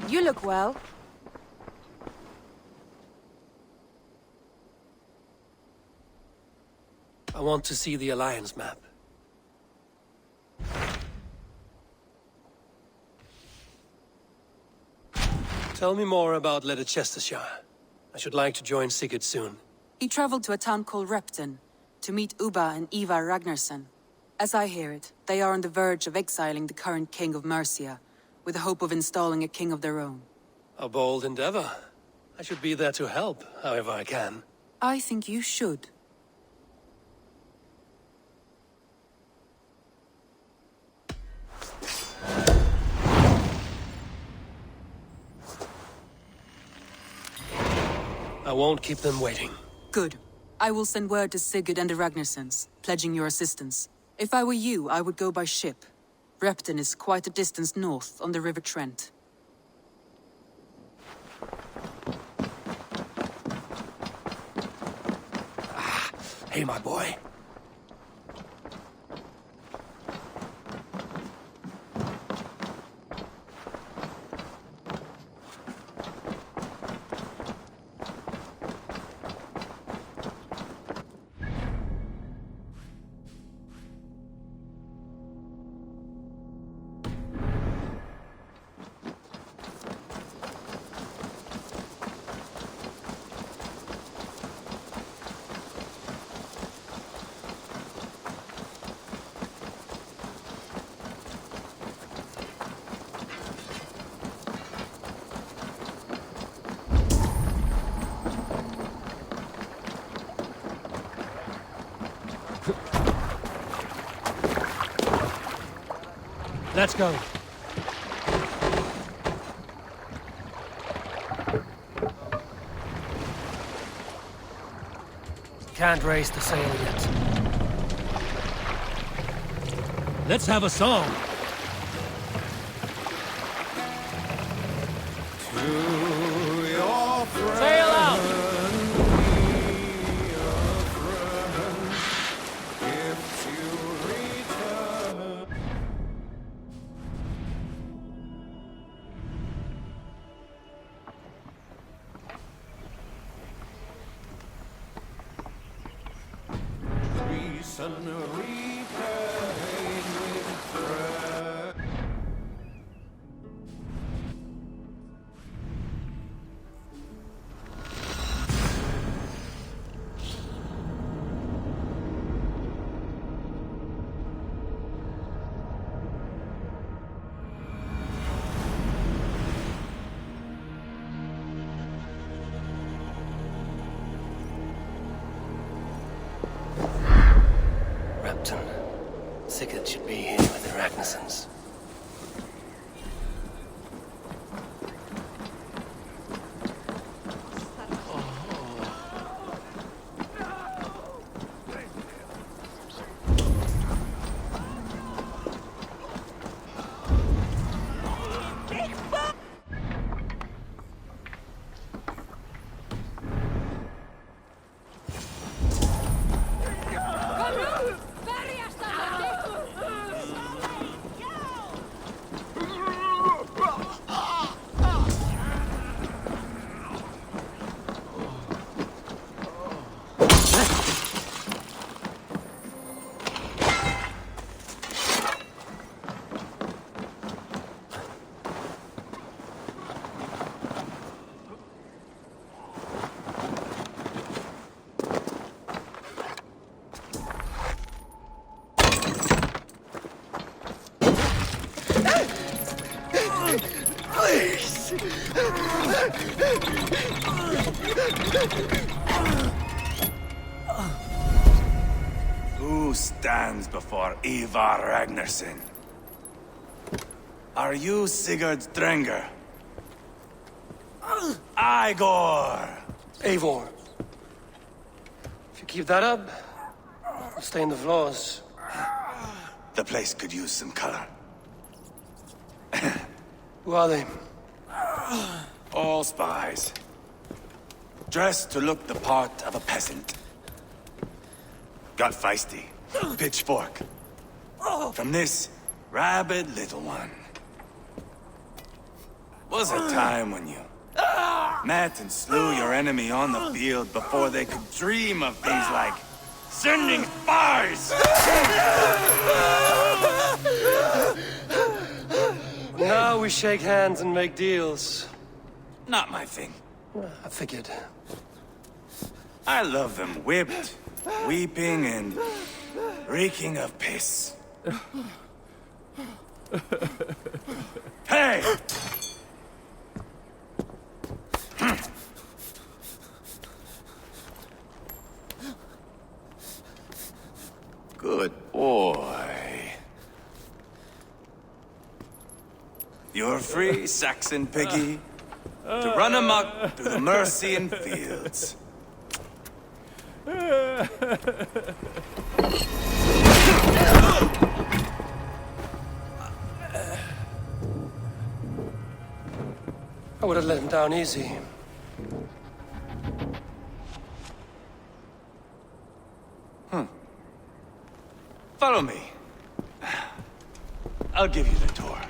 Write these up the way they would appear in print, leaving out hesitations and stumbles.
You look well. I want to see the Alliance map. Tell me more about Leicestershire. I should like to join Sigurd soon. He traveled to a town called Repton to meet Ubba and Ivar Ragnarsson. As I hear it, they are on the verge of exiling the current king of Mercia, with the hope of installing a king of their own. A bold endeavor. I should be there to help, however I can. I think you should. I won't keep them waiting. Good. I will send word to Sigurd and the Ragnarssons, pledging your assistance. If I were you, I would go by ship. Repton is quite a distance north on the River Trent. Hey, my boy. Let's go. Can't raise the sail yet. Let's have a song. Sail out! Sigurd should be here with the Ragnarssons. Who stands before Ivar Ragnarsson? Are you Sigurd Drenger? Igor! Eivor. If you keep that up, I'll stain the floors. The place could use some color. Who are they? All spies. Dressed to look the part of a peasant. Got feisty. Pitchfork. From this rabid little one. Was a time when you met and slew your enemy on the field before they could dream of things like sending spies! Now we shake hands and make deals. Not my thing. I figured. I love them whipped, weeping, and reeking of piss. Hey! Good boy. You're free, Saxon piggy, to run amok through the Mercian fields. I would have let him down easy. Follow me. I'll give you the tour.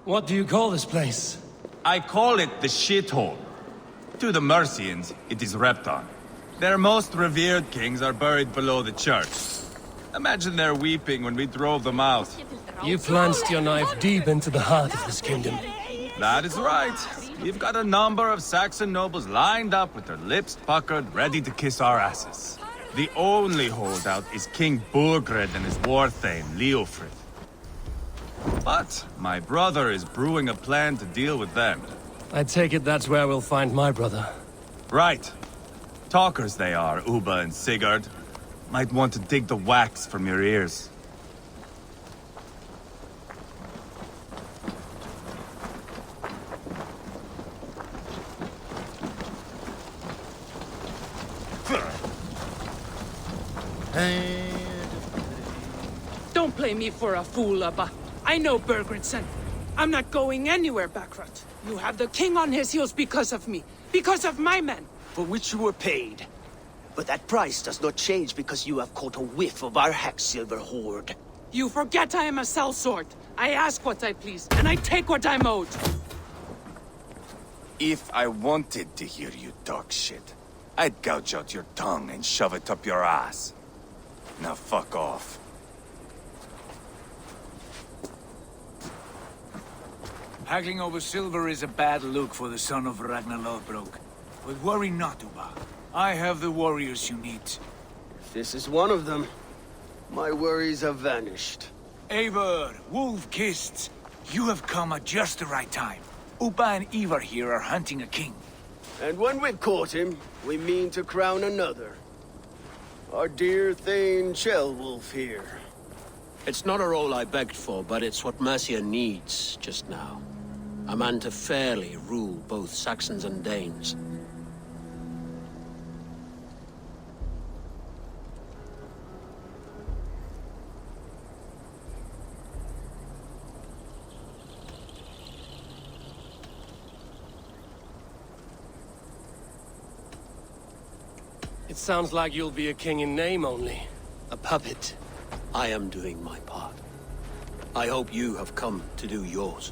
What do you call this place? I call it the shithole. To the Mercians, it is Repton. Their most revered kings are buried below the church. Imagine their weeping when we drove them out. You plunged your knife deep into the heart of this kingdom. That is right. We've got a number of Saxon nobles lined up with their lips puckered, ready to kiss our asses. The only holdout is King Burgred and his war thane, Leofrid. But my brother is brewing a plan to deal with them. I take it that's where we'll find my brother. Right. Talkers they are, Uba and Sigurd. Might want to dig the wax from your ears. Don't play me for a fool, Abba. I know Bergredson. I'm not going anywhere, Backrot. You have the king on his heels because of me. Because of my men. For which you were paid. But that price does not change because you have caught a whiff of our Hacksilver hoard. You forget I am a sellsword. I ask what I please, and I take what I'm owed. If I wanted to hear you talk shit, I'd gouge out your tongue and shove it up your ass. Now fuck off. Haggling over silver is a bad look for the son of Ragnar Lothbrok. But worry not, Uba. I have the warriors you need. If this is one of them, my worries have vanished. Eivor, Wolf-Kissed, you have come at just the right time. Uba and Ivar here are hunting a king. And when we've caught him, we mean to crown another. Our dear Thane Ceolwulf here. It's not a role I begged for, but it's what Mercia needs just now. A man to fairly rule both Saxons and Danes. It sounds like you'll be a king in name only. A puppet. I am doing my part. I hope you have come to do yours.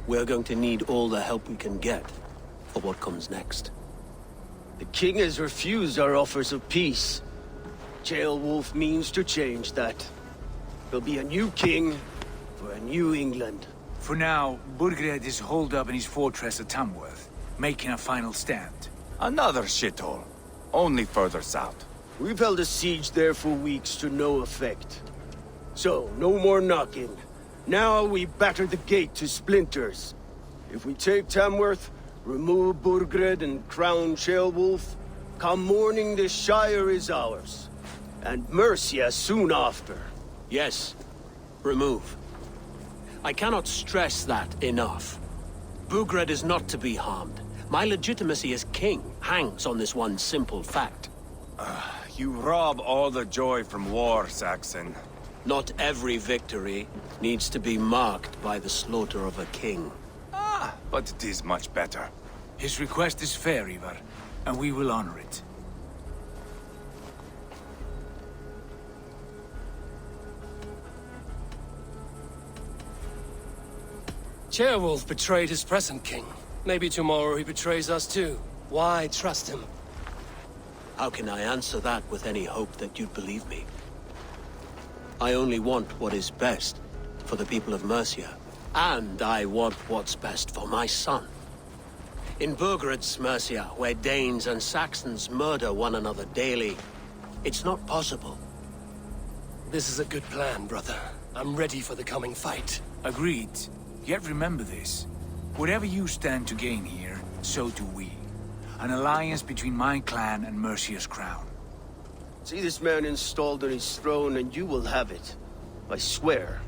We're going to need all the help we can get for what comes next. The king has refused our offers of peace. Ceolwulf means to change that. There'll be a new king for a new England. For now, Burgred is holed up in his fortress at Tamworth, making a final stand. Another shithole. Only further south. We've held a siege there for weeks to no effect. So, no more knocking. Now we batter the gate to splinters. If we take Tamworth, remove Burgred and crown Ceolwulf, come morning the Shire is ours. And Mercia soon after. Yes, remove. I cannot stress that enough. Burgred is not to be harmed. My legitimacy as king hangs on this one simple fact. You rob all the joy from war, Saxon. Not every victory needs to be marked by the slaughter of a king. But it is much better. His request is fair, Ivar, and we will honor it. Ceolwulf betrayed his present king. Maybe tomorrow he betrays us too. Why trust him? How can I answer that with any hope that you'd believe me? I only want what is best for the people of Mercia. And I want what's best for my son. In Burgred's Mercia, where Danes and Saxons murder one another daily, it's not possible. This is a good plan, brother. I'm ready for the coming fight. Agreed. Yet remember this. Whatever you stand to gain here, so do we. An alliance between my clan and Mercia's crown. See this man installed on his throne and you will have it. I swear.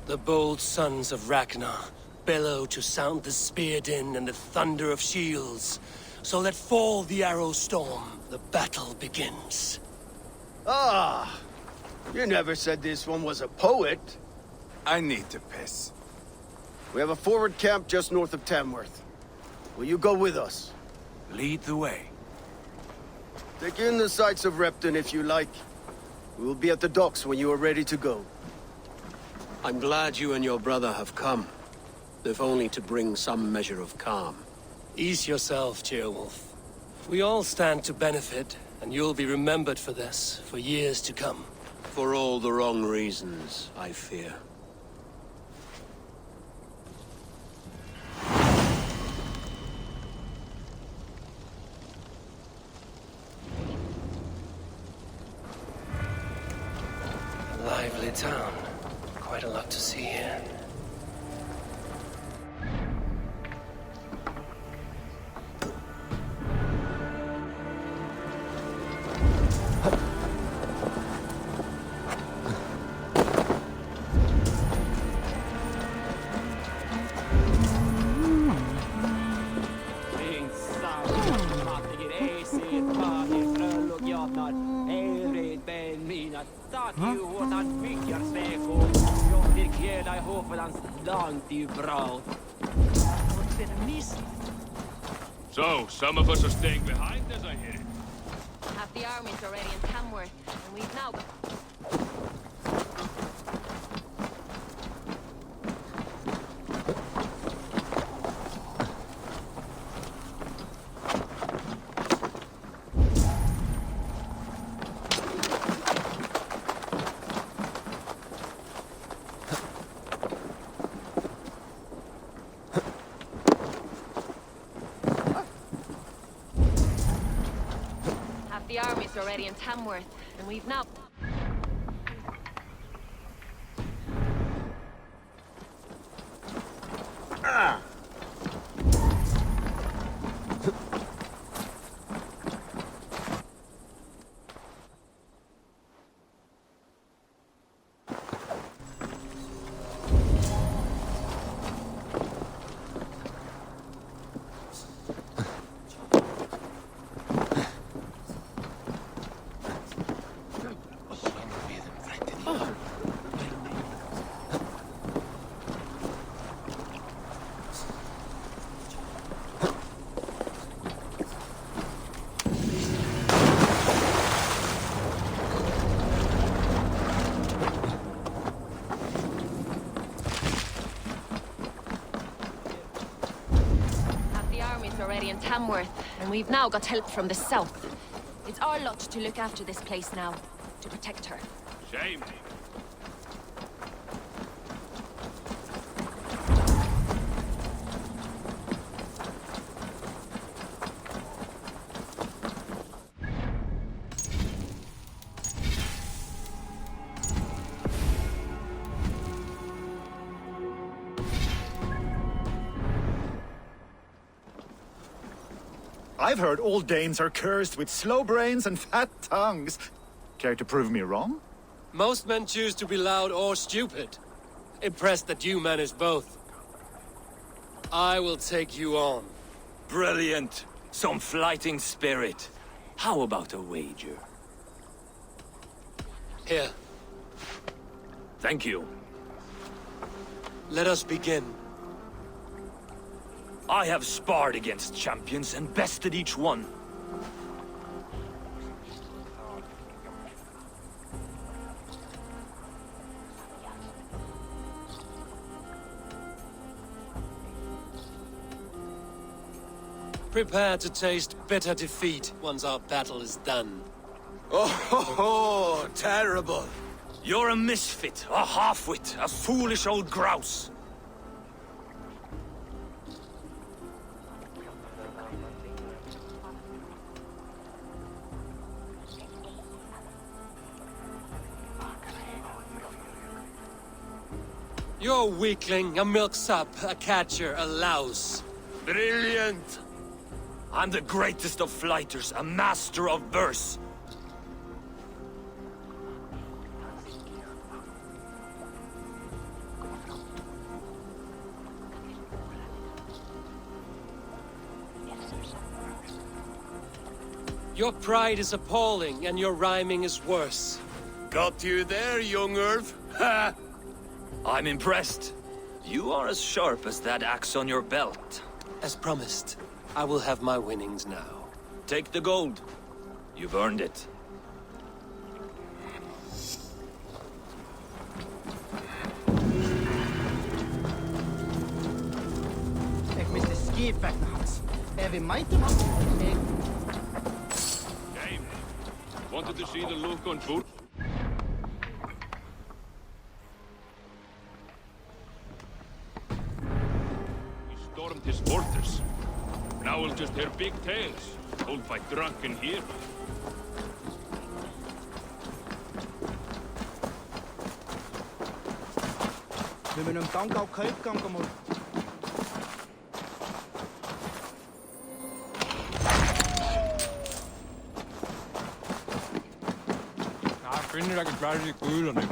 The bold sons of Ragnar bellow to sound the spear din and the thunder of shields. So let fall the arrow storm. The battle begins. Ah! You never said this one was a poet. I need to piss. We have a forward camp just north of Tamworth. Will you go with us? Lead the way. Take in the sights of Repton if you like. We will be at the docks when you are ready to go. I'm glad you and your brother have come, if only to bring some measure of calm. Ease yourself, Ceolwulf. We all stand to benefit, and you'll be remembered for this, for years to come. For all the wrong reasons, I fear. A lively town. Quite a lot to see here. So, some of us are staying behind as I hear it. Half the army's already in Tamworth, and we've now... The army's already in Tamworth, and we've now... already in Tamworth, and we've now got help from the south. It's our lot to look after this place now, to protect her. Shame. I've heard all Danes are cursed with slow brains and fat tongues. Care to prove me wrong? Most men choose to be loud or stupid. Impressed that you manage both. I will take you on. Brilliant. Some fighting spirit. How about a wager? Here. Thank you. Let us begin. I have sparred against champions and bested each one. Prepare to taste bitter defeat once our battle is done. Oh, terrible. You're a misfit, a half-wit, a foolish old grouse. You're a weakling, a milksop, a catcher, a louse. Brilliant! I'm the greatest of flighters, a master of verse. Your pride is appalling, and your rhyming is worse. Got you there, young Irv. Ha! I'm impressed. You are as sharp as that axe on your belt. As promised, I will have my winnings now. Take the gold. You've earned it. Ik mis de skieffect naar Hans. Even mighty man. Game. Wanted to see the look on both. We stormed his fortress. Now we'll just hear big tales told by drunken heroes. We hebben hem dank al kruipkamp gemaakt. I find I can try to cool on him.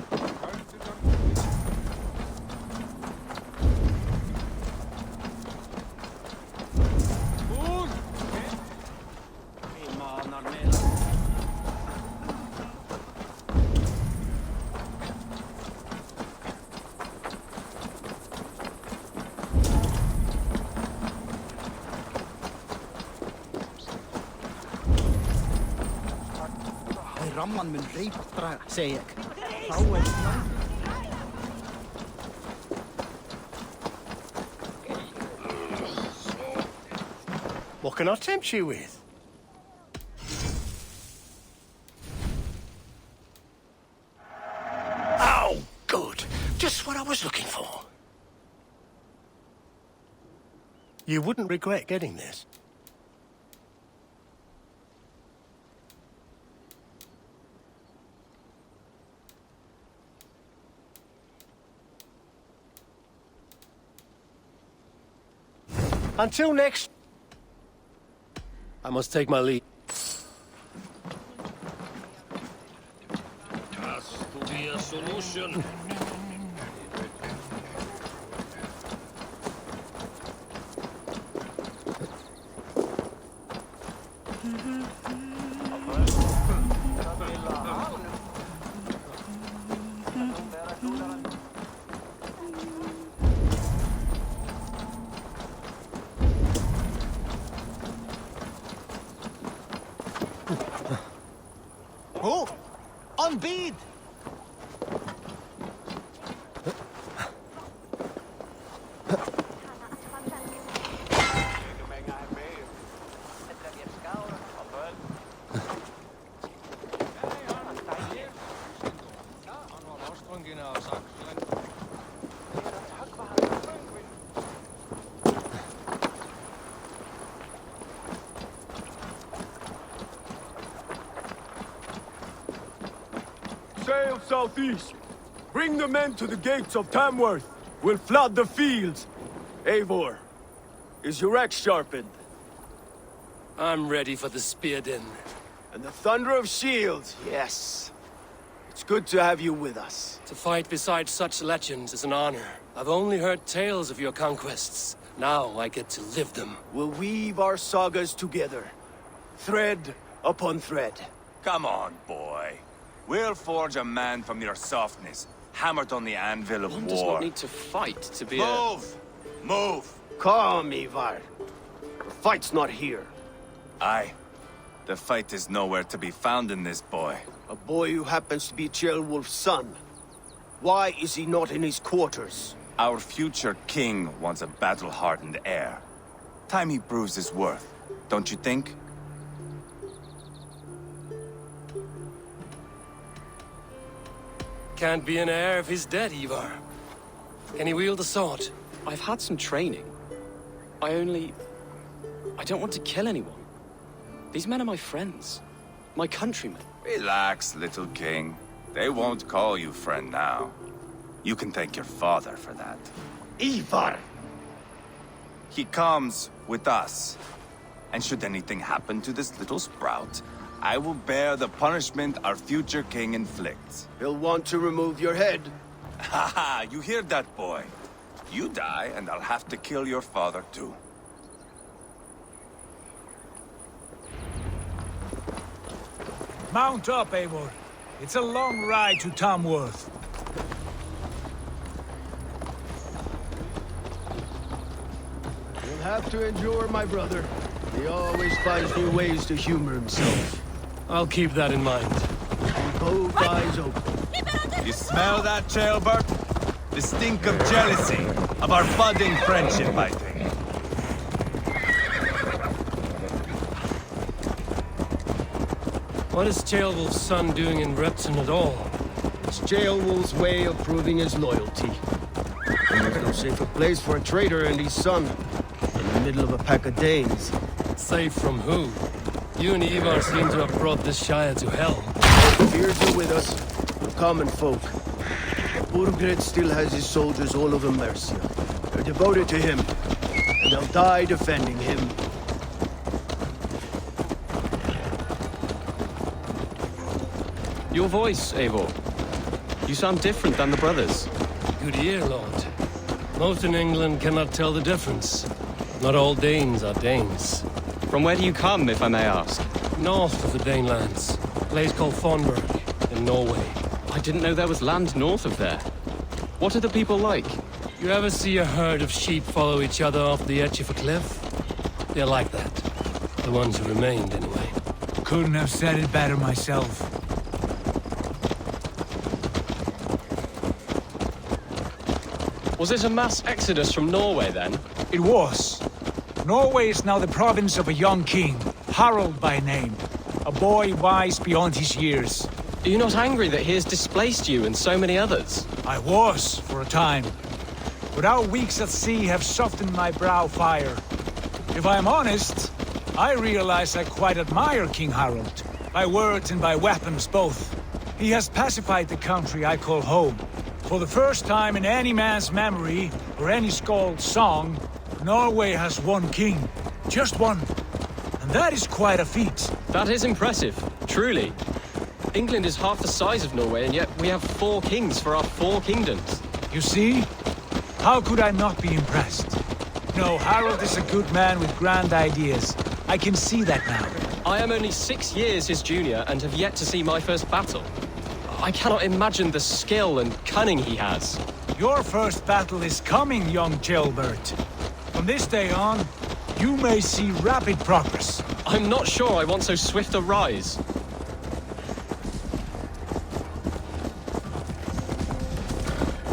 Ramman mun reep dragen, zei ik. Vrouw en man. What can I tempt you with? Oh, good. Just what I was looking for. You wouldn't regret getting this. Until next... I must take my leave. Has to be a solution. Oh, on bead. Sail southeast. Bring the men to the gates of Tamworth. We'll flood the fields. Eivor, is your axe sharpened? I'm ready for the spear din. And the thunder of shields, yes. It's good to have you with us. To fight beside such legends is an honor. I've only heard tales of your conquests. Now I get to live them. We'll weave our sagas together. Thread upon thread. Come on, boy. We'll forge a man from your softness, hammered on the anvil of One war. does not need to fight to be Move! Move! Calm, Ivar. The fight's not here. Aye. The fight is nowhere to be found in this boy. A boy who happens to be Ceolwulf's son. Why is he not in his quarters? Our future king wants a battle-hardened heir. Time he proves his worth. Don't you think? Can't be an heir if he's dead, Ivar. Can he wield a sword? I've had some training. I don't want to kill anyone. These men are my friends. My countrymen. Relax, little king. They won't call you friend now. You can thank your father for that. Ivar! He comes with us. And should anything happen to this little sprout, I will bear the punishment our future king inflicts. He'll want to remove your head. Haha, you hear that, boy? You die, and I'll have to kill your father, too. Mount up, Eivor. It's a long ride to Tamworth. You'll have to endure, my brother. He always finds new ways to humor himself. I'll keep that in mind. Keep both eyes open. You smell that, Jailbird? The stink of jealousy, of our budding friendship, I think. What is Ceolwulf's son doing in Repton at all? It's Ceolwulf's way of proving his loyalty. There's no safer place for a traitor and his son. In the middle of a pack of Danes. Safe from who? You and Ivar seem to have brought this Shire to hell. Fears are with us. We're common folk. Burgred still has his soldiers all over Mercia. They're devoted to him. And they'll die defending him. Your voice, Eivor. You sound different than the brothers. Good ear, Lord. Most in England cannot tell the difference. Not all Danes are Danes. From where do you come, if I may ask? North of the Danelands. A place called Thornburg, in Norway. I didn't know there was land north of there. What are the people like? You ever see a herd of sheep follow each other off the edge of a cliff? They're like that. The ones who remained, anyway. Couldn't have said it better myself. Was it a mass exodus from Norway, then? It was. Norway is now the province of a young king, Harald by name. A boy wise beyond his years. Are you not angry that he has displaced you and so many others? I was, for a time. But our weeks at sea have softened my brow fire. If I am honest, I realize I quite admire King Harald. By words and by weapons both. He has pacified the country I call home. For the first time in any man's memory, or any skald's song, Norway has one king. Just one. And that is quite a feat. That is impressive, truly. England is half the size of Norway, and yet we have 4 kings for our 4 kingdoms. You see? How could I not be impressed? No, Harald is a good man with grand ideas. I can see that now. I am only 6 years his junior and have yet to see my first battle. I cannot imagine the skill and cunning he has. Your first battle is coming, young Ceolbert. From this day on, you may see rapid progress. I'm not sure I want so swift a rise.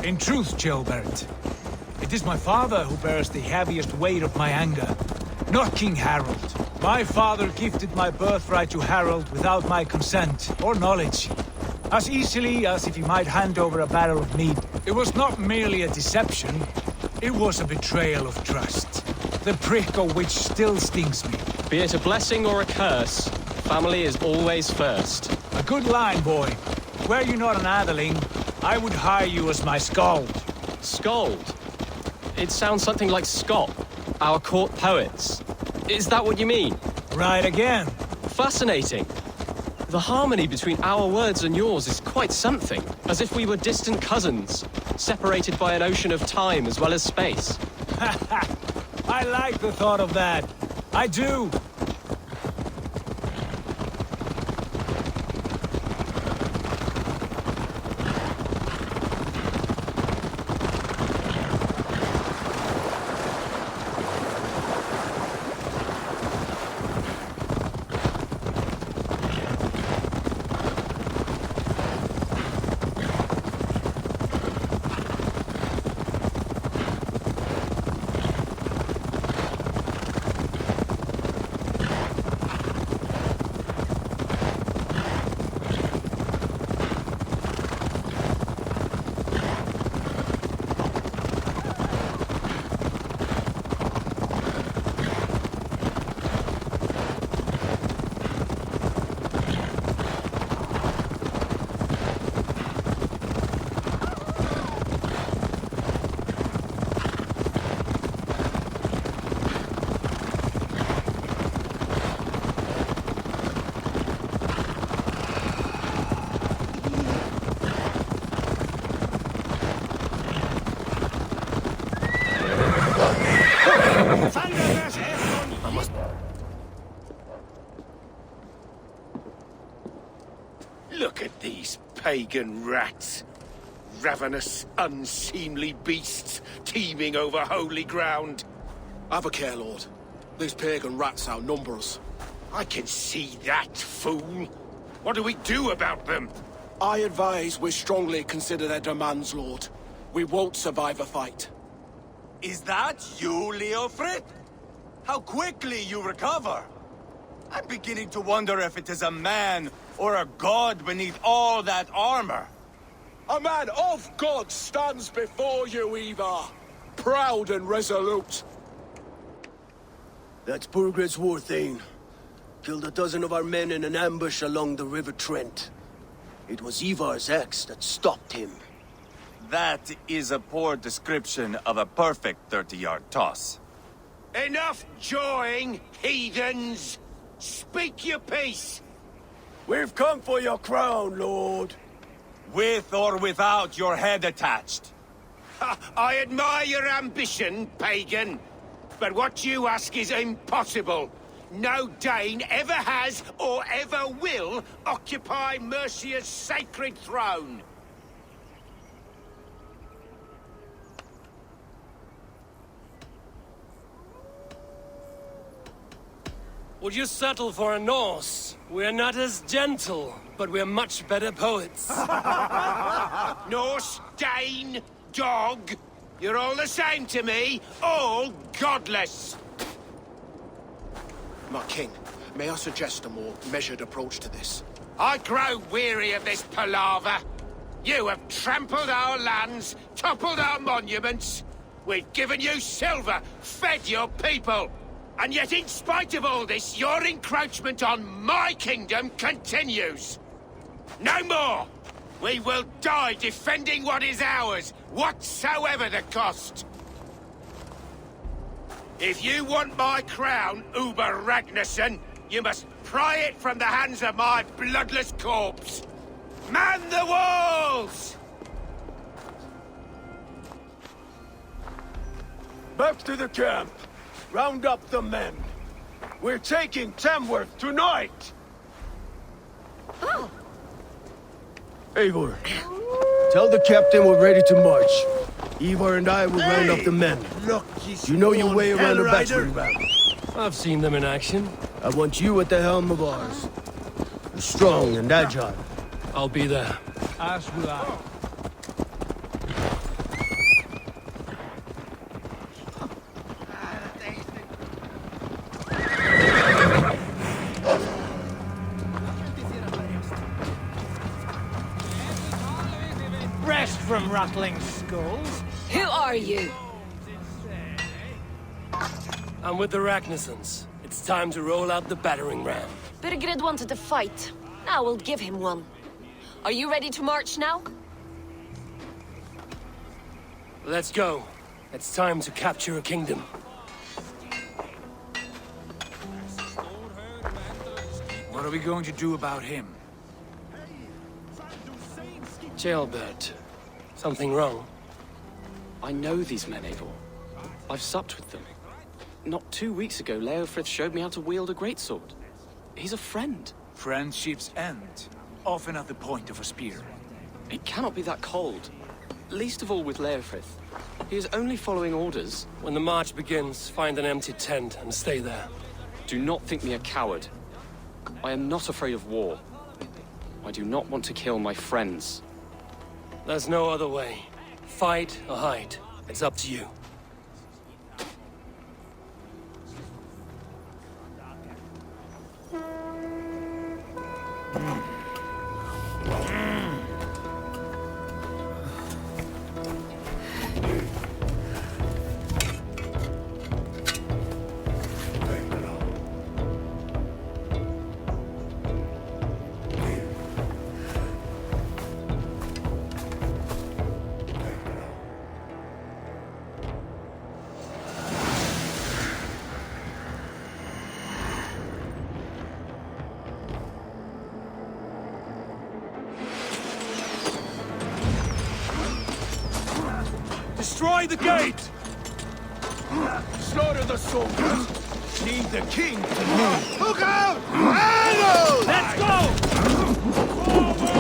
In truth, Ceolbert, it is my father who bears the heaviest weight of my anger, not King Harald. My father gifted my birthright to Harald without my consent or knowledge. As easily as if he might hand over a barrel of mead. It was not merely a deception, it was a betrayal of trust. The prick of which still stings me. Be it a blessing or a curse, family is always first. A good line, boy. Were you not an atheling, I would hire you as my skald. Skald? It sounds something like Scott, our court poets. Is that what you mean? Right again. Fascinating. The harmony between our words and yours is quite something. As if we were distant cousins, separated by an ocean of time as well as space. I like the thought of that. I do. Look at these pagan rats. Ravenous, unseemly beasts teeming over holy ground. Have a care, Lord. These pagan rats outnumber us. I can see that, fool. What do we do about them? I advise we strongly consider their demands, Lord. We won't survive a fight. Is that you, Leofrid? How quickly you recover! I'm beginning to wonder if it is a man or a god beneath all that armor. A man of God stands before you, Ivar. Proud and resolute. That's Burgred's war thane. Killed a dozen of our men in an ambush along the River Trent. It was Ivar's axe that stopped him. That is a poor description of a perfect 30-yard toss. Enough jawing, heathens! Speak your piece! We've come for your crown, Lord. With or without your head attached. I admire your ambition, pagan. But what you ask is impossible. No Dane ever has or ever will occupy Mercia's sacred throne. Would you settle for a Norse? We're not as gentle, but we're much better poets. Norse, Dane, dog. You're all the same to me. All godless. My king, may I suggest a more measured approach to this? I grow weary of this palaver. You have trampled our lands, toppled our monuments. We've given you silver, fed your people. And yet, in spite of all this, your encroachment on my kingdom continues. No more! We will die defending what is ours, whatsoever the cost. If you want my crown, Uber Ragnarsson, you must pry it from the hands of my bloodless corpse. Man the walls! Back to the camp. Round up the men. We're taking Tamworth tonight! Eivor, tell the captain we're ready to march. Ivar and I will round up the men. Look, you know your way around a battering ram. I've seen them in action. I want you at the helm of ours. You're strong and agile. I'll be there. As will I. Rest from rattling skulls. Who are you? I'm with the Ragnarssons. It's time to roll out the battering ram. Burgred wanted to fight. Now we'll give him one. Are you ready to march now? Let's go. It's time to capture a kingdom. What are we going to do about him? Jailbird. Something wrong? I know these men, Eivor. I've supped with them. Not 2 weeks ago, Leofrith showed me how to wield a greatsword. He's a friend. Friendships end, often at the point of a spear. It cannot be that cold. Least of all with Leofrith. He is only following orders. When the march begins, find an empty tent and stay there. Do not think me a coward. I am not afraid of war. I do not want to kill my friends. There's no other way. Fight or hide. It's up to you. Destroy the gate! Slaughter the soldiers! Need the king to move! Look out! Arrows! Let's go! Forward!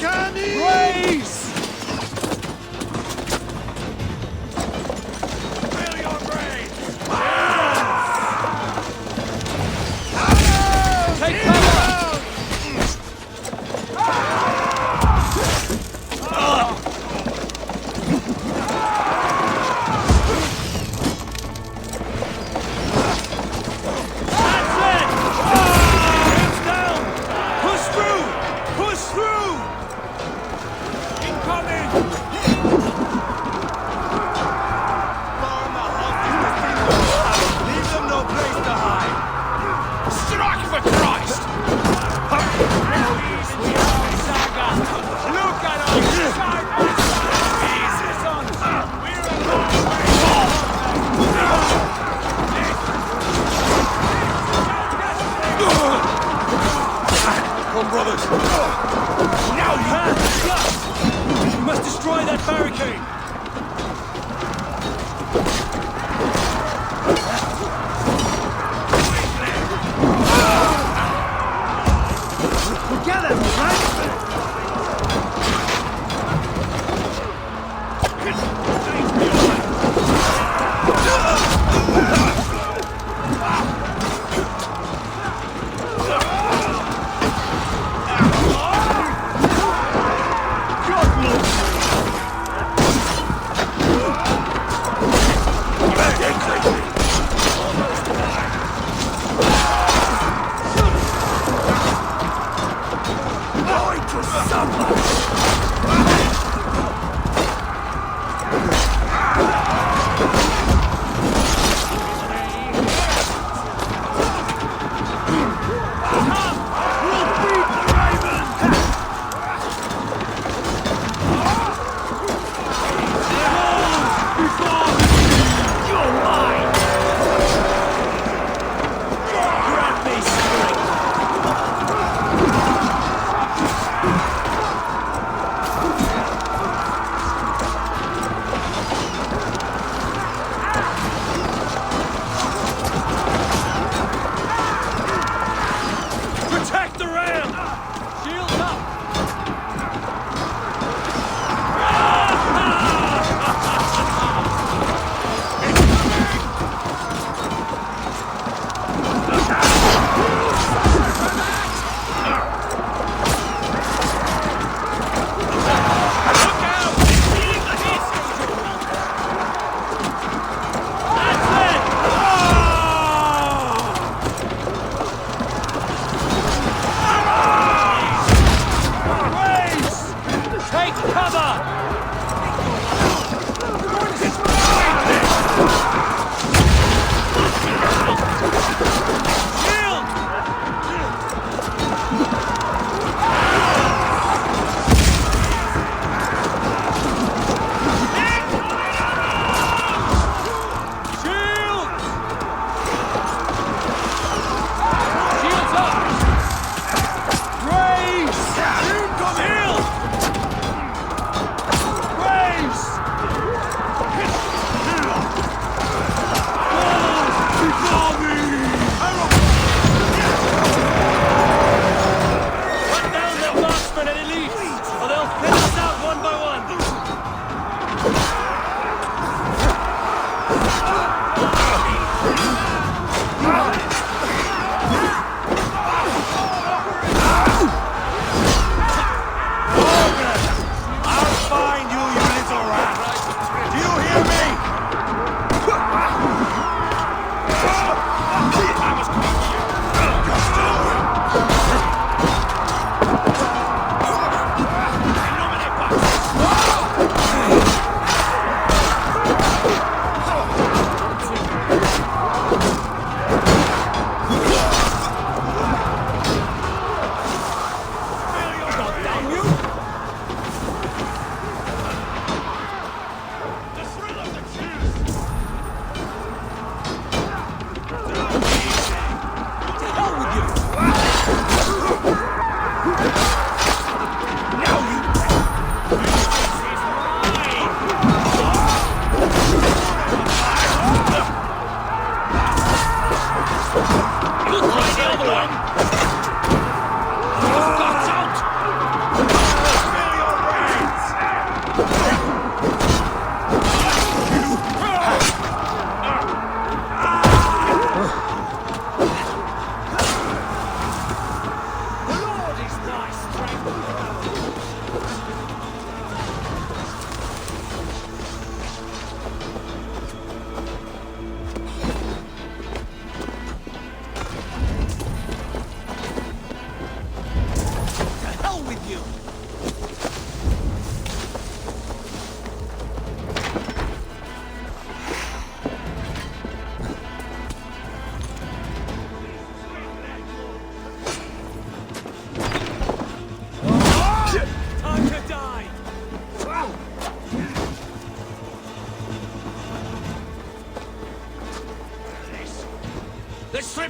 Brace! Take cover!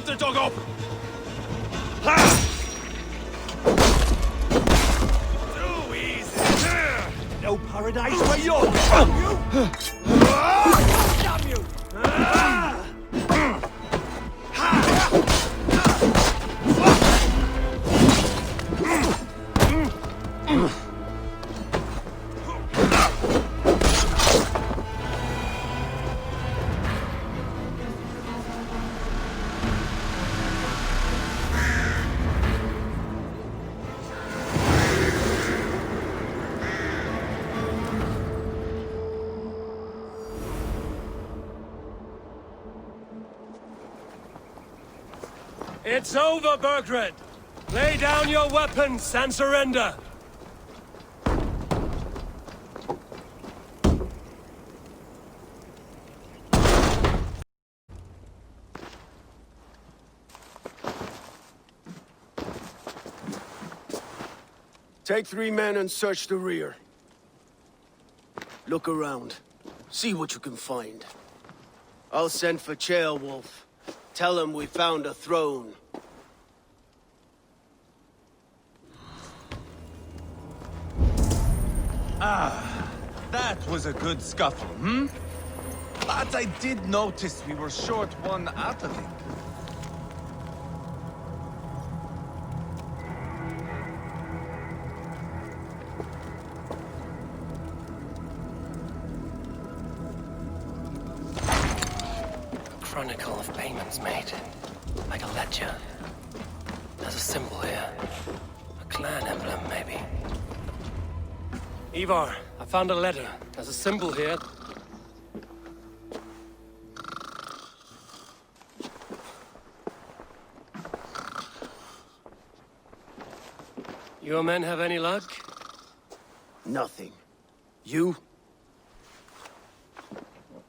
the dog up! Too easy! No paradise for you! Damn you! Damn you! It's over, Burgred! Lay down your weapons and surrender! Take 3 men and search the rear. Look around. See what you can find. I'll send for Ceolwulf. Tell him we found a throne. Ah, that was a good scuffle, hmm? But I did notice we were short one atheling. Chronicle of payments made. Like a ledger. There's a symbol here. A clan emblem, maybe. Ivar, I found a letter. There's a symbol here. Your men have any luck? Nothing. You?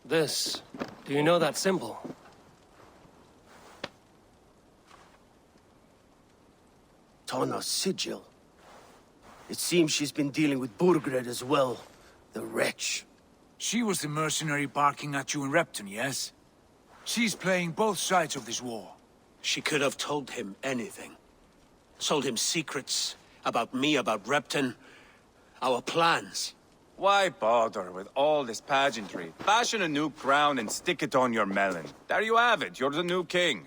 This. Do you know that symbol? Tana's sigil. It seems she's been dealing with Burgred as well. The wretch. She was the mercenary barking at you in Repton, yes? She's playing both sides of this war. She could have told him anything. Told him secrets about me, about Repton, our plans. Why bother with all this pageantry? Fashion a new crown and stick it on your melon. There you have it, you're the new king.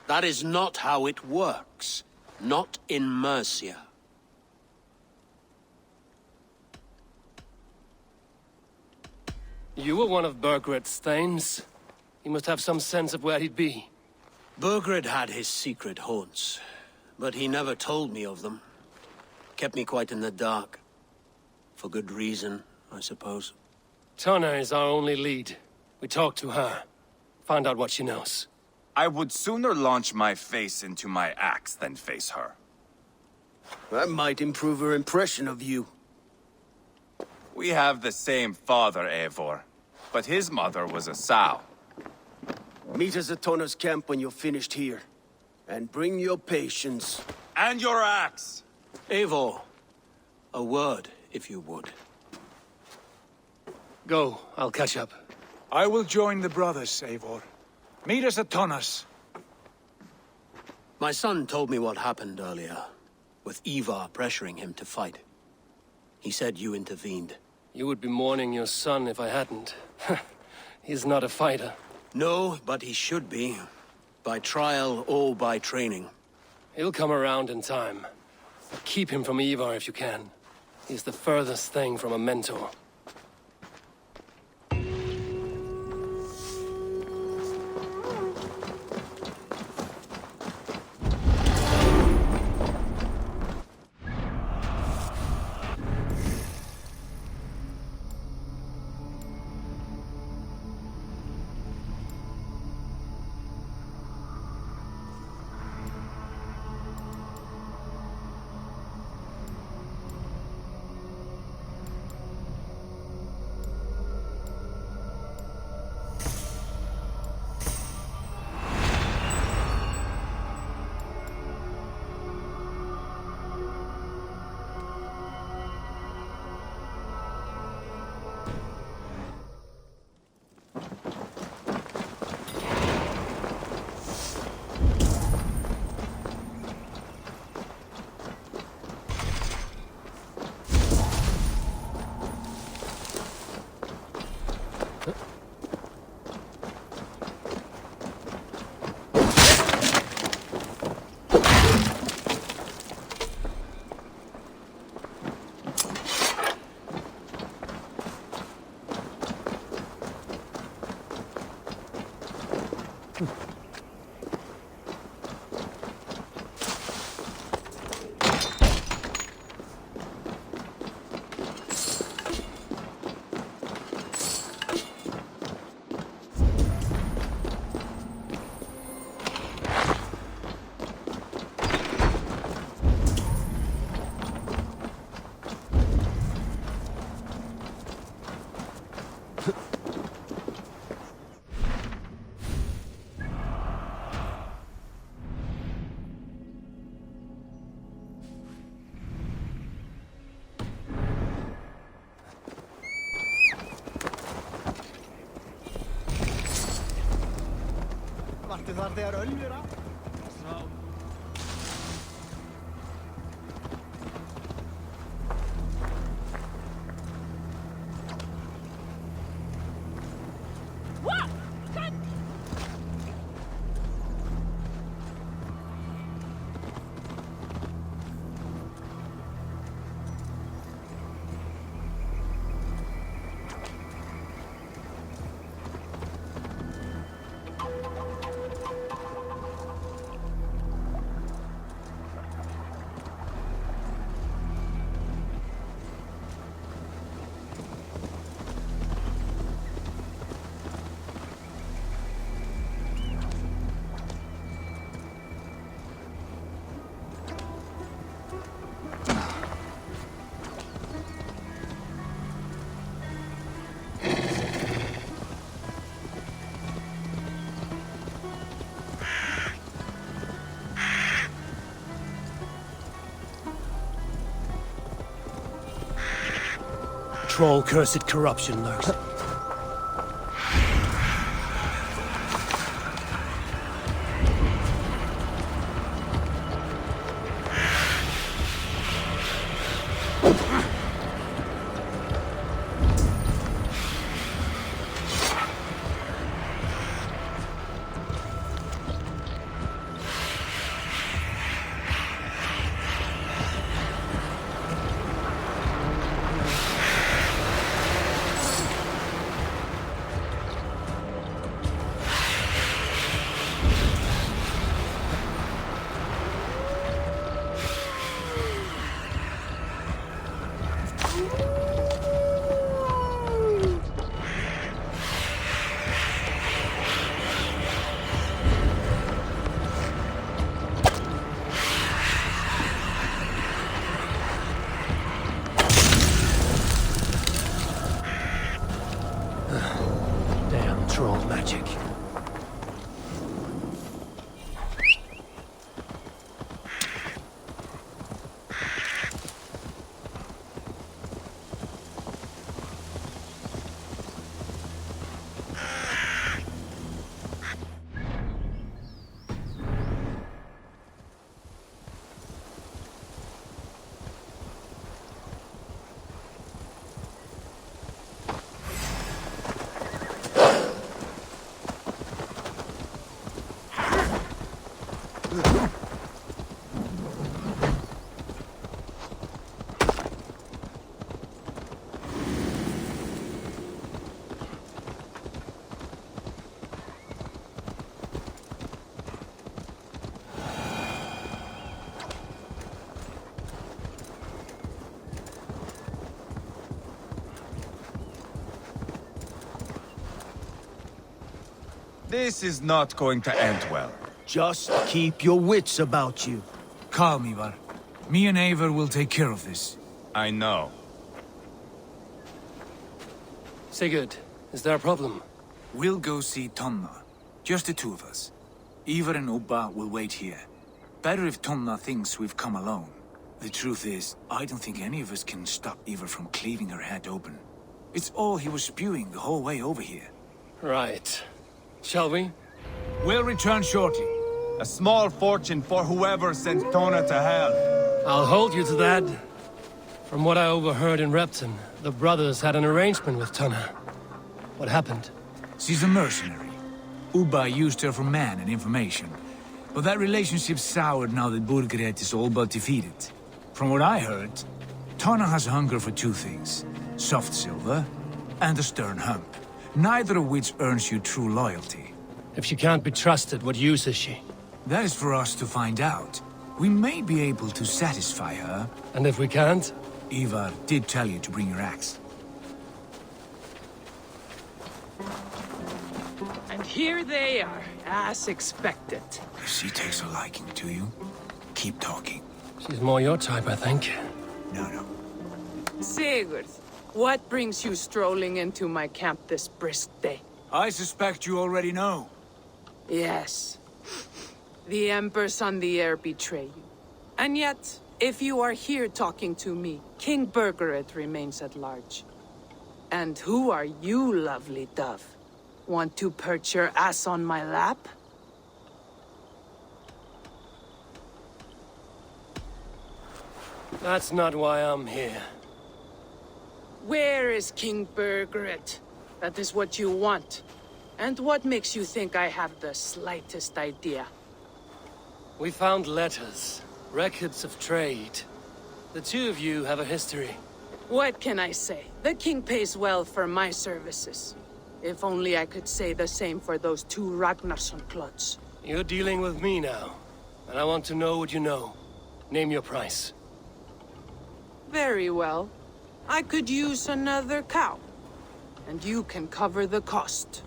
That is not how it works. Not in Mercia. You were one of Burgred's thanes. He must have some sense of where he'd be. Burgred had his secret haunts, but he never told me of them. Kept me quite in the dark. For good reason, I suppose. Tana is our only lead. We talk to her. Find out what she knows. I would sooner launch my face into my axe than face her. That might improve her impression of you. We have the same father, Eivor, but his mother was a sow. Meet us at Tana's camp when you're finished here. And bring your patience. And your axe! Eivor, a word, if you would. Go, I'll catch up. I will join the brothers, Eivor. Meet us at Tana's. My son told me what happened earlier, with Ivar pressuring him to fight. He said you intervened. You would be mourning your son if I hadn't. He's not a fighter. No, but he should be. By trial or by training. He'll come around in time. Keep him from Ivar if you can. He's the furthest thing from a mentor. Vartu þar þegar Ölfur á? Troll-cursed corruption lurks. Damn troll magic. This is not going to end well. Just keep your wits about you. Calm, Ivar. Me and Eivor will take care of this. I know. Sigurd, is there a problem? We'll go see Tonna. Just the two of us. Ivar and Ubba will wait here. Better if Tonna thinks we've come alone. The truth is, I don't think any of us can stop Ivar from cleaving her head open. It's all he was spewing the whole way over here. Right. Shall we? We'll return shortly. A small fortune for whoever sends Tona to hell. I'll hold you to that. From what I overheard in Repton, the brothers had an arrangement with Tonna. What happened? She's a mercenary. Ubba used her for man and information. But that relationship soured now that Burgred is all but defeated. From what I heard, Tonna has hunger for two things. Soft silver and a stern hump. Neither of which earns you true loyalty. If she can't be trusted, what use is she? That is for us to find out. We may be able to satisfy her. And if we can't? Ivar did tell you to bring your axe. And here they are, as expected. If she takes a liking to you, keep talking. She's more your type, I think. No. Sigurd, what brings you strolling into my camp this brisk day? I suspect you already know. Yes. The Emperor's on the air betray you. And yet, if you are here talking to me, King Birgered remains at large. And who are you, lovely dove? Want to perch your ass on my lap? That's not why I'm here. Where is King Birgered? That is what you want. And what makes you think I have the slightest idea? We found letters, records of trade. The two of you have a history. What can I say? The king pays well for my services. If only I could say the same for those two Ragnarsson clods. You're dealing with me now, and I want to know what you know. Name your price. Very well. I could use another cow. And you can cover the cost.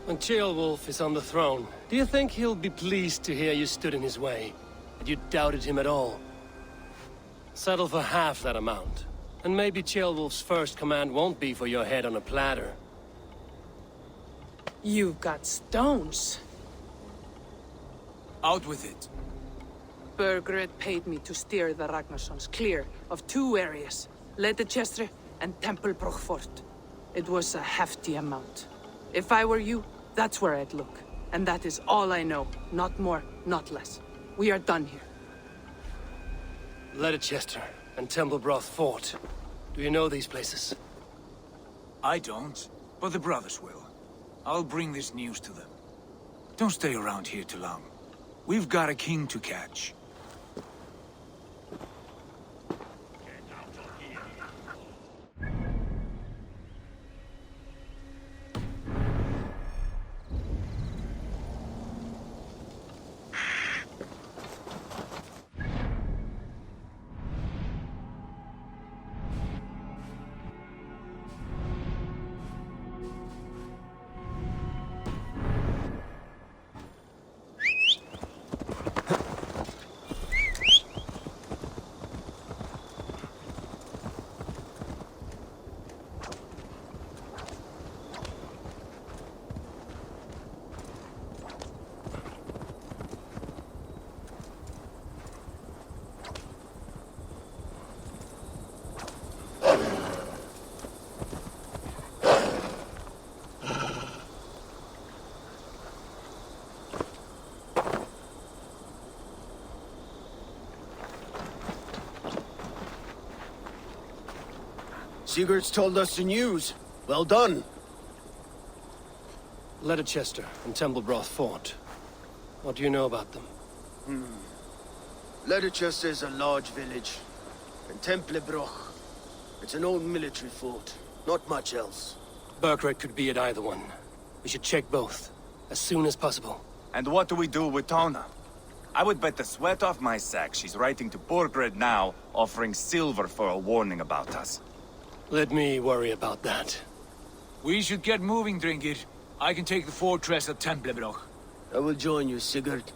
When Ceolwulf is on the throne, do you think he'll be pleased to hear you stood in his way? That you doubted him at all? Settle for half that amount. And maybe Ceolwulf's first command won't be for your head on a platter. You've got stones. Out with it. Birgered paid me to steer the Ragnarssons clear of two areas, Leicester and Tempelbroch Fort. It was a hefty amount. If I were you, that's where I'd look. And that is all I know. Not more, not less. We are done here. Leicester and Tempelbroch Fort. Do you know these places? I don't, but the brothers will. I'll bring this news to them. Don't stay around here too long. We've got a king to catch. Sigurd's told us the news. Well done. Leicester and Tempelbroch Fort. What do you know about them? Leicester is a large village. And Tempelbroch, it's an old military fort. Not much else. Birgered could be at either one. We should check both, as soon as possible. And what do we do with Tona? I would bet the sweat off my sack she's writing to Borgred now, offering silver for a warning about us. Let me worry about that. We should get moving, Dringir. I can take the fortress at Tempelbroch. I will join you, Sigurd.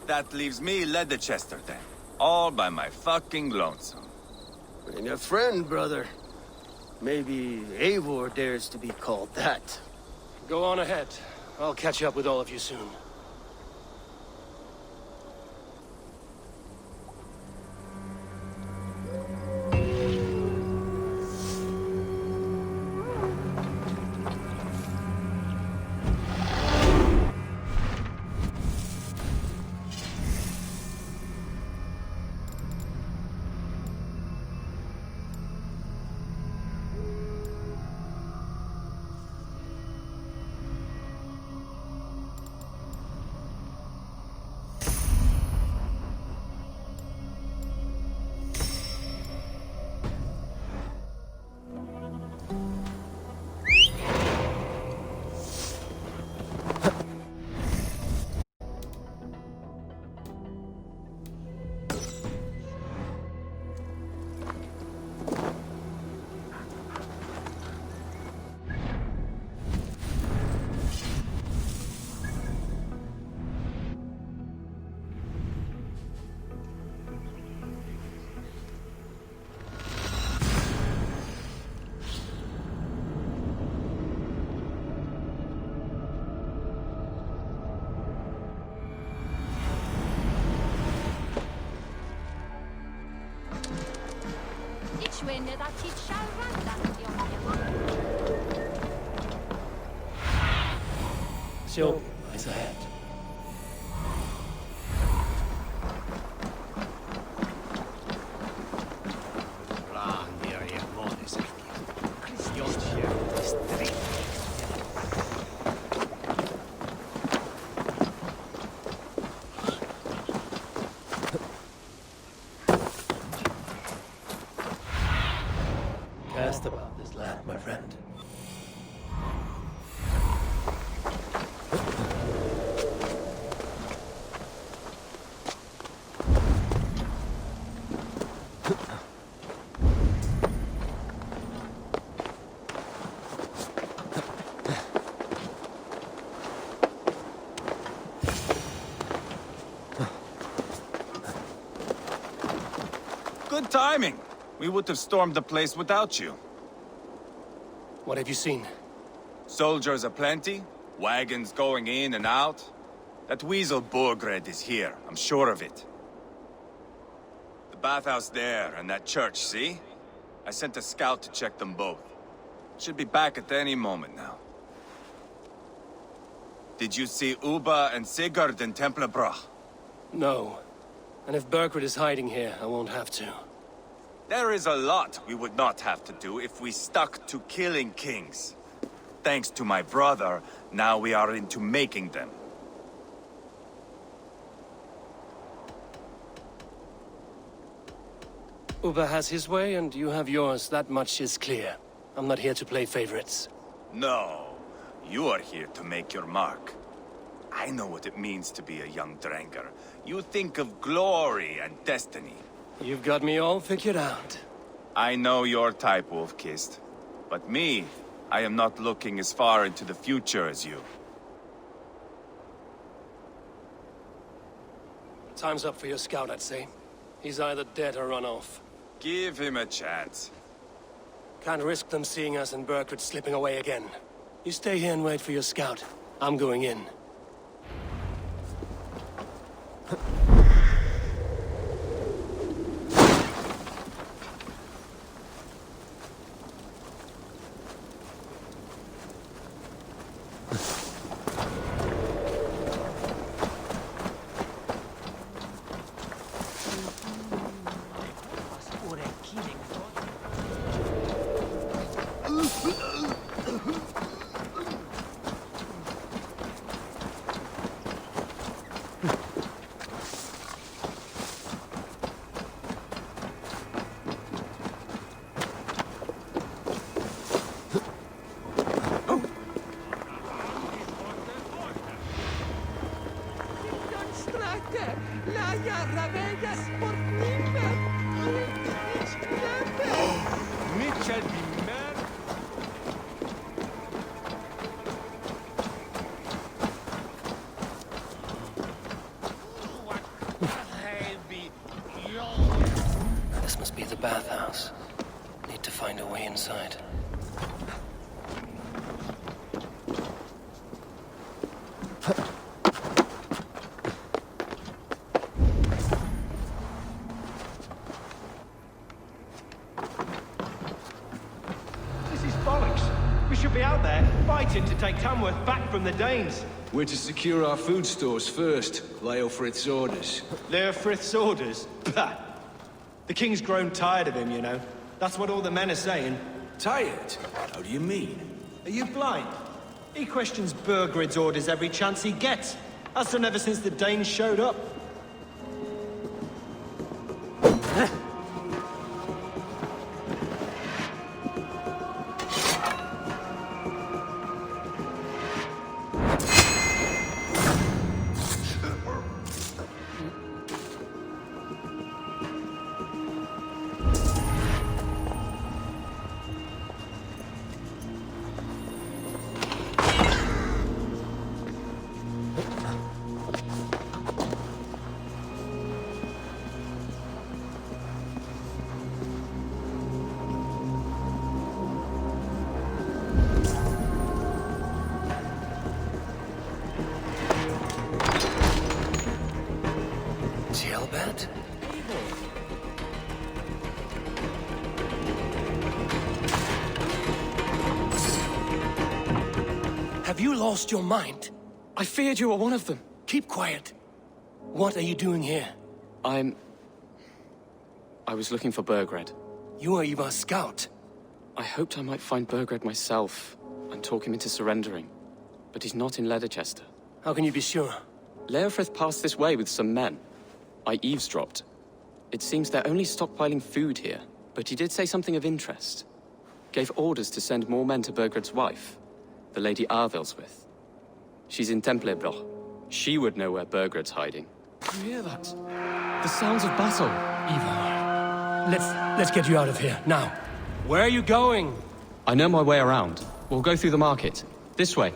That leaves me Leicester then. All by my fucking lonesome. Bring a friend, brother. Maybe Eivor dares to be called that. Go on ahead. I'll catch up with all of you soon. So, eyes ahead. Cast about this land, my friend. Good timing. We would have stormed the place without you. What have you seen? Soldiers aplenty, wagons going in and out. That weasel Borgred is here, I'm sure of it. The bathhouse there and that church, see? I sent a scout to check them both. Should be back at any moment now. Did you see Uba and Sigurd in Templebrach? No. And if Bergred is hiding here, I won't have to. There is a lot we would not have to do if we stuck to killing kings. Thanks to my brother, now we are into making them. Uba has his way, and you have yours. That much is clear. I'm not here to play favorites. No, you are here to make your mark. I know what it means to be a young Dranger. You think of glory and destiny. You've got me all figured out. I know your type, Wolf-Kissed. But me, I am not looking as far into the future as you. Time's up for your scout, I'd say. He's either dead or run off. Give him a chance. Can't risk them seeing us and Bergred slipping away again. You stay here and wait for your scout. I'm going in. This must be the bathhouse. Need to find a way inside. This is bollocks. We should be out there, fighting to take Tamworth back from the Danes. We're to secure our food stores first. Leofrith's orders. Leofrith's orders? Bah! The king's grown tired of him, you know. That's what all the men are saying. Tired? How do you mean? Are you blind? He questions Bergred's orders every chance he gets. Has done ever since the Danes showed up. lost your mind? I feared you were one of them. Keep quiet. What are you doing here? I was looking for Burgred. You are Ivar's scout. I hoped I might find Burgred myself and talk him into surrendering. But he's not in Leicester. How can you be sure? Leofrith passed this way with some men. I eavesdropped. It seems they're only stockpiling food here, but he did say something of interest. Gave orders to send more men to Burgred's wife, the Lady Arvelswith. She's in Templebroch. She would know where Burgred's hiding. You hear that? The sounds of battle. Ivar, let's get you out of here, now. Where are you going? I know my way around. We'll go through the market. This way.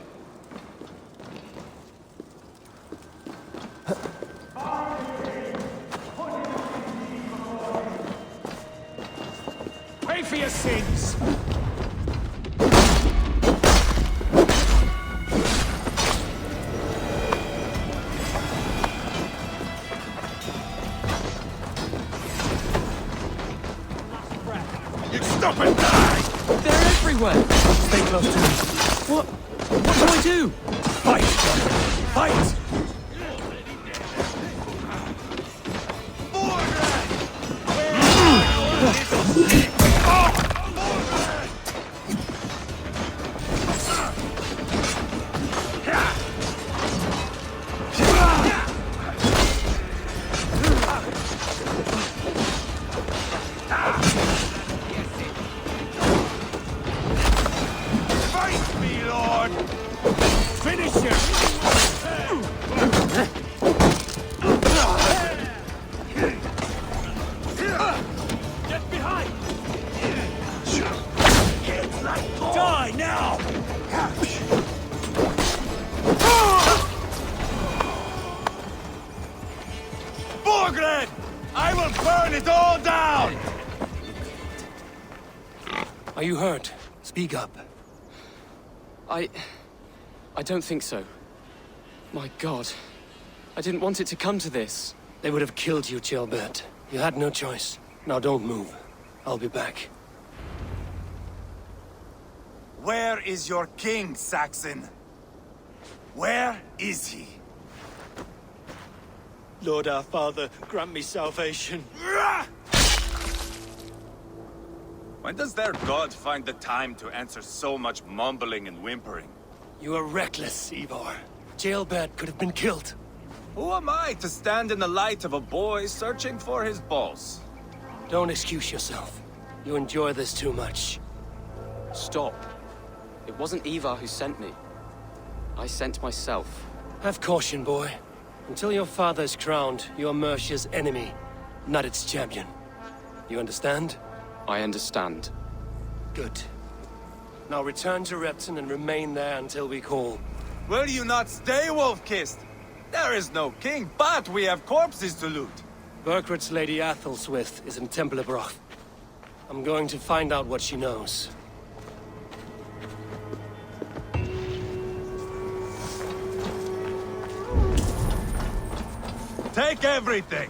Pay for your sins! You stop and die! They're everywhere! Stay close to me. What do I do? Fight! Fight! Fight me, Lord! Finish him! Get behind! Die now! Borgred! I will burn it all down! Are you hurt? Speak up. I don't think so. My God. I didn't want it to come to this. They would have killed you, Gilbert. You had no choice. Now don't move. I'll be back. Where is your king, Saxon? Where is he? Lord our Father, grant me salvation. When does their god find the time to answer so much mumbling and whimpering? You are reckless, Ivar. Jailbird could have been killed. Who am I to stand in the light of a boy searching for his balls? Don't excuse yourself. You enjoy this too much. Stop. It wasn't Ivar who sent me. I sent myself. Have caution, boy. Until your father is crowned, you are Mercia's enemy, not its champion. You understand? I understand. Good. Now return to Repton and remain there until we call. Will you not stay, Wolf-Kissed? There is no king, but we have corpses to loot. Burgred's Lady Athelstwith is in Templebroch. I'm going to find out what she knows. Take everything!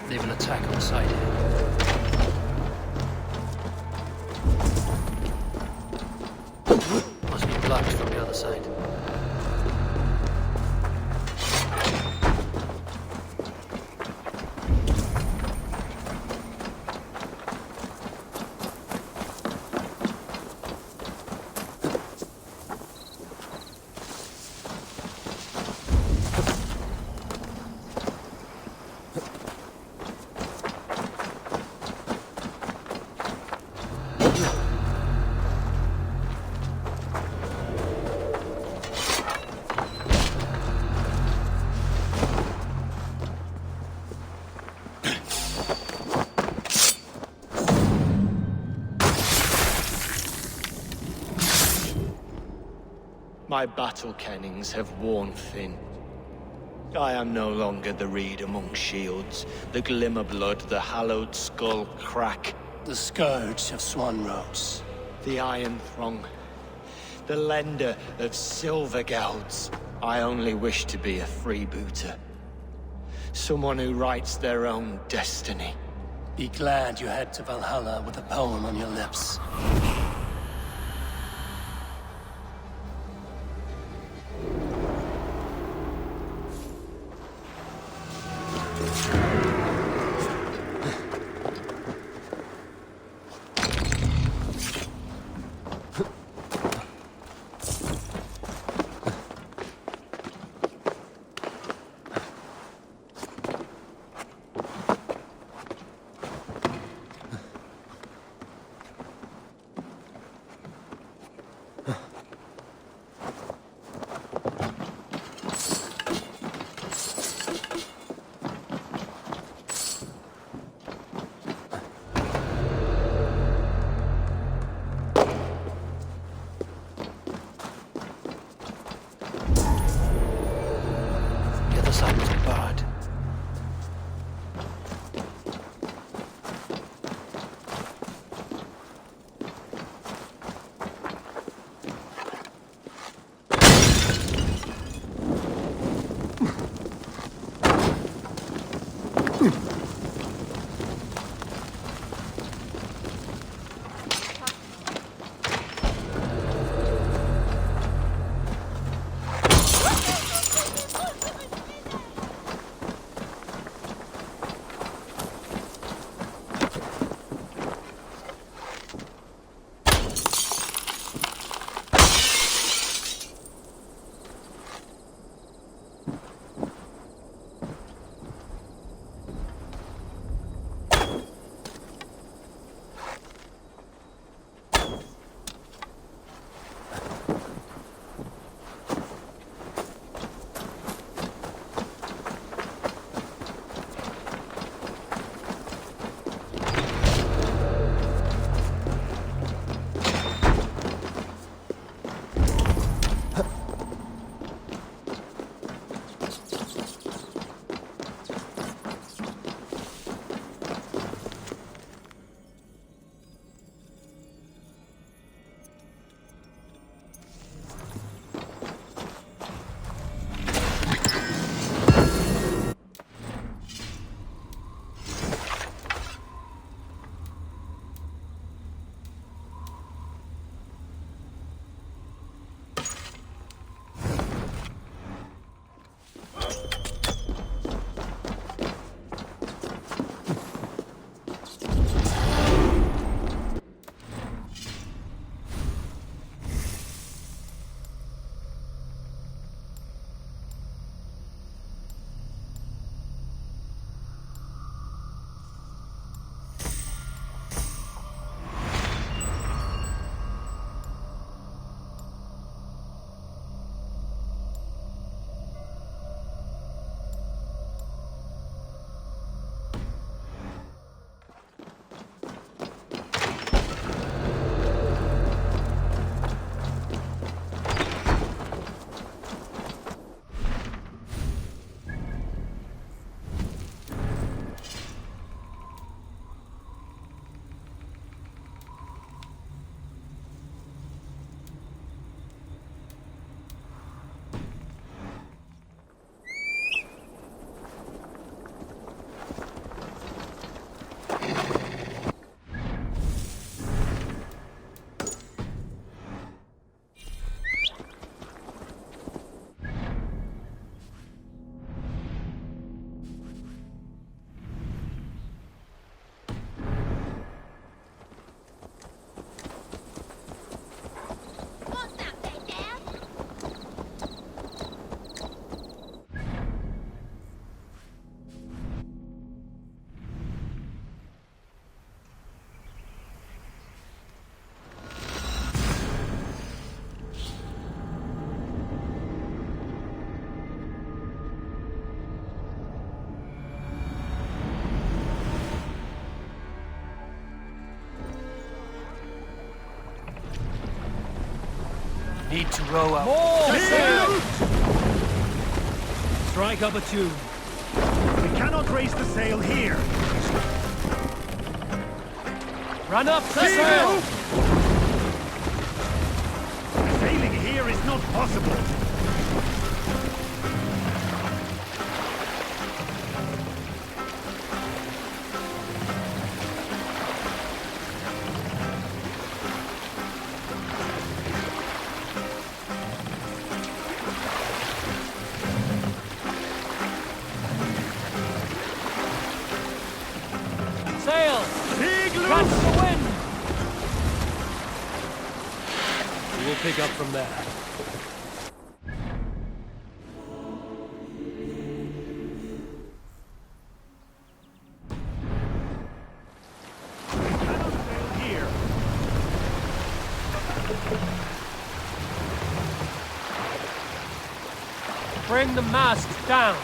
They've an attack on the side here. Must be blocked from the other side. My battle kennings have worn thin. I am no longer the reed among shields, the glimmer blood, the hallowed skull crack. The scourge of Swan Roads. The Iron Throng. The lender of silver gelds. I only wish to be a freebooter. Someone who writes their own destiny. Be glad you head to Valhalla with a poem on your lips. Need to row out. More sail! Strike up a tune. We cannot raise the sail here. Run up the sail! Sailing here is not possible. Sail! Catch the wind! We will pick up from there. Bring the mast down!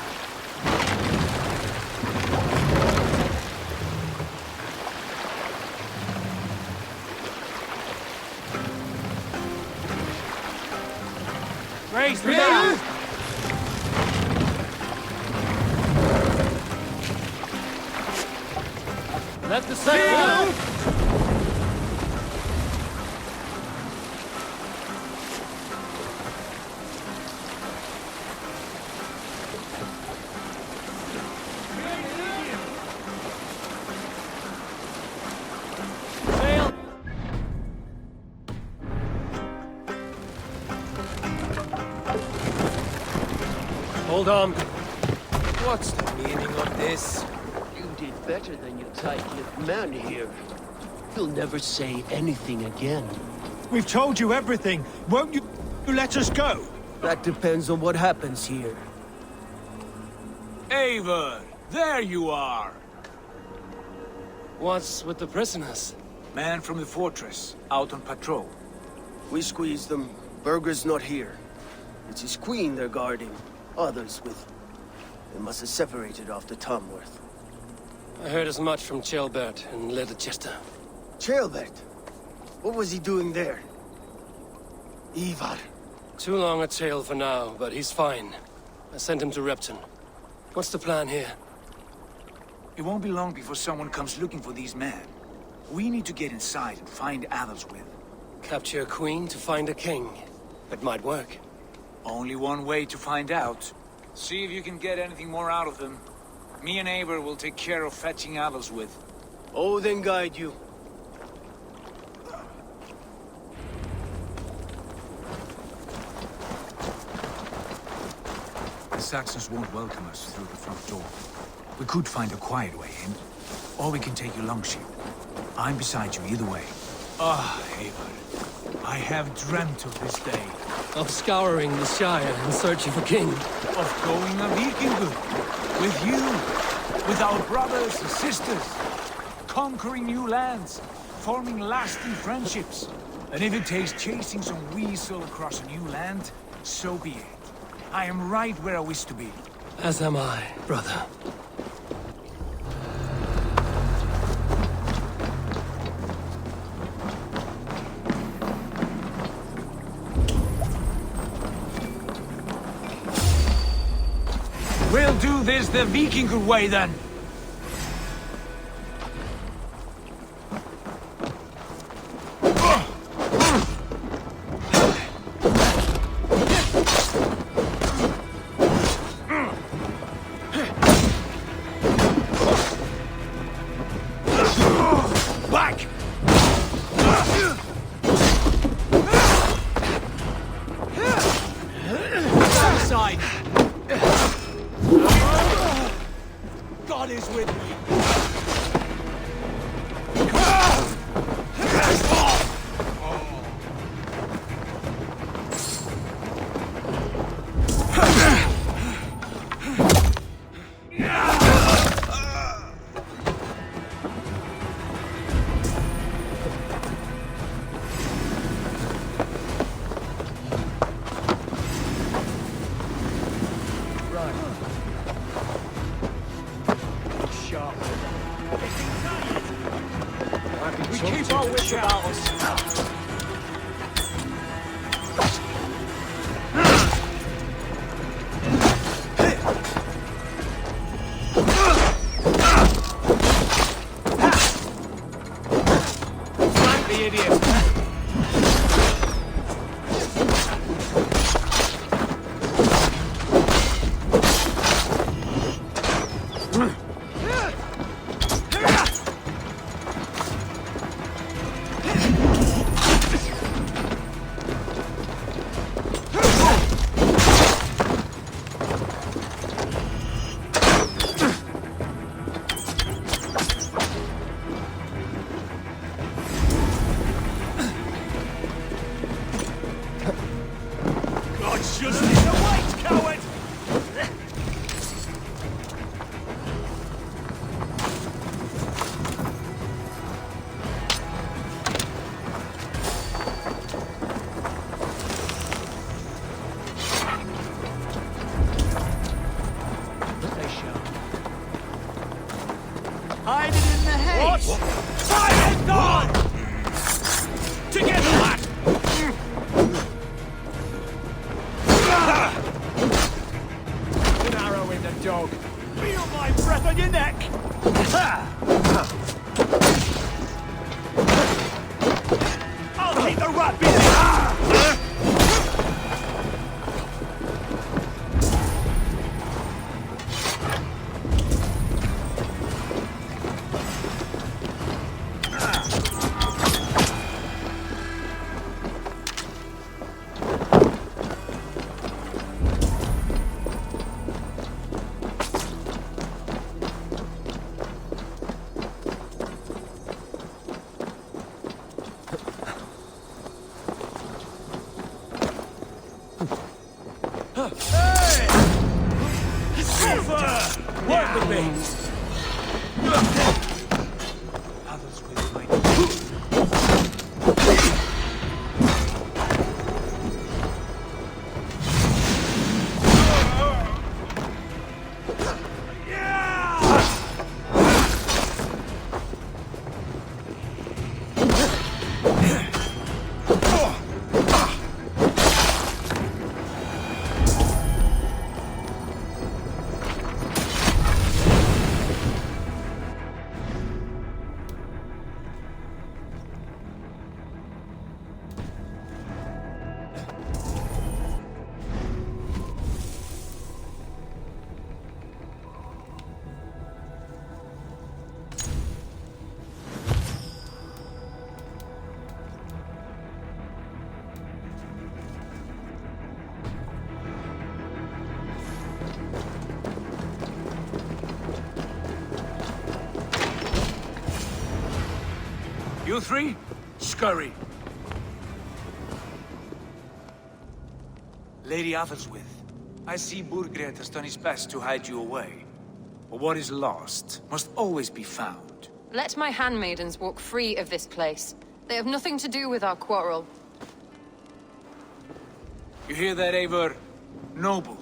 Raise the mast! Let the sail out! Hold on. What's the meaning of this? You did better than your tight-lipped man here. You'll never say anything again. We've told you everything. Won't you let us go? That depends on what happens here. Eivor, there you are. What's with the prisoners? Man from the fortress, out on patrol. We squeezed them. Berger's not here. It's his queen they're guarding. Others with... They must have separated after Tamworth. I heard as much from Ceolbert and Leicester. Ceolbert? What was he doing there? Ivar. Too long a tale for now, but he's fine. I sent him to Repton. What's the plan here? It won't be long before someone comes looking for these men. We need to get inside and find Adelswith. Capture a queen to find a king. It might work. Only one way to find out. See if you can get anything more out of them. Me and Eivor will take care of fetching Adelswith. Odin guide you. The Saxons won't welcome us through the front door. We could find a quiet way in, or we can take your longship. I'm beside you either way. Ah, Eivor. I have dreamt of this day. Of scouring the Shire in search of a king. Of going a Vikingur. With you. With our brothers and sisters. Conquering new lands. Forming lasting friendships. And if it takes chasing some weasel across a new land, so be it. I am right where I wish to be. As am I, brother. We'll do this the Vikingur way, then. Back! Side! God is with me. We keep our wits about us. idiot! Hide it in the hay! What? Fire it on! Together, lad! An arrow in the dog. Feel my breath on your neck! I'll keep the rat busy! Work with me! Others will find You three, scurry. Lady Athelstwith, I see Burgred has done his best to hide you away. But what is lost must always be found. Let my handmaidens walk free of this place. They have nothing to do with our quarrel. You hear that, Eivor? Noble,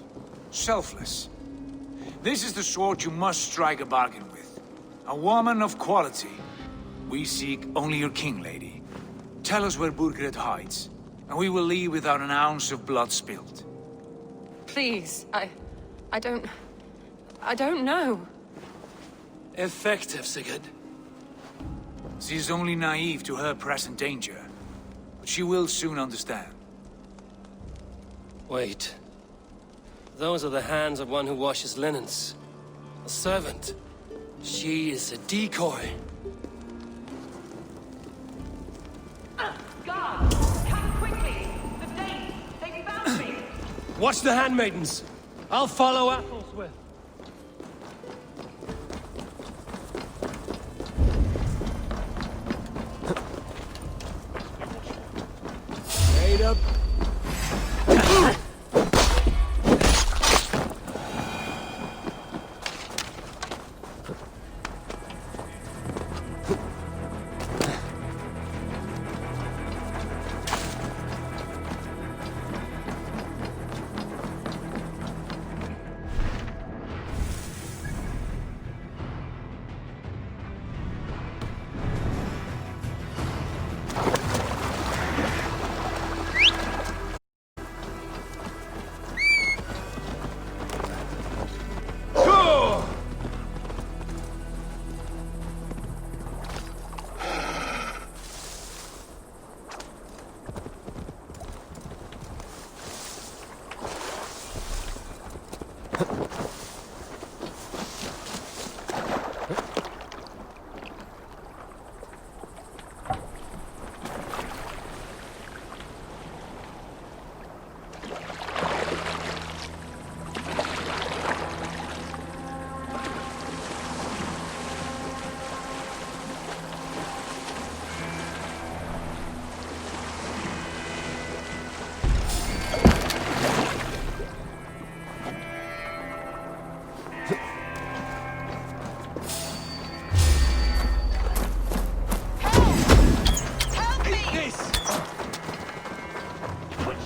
selfless. This is the sword you must strike a bargain with. A woman of quality. We seek only your king, lady. Tell us where Burgred hides, and we will leave without an ounce of blood spilled. Please, I don't know. Effective, Sigurd. She is only naive to her present danger, but she will soon understand. Wait. Those are the hands of one who washes linens. A servant. She is a decoy. Guard! Come quickly! The Danes! They found me! Watch the handmaidens. I'll follow Athelstwith. Straight up.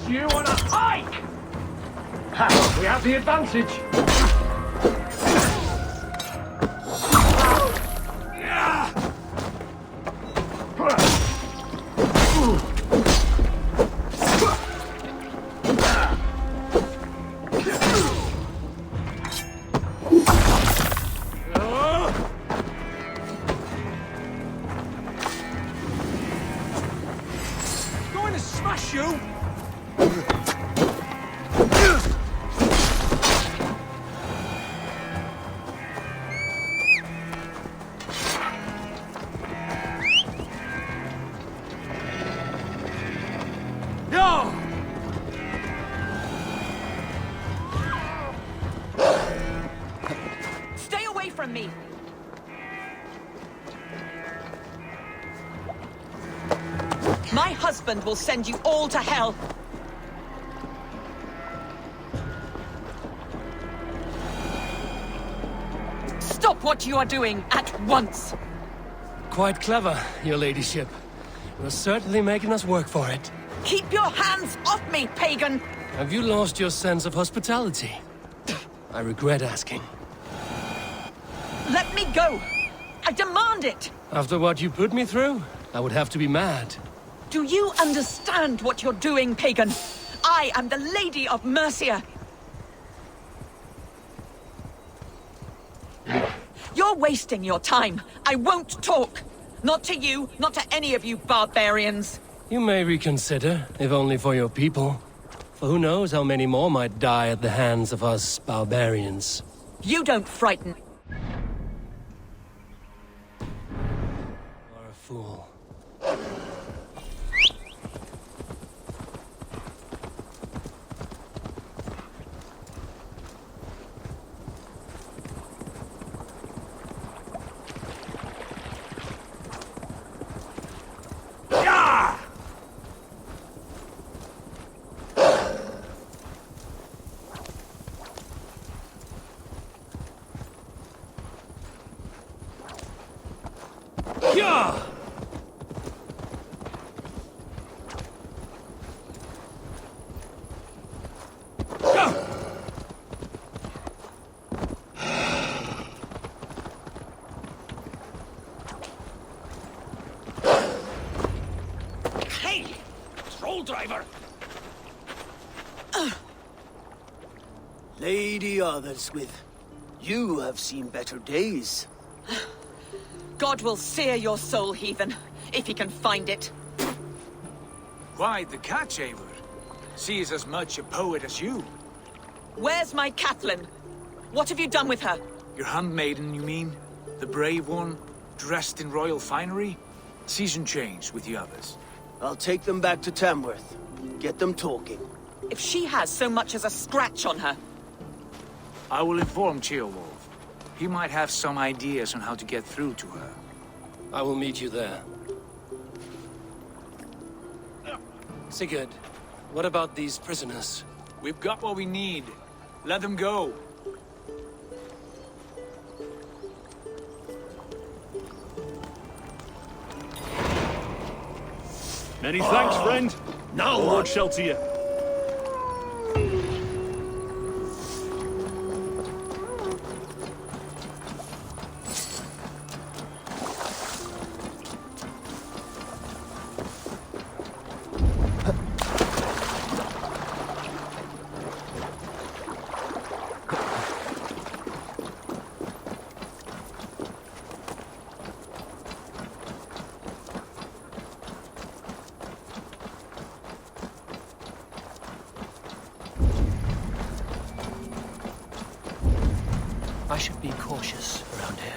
You on a hike! Ha! We have the advantage! Going to smash you! Stay away from me! My husband will send you all to hell! Stop what you are doing at once! Quite clever, your ladyship. You're certainly making us work for it. Keep your hands off me, pagan! Have you lost your sense of hospitality? I regret asking. Let me go! I demand it! After what you put me through, I would have to be mad. Do you understand what you're doing, pagan? I am the Lady of Mercia. You're wasting your time. I won't talk. Not to you, not to any of you barbarians. You may reconsider, if only for your people. For who knows how many more might die at the hands of us barbarians. You don't frighten. You're a fool. Yeah! Hey! Troll driver! Lady Otherswith, you have seen better days. God will sear your soul, heathen, if he can find it. Why the catch, Eivor? She is as much a poet as you. Where's my Catelyn? What have you done with her? Your handmaiden, you mean? The brave one, dressed in royal finery? Season changed with the others. I'll take them back to Tamworth. Get them talking. If she has so much as a scratch on her. I will inform Ceolwulf. He might have some ideas on how to get through to her. I will meet you there. Sigurd, what about these prisoners? We've got what we need. Let them go. Many thanks, friend. Now I what? won't shelter you. I should be cautious around here.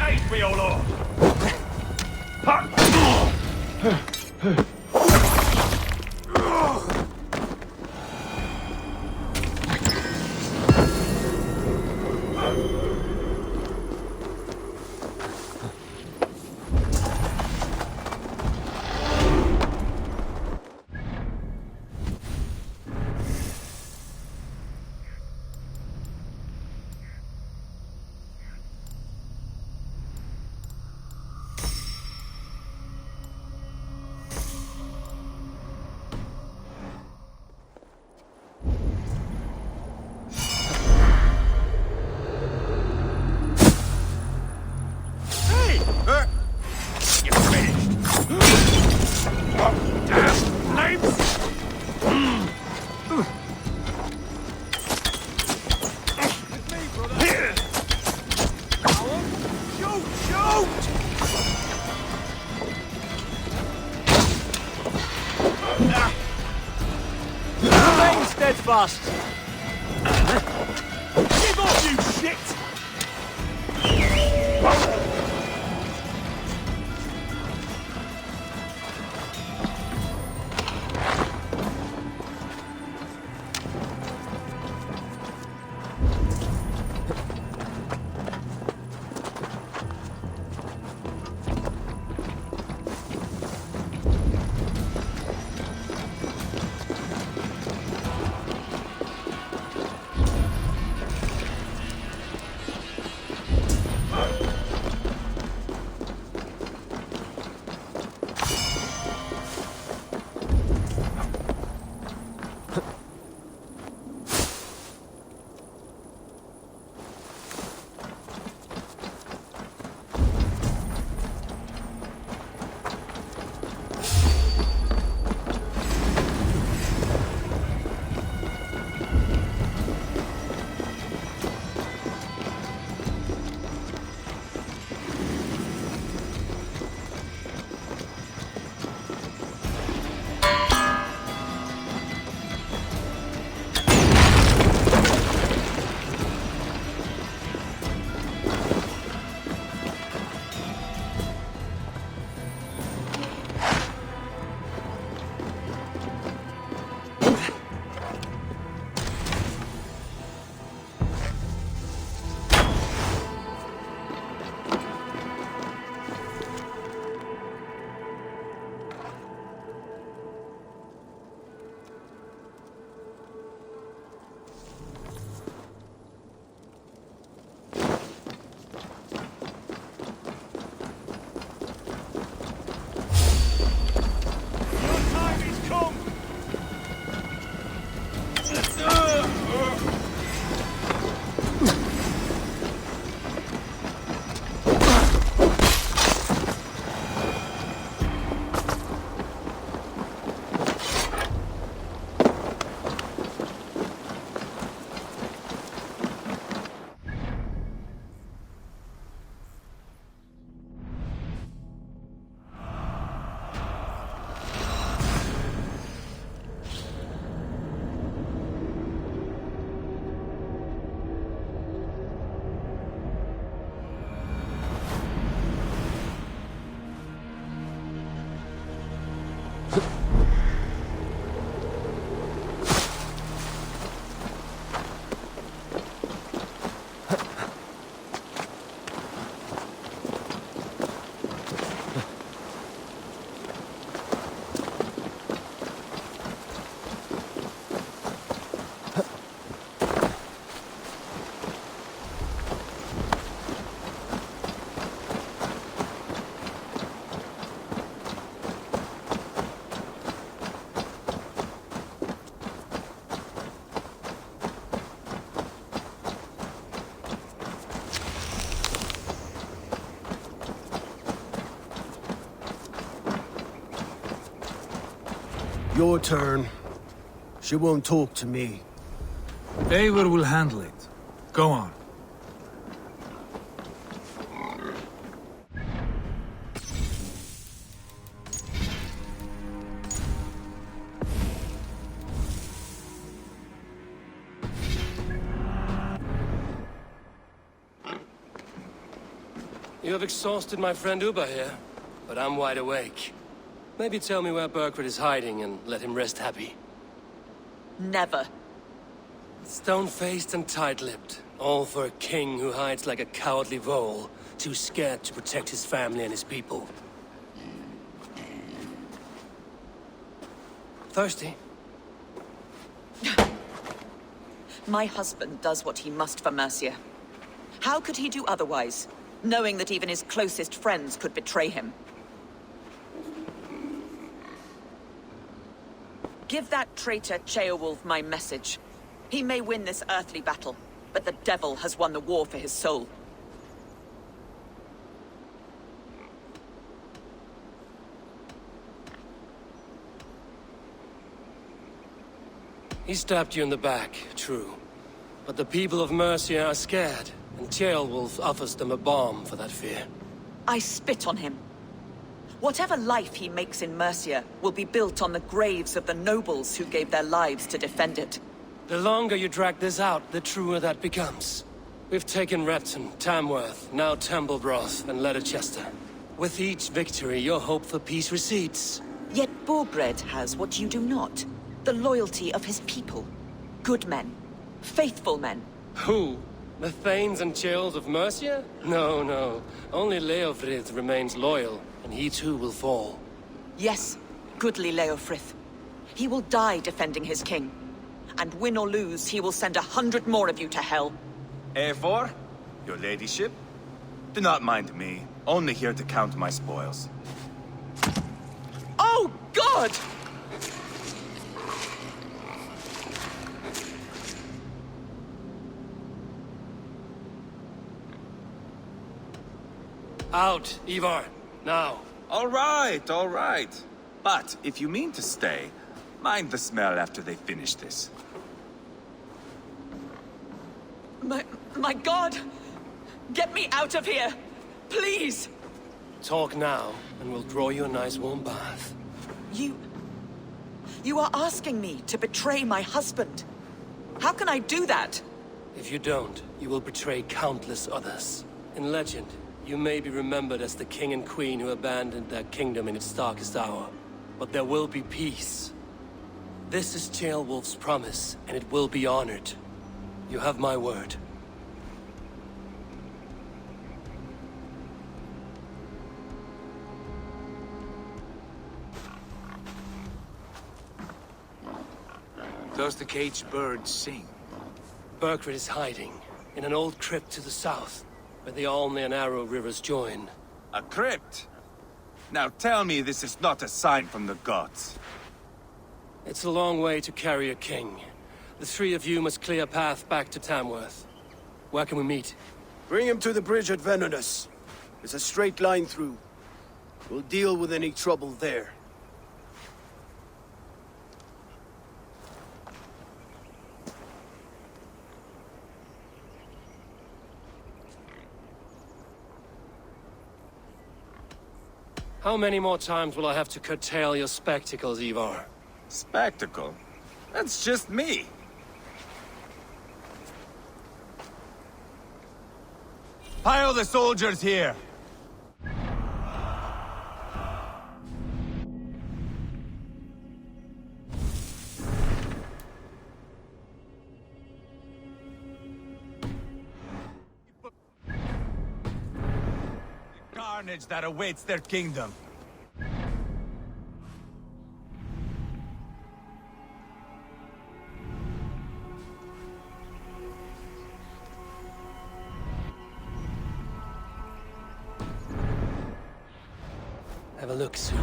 Ace me, O Lord! Remain steadfast. Give off, you shit! Your turn. She won't talk to me. Eivor will handle it. Go on. You have exhausted my friend Uba here, but I'm wide awake. Maybe tell me where Burgred is hiding and let him rest happy. Never. Stone-faced and tight-lipped. All for a king who hides like a cowardly vole, too scared to protect his family and his people. Thirsty? My husband does what he must for Mercia. How could he do otherwise, knowing that even his closest friends could betray him? Give that traitor Ceolwulf my message. He may win this earthly battle, but the devil has won the war for his soul. He stabbed you in the back, true. But the people of Mercia are scared, and Ceolwulf offers them a balm for that fear. I spit on him. Whatever life he makes in Mercia will be built on the graves of the nobles who gave their lives to defend it. The longer you drag this out, the truer that becomes. We've taken Repton, Tamworth, now Templebroth, and Leicester. With each victory, your hope for peace recedes. Yet Borgred has what you do not. The loyalty of his people. Good men. Faithful men. Who? The Thanes and Chills of Mercia? No, no. Only Leofrith remains loyal, and he too will fall. Yes, goodly Leofrith. He will die defending his king. And win or lose, he will send 100 more of you to hell. Eivor, your ladyship? Do not mind me. Only here to count my spoils. Oh, God! Out, Ivar. Now. All right, all right. But if you mean to stay, mind the smell after they finish this. My God! Get me out of here! Please! Talk now, and we'll draw you a nice warm bath. You are asking me to betray my husband. How can I do that? If you don't, you will betray countless others. In legend, you may be remembered as the king and queen who abandoned their kingdom in its darkest hour. But there will be peace. This is Ceolwulf's promise, and it will be honored. You have my word. Does the caged bird sing? Burgred is hiding in an old crypt to the south, where the Alne and Arrow rivers join. A crypt? Now tell me this is not a sign from the gods. It's a long way to carry a king. The three of you must clear a path back to Tamworth. Where can we meet? Bring him to the bridge at Venonus. It's a straight line through. We'll deal with any trouble there. How many more times will I have to curtail your spectacles, Ivar? Spectacle? That's just me. Pile the soldiers here! The carnage that awaits their kingdom. Have a look soon.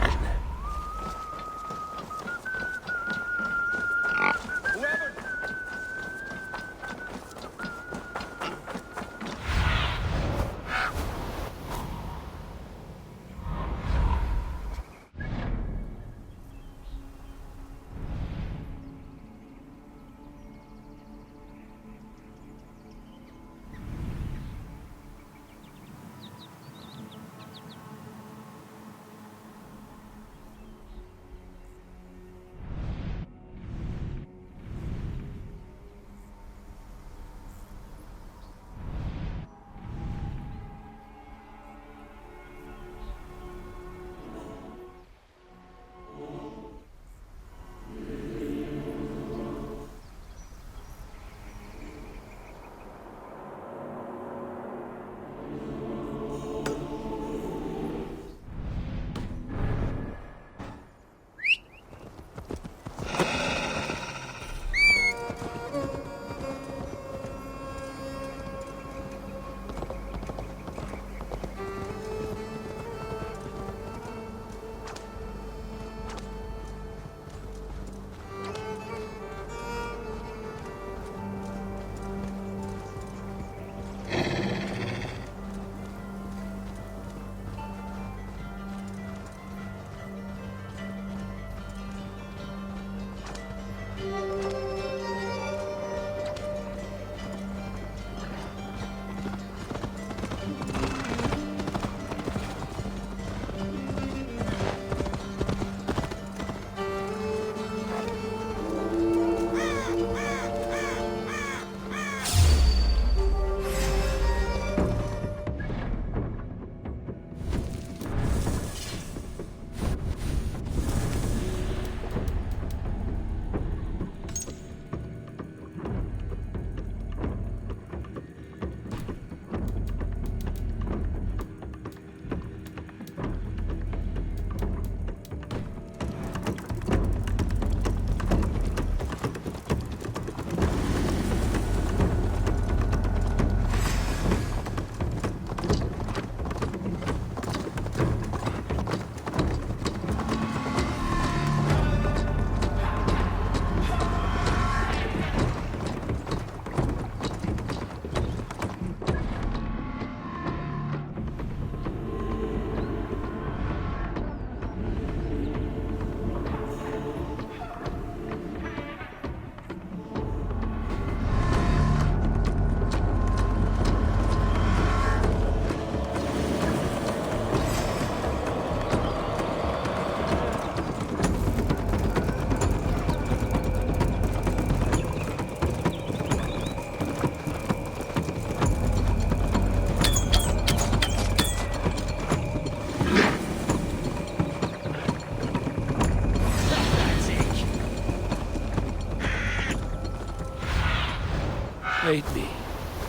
Aid me.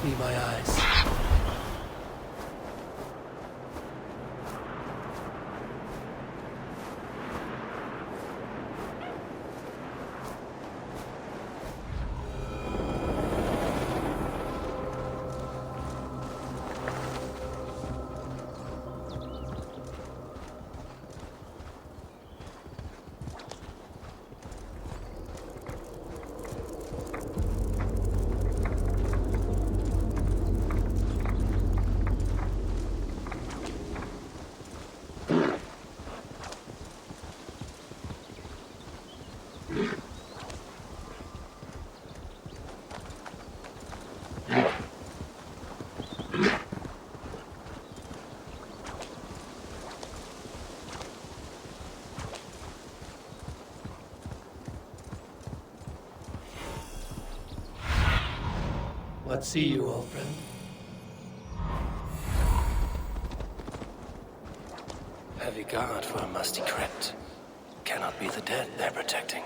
Be my eyes. What see you, old friend? Heavy guard for a musty crypt. Cannot be the dead they're protecting.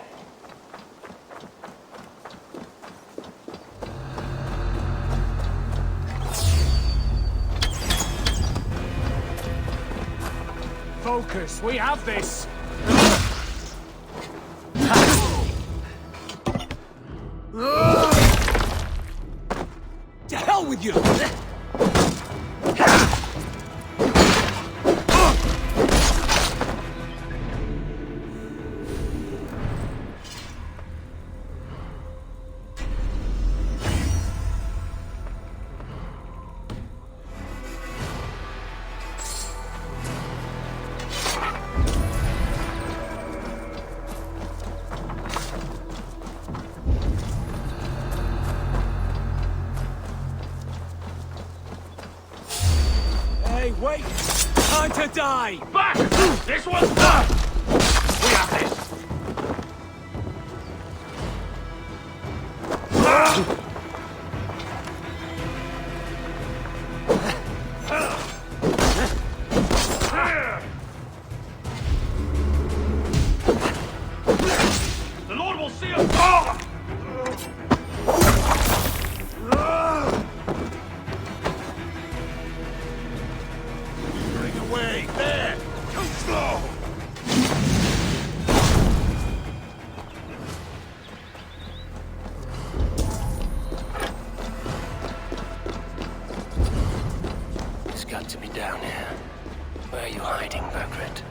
Focus, we have this! To hell with you! Hey, wait! Time to die! Back! This one's done! We have this! The Lord will see us all! Away! There! Too slow! He's got to be down here. Where are you hiding, Burgred?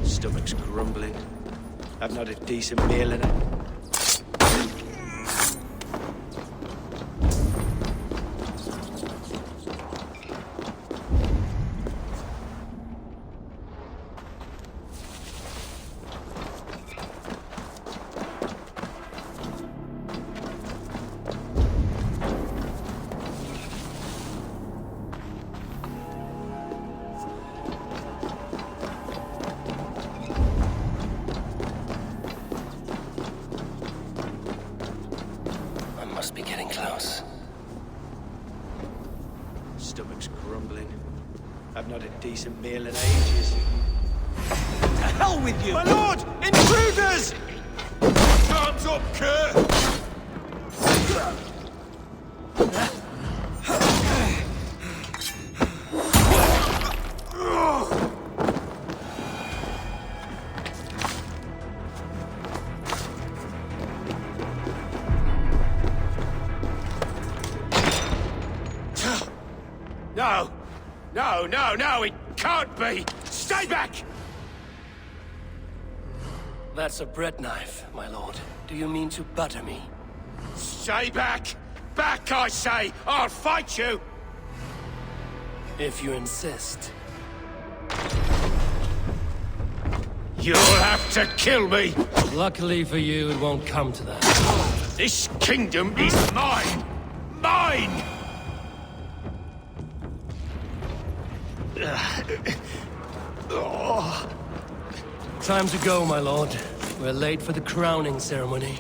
Stomach's grumbling. I've not a decent meal in it. Must be getting close. Stomach's grumbling. I've not a decent meal in ages. To hell with you! My lord! Intruders! Time's up, Kerr! No! No, no, no! It can't be! Stay back! That's a bread knife, my lord. Do you mean to butter me? Stay back! Back, I say! I'll fight you! If you insist. You'll have to kill me! Luckily for you, it won't come to that. This kingdom is mine! Mine! Time to go, my lord. We're late for the crowning ceremony.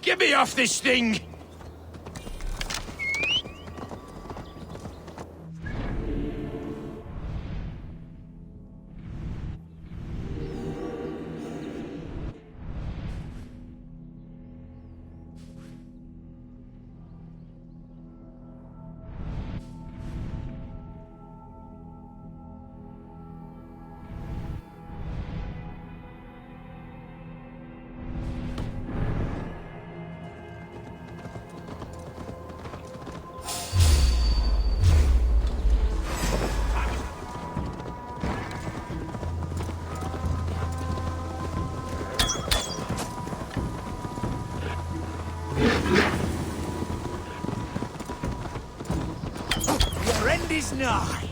Get me off this thing! Your end is nigh.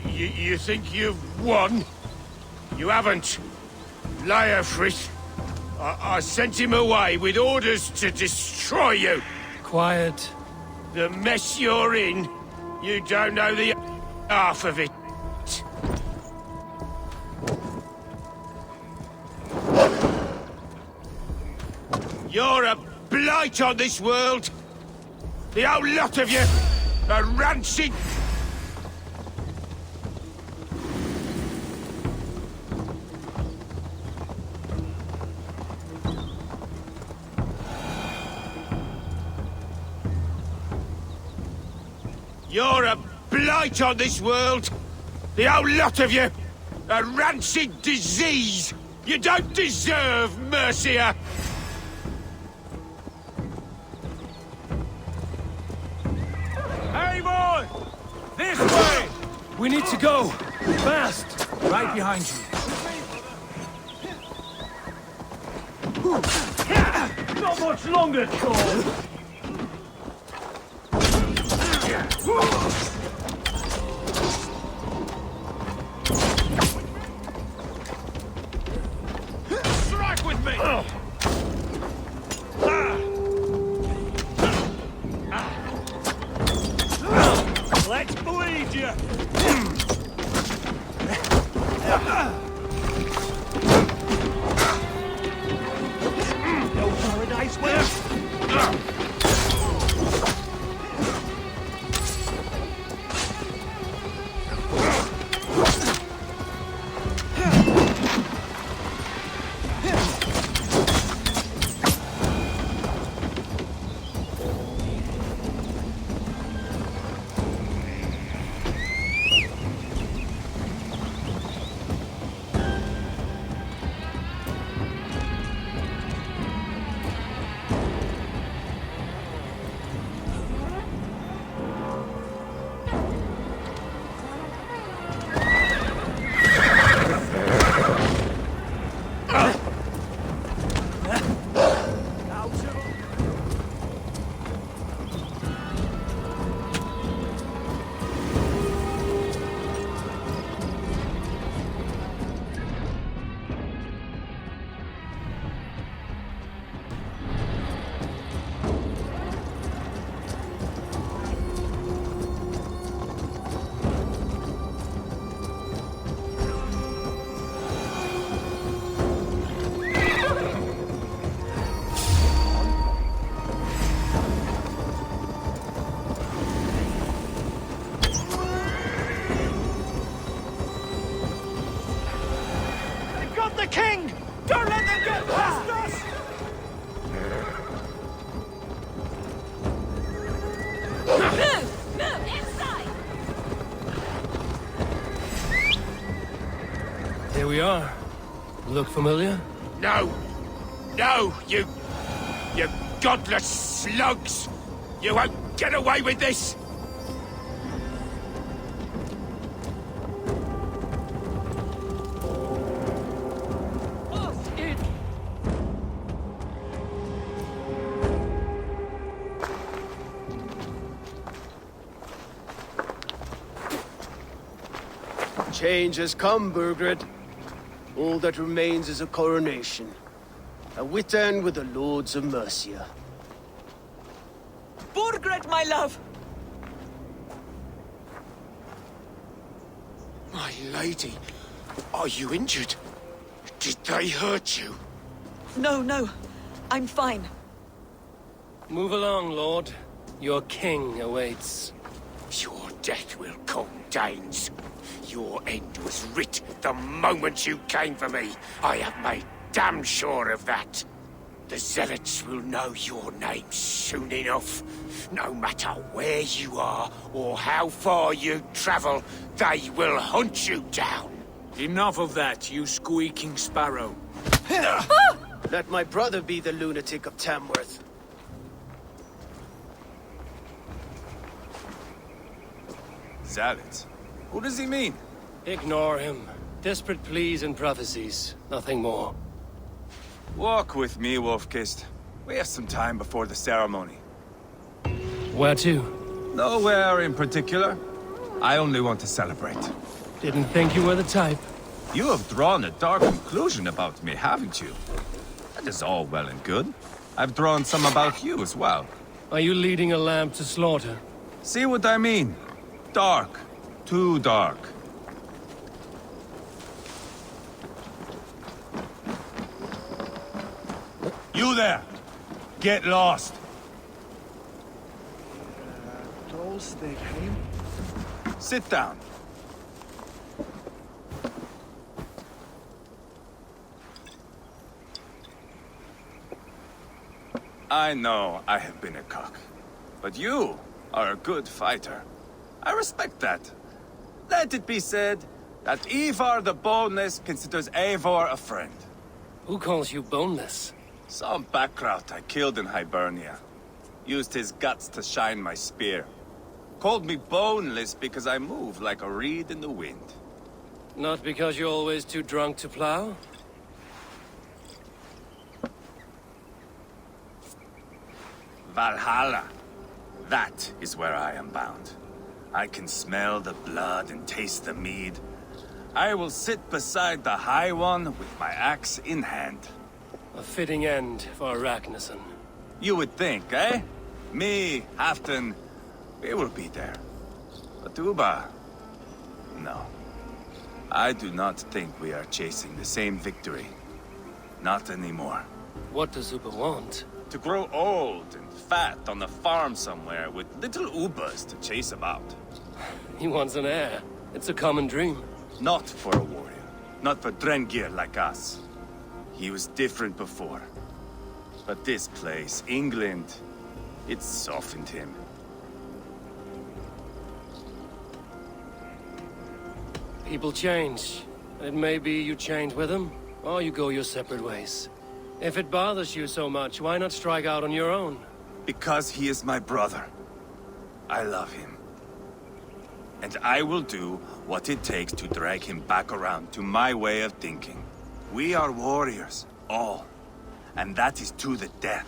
You think you've won? You haven't. Leofrith. I sent him away with orders to destroy you. Quiet. The mess you're in, you don't know the half of it. You're a blight on this world. The whole lot of you. A rancid... You're a blight on this world! The whole lot of you! A rancid disease! You don't deserve Mercia! Hey, boy! This way! We need to go! Fast! Right behind you. Not much longer, Cole. Strike with me! Let's bleed you! No paradise west! The king! Don't let them get past us! Move inside! Here we are. Look familiar? No! No, you godless slugs! You won't get away with this! change has come, Burgred. All that remains is a coronation. A witan with the Lords of Mercia. Burgred, my love! My lady, are you injured? Did they hurt you? No, no. I'm fine. Move along, Lord. Your king awaits. Your death will come, Danes. Your end was writ the moment you came for me. I have made damn sure of that. The Zealots will know your name soon enough. No matter where you are or how far you travel, they will hunt you down. Enough of that, you squeaking sparrow. Let my brother be the lunatic of Tamworth. Zealots? Who does he mean? Ignore him. Desperate pleas and prophecies. Nothing more. Walk with me, Wolfkist. We have some time before the ceremony. Where to? Nowhere in particular. I only want to celebrate. Didn't think you were the type. You have drawn a dark conclusion about me, haven't you? That is all well and good. I've drawn some about you as well. Are you leading a lamb to slaughter? See what I mean? Dark. Too dark. You there! Get lost! Sit down. I know I have been a cock, but you are a good fighter. I respect that. Let it be said that Ivar the Boneless considers Eivor a friend. Who calls you boneless? Some backrout I killed in Hibernia. Used his guts to shine my spear. Called me boneless because I move like a reed in the wind. Not because you're always too drunk to plow? Valhalla. That is where I am bound. I can smell the blood and taste the mead. I will sit beside the High One with my axe in hand. A fitting end for Ragnarsson. You would think, eh? Me, Halfdan, we will be there. But Uba... no. I do not think we are chasing the same victory. Not anymore. What does Uba want? To grow old and fat on the farm somewhere with little Ubas to chase about. He wants an heir. It's a common dream. Not for a warrior. Not for Drengir like us. He was different before. But this place, England, it softened him. People change. And it may be you change with them, or you go your separate ways. If it bothers you so much, why not strike out on your own? Because he is my brother. I love him. And I will do what it takes to drag him back around to my way of thinking. We are warriors, all. And that is to the death.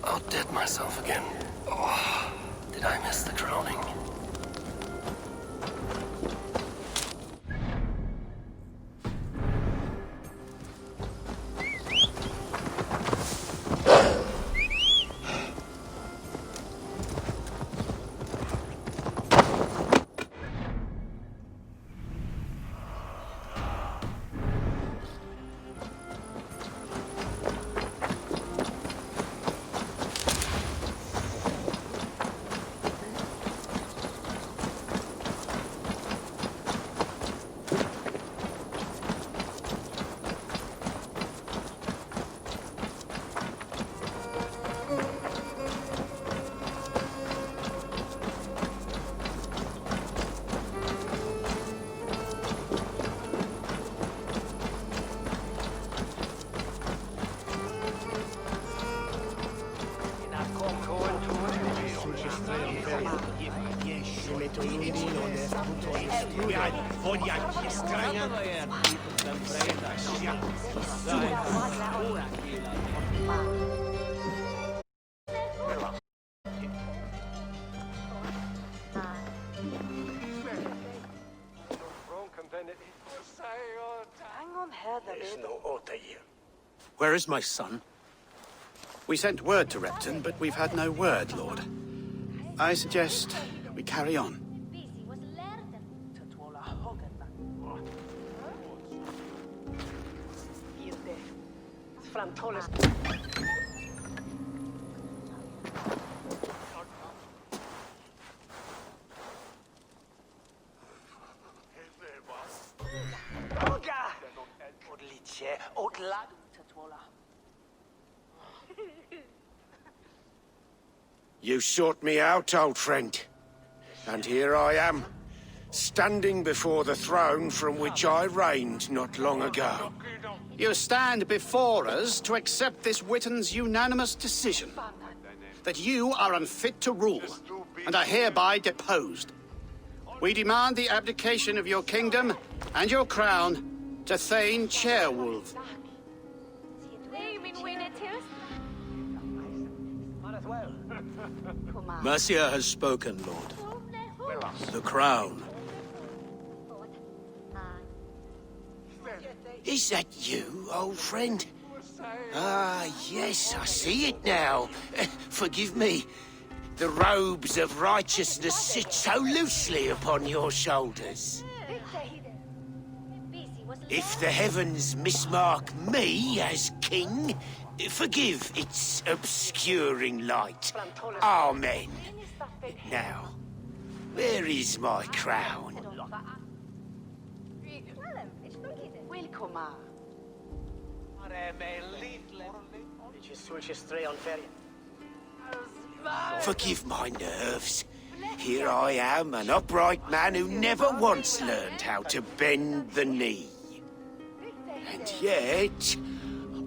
Outdid myself again. Oh, did I miss the crowning? Where is my son? We sent word to Repton, but we've had no word, Lord. I suggest we carry on. You sought me out, old friend. And here I am, standing before the throne from which I reigned not long ago. You stand before us to accept this Witten's unanimous decision. That you are unfit to rule, and are hereby deposed. We demand the abdication of your kingdom and your crown to Thane Chairwolf. Mercia has spoken, Lord. The crown. Is that you, old friend? Ah, yes, I see it now. Forgive me. The robes of righteousness sit so loosely upon your shoulders. If the heavens mismark me as king, forgive its obscuring light. Amen. Now, where is my crown? Forgive my nerves. Here I am, an upright man who never once learned how to bend the knee. And yet,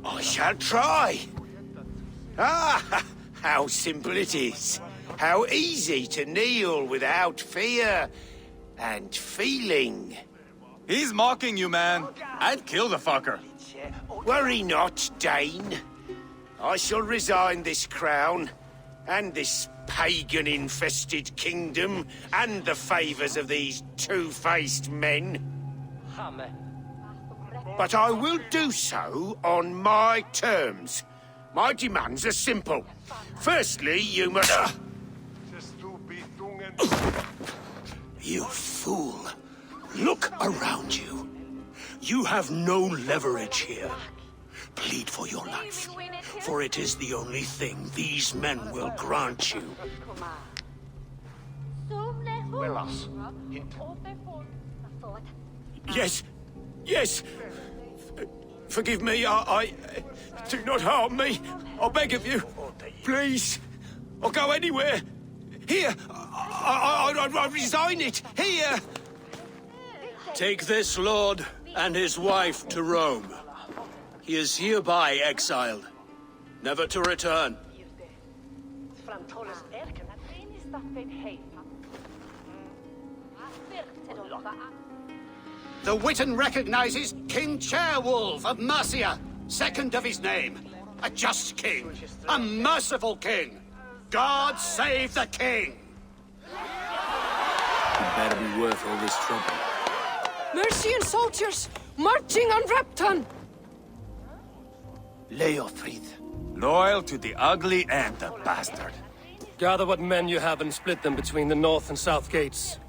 I shall try. Ah, how simple it is. How easy to kneel without fear and feeling. He's mocking you, man. I'd kill the fucker. Worry not, Dane. I shall resign this crown, and this pagan-infested kingdom, and the favors of these two-faced men. But I will do so on my terms. My demands are simple. Firstly, you must... You fool. Look around you. You have no leverage here. Plead for your life, for it is the only thing these men will grant you. Yes, yes. Forgive me, I... Do not harm me. I beg of you. Please. I'll go anywhere. Here. I resign it. Here. Take this lord and his wife to Rome. He is hereby exiled, never to return. The Witten recognizes King Chairwolf of Mercia, second of his name. A just king, a merciful king. God save the king! Better be worth all this trouble. Mercian soldiers, marching on Repton! Leofrid. Loyal to the ugly and the bastard. Gather what men you have and split them between the north and south gates.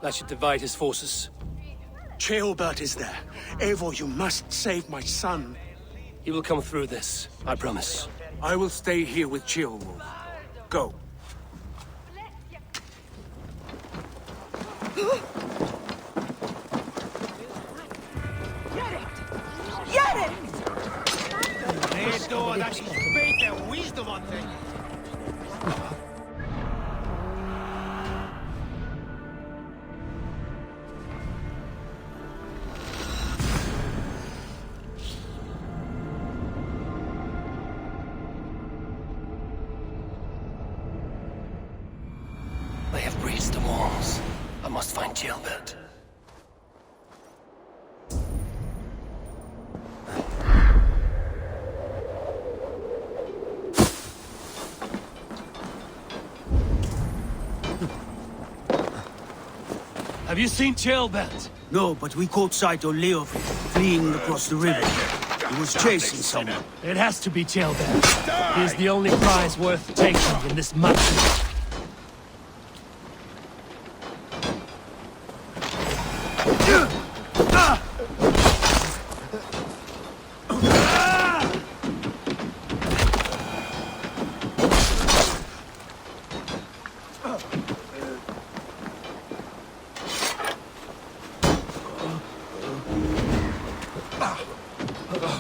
That should divide his forces. Ceolbert is there. Eivor, you must save my son. He will come through this, I promise. I will stay here with Ceolwolf. Go. They have breached the walls. I must find Gilbert. Have you seen Gilbert? No, but we caught sight of Leo fleeing across the river. He was chasing someone. It has to be Gilbert. He's the only prize worth taking in this match.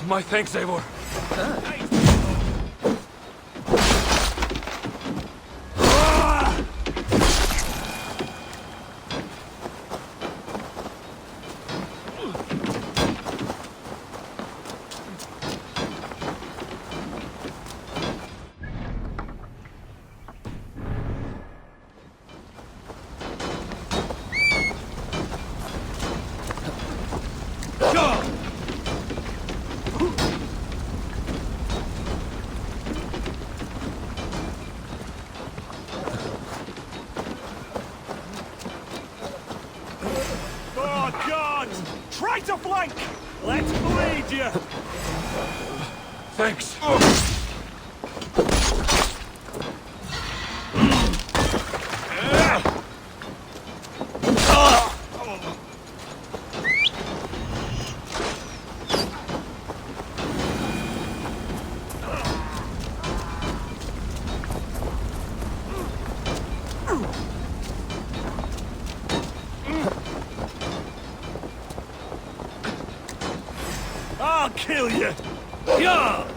My thanks, Eivor. Try to flank! Let's bleed you! Thanks. I'll kill you! Yeah!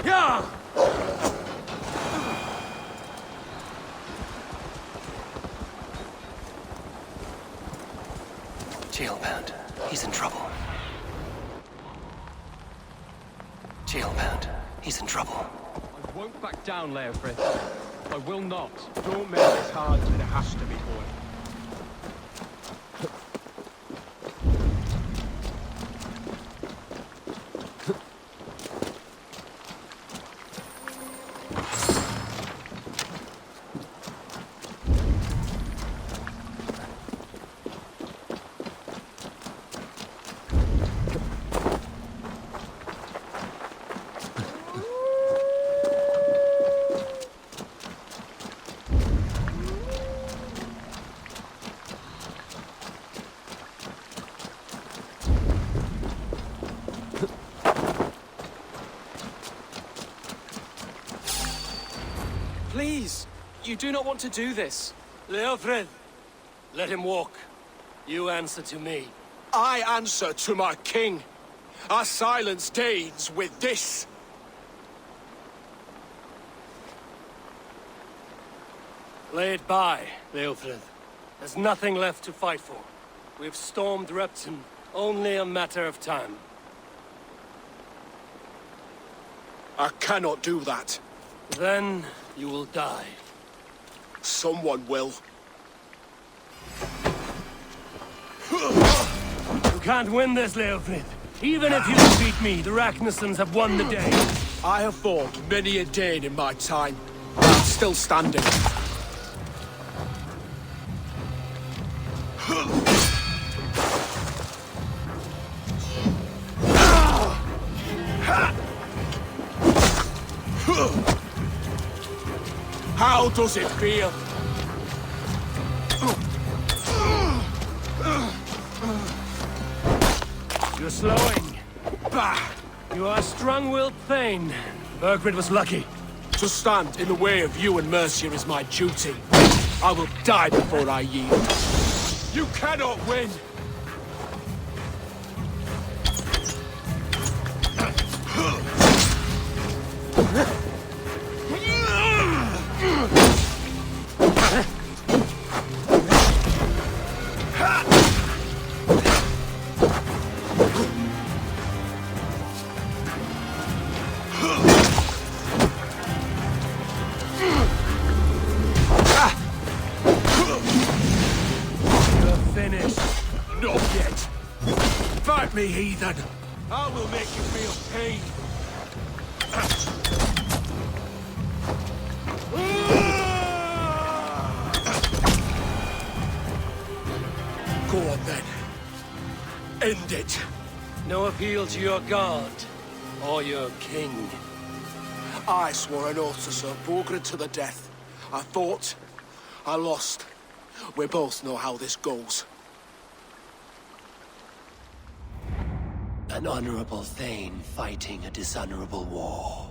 Yeah! Jailbound. He's in trouble. Jailbound. He's in trouble. I won't back down, Leofrith. I will not. Don't make this hard than it has to be, boy. Please, you do not want to do this. Leofred, let him walk. You answer to me. I answer to my king. I silence Danes with this. Lay it by, Leofred. There's nothing left to fight for. We've stormed Repton. Only a matter of time. I cannot do that. Then you will die. Someone will. You can't win this, Leofrid. Even if you defeat me, the Ragnarsons have won the day. I have fought many a Dane in my time. I'm still standing. How does it feel? You're slowing. Bah! You are a strong-willed thane. Burgred was lucky. To stand in the way of you and Mercia is my duty. I will die before I yield. You cannot win! me, heathen! I will make you feel pain! Go on, then. End it! No appeal to your god, or your king. I swore an oath to serve Borgred to the death. I fought. I lost. We both know how this goes. An honorable Thane fighting a dishonorable war.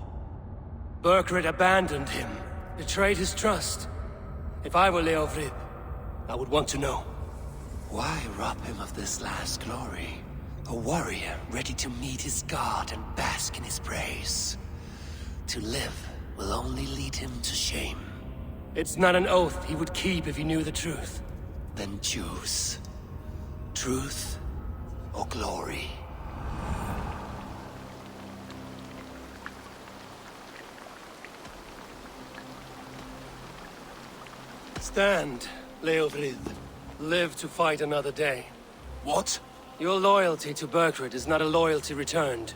Burgred abandoned him, betrayed his trust. If I were Leofrid, I would want to know. Why rob him of this last glory? A warrior ready to meet his god and bask in his praise. To live will only lead him to shame. It's not an oath he would keep if he knew the truth. Then choose. Truth or glory. Stand, Leofrid. Live to fight another day. What? Your loyalty to Burgred is not a loyalty returned.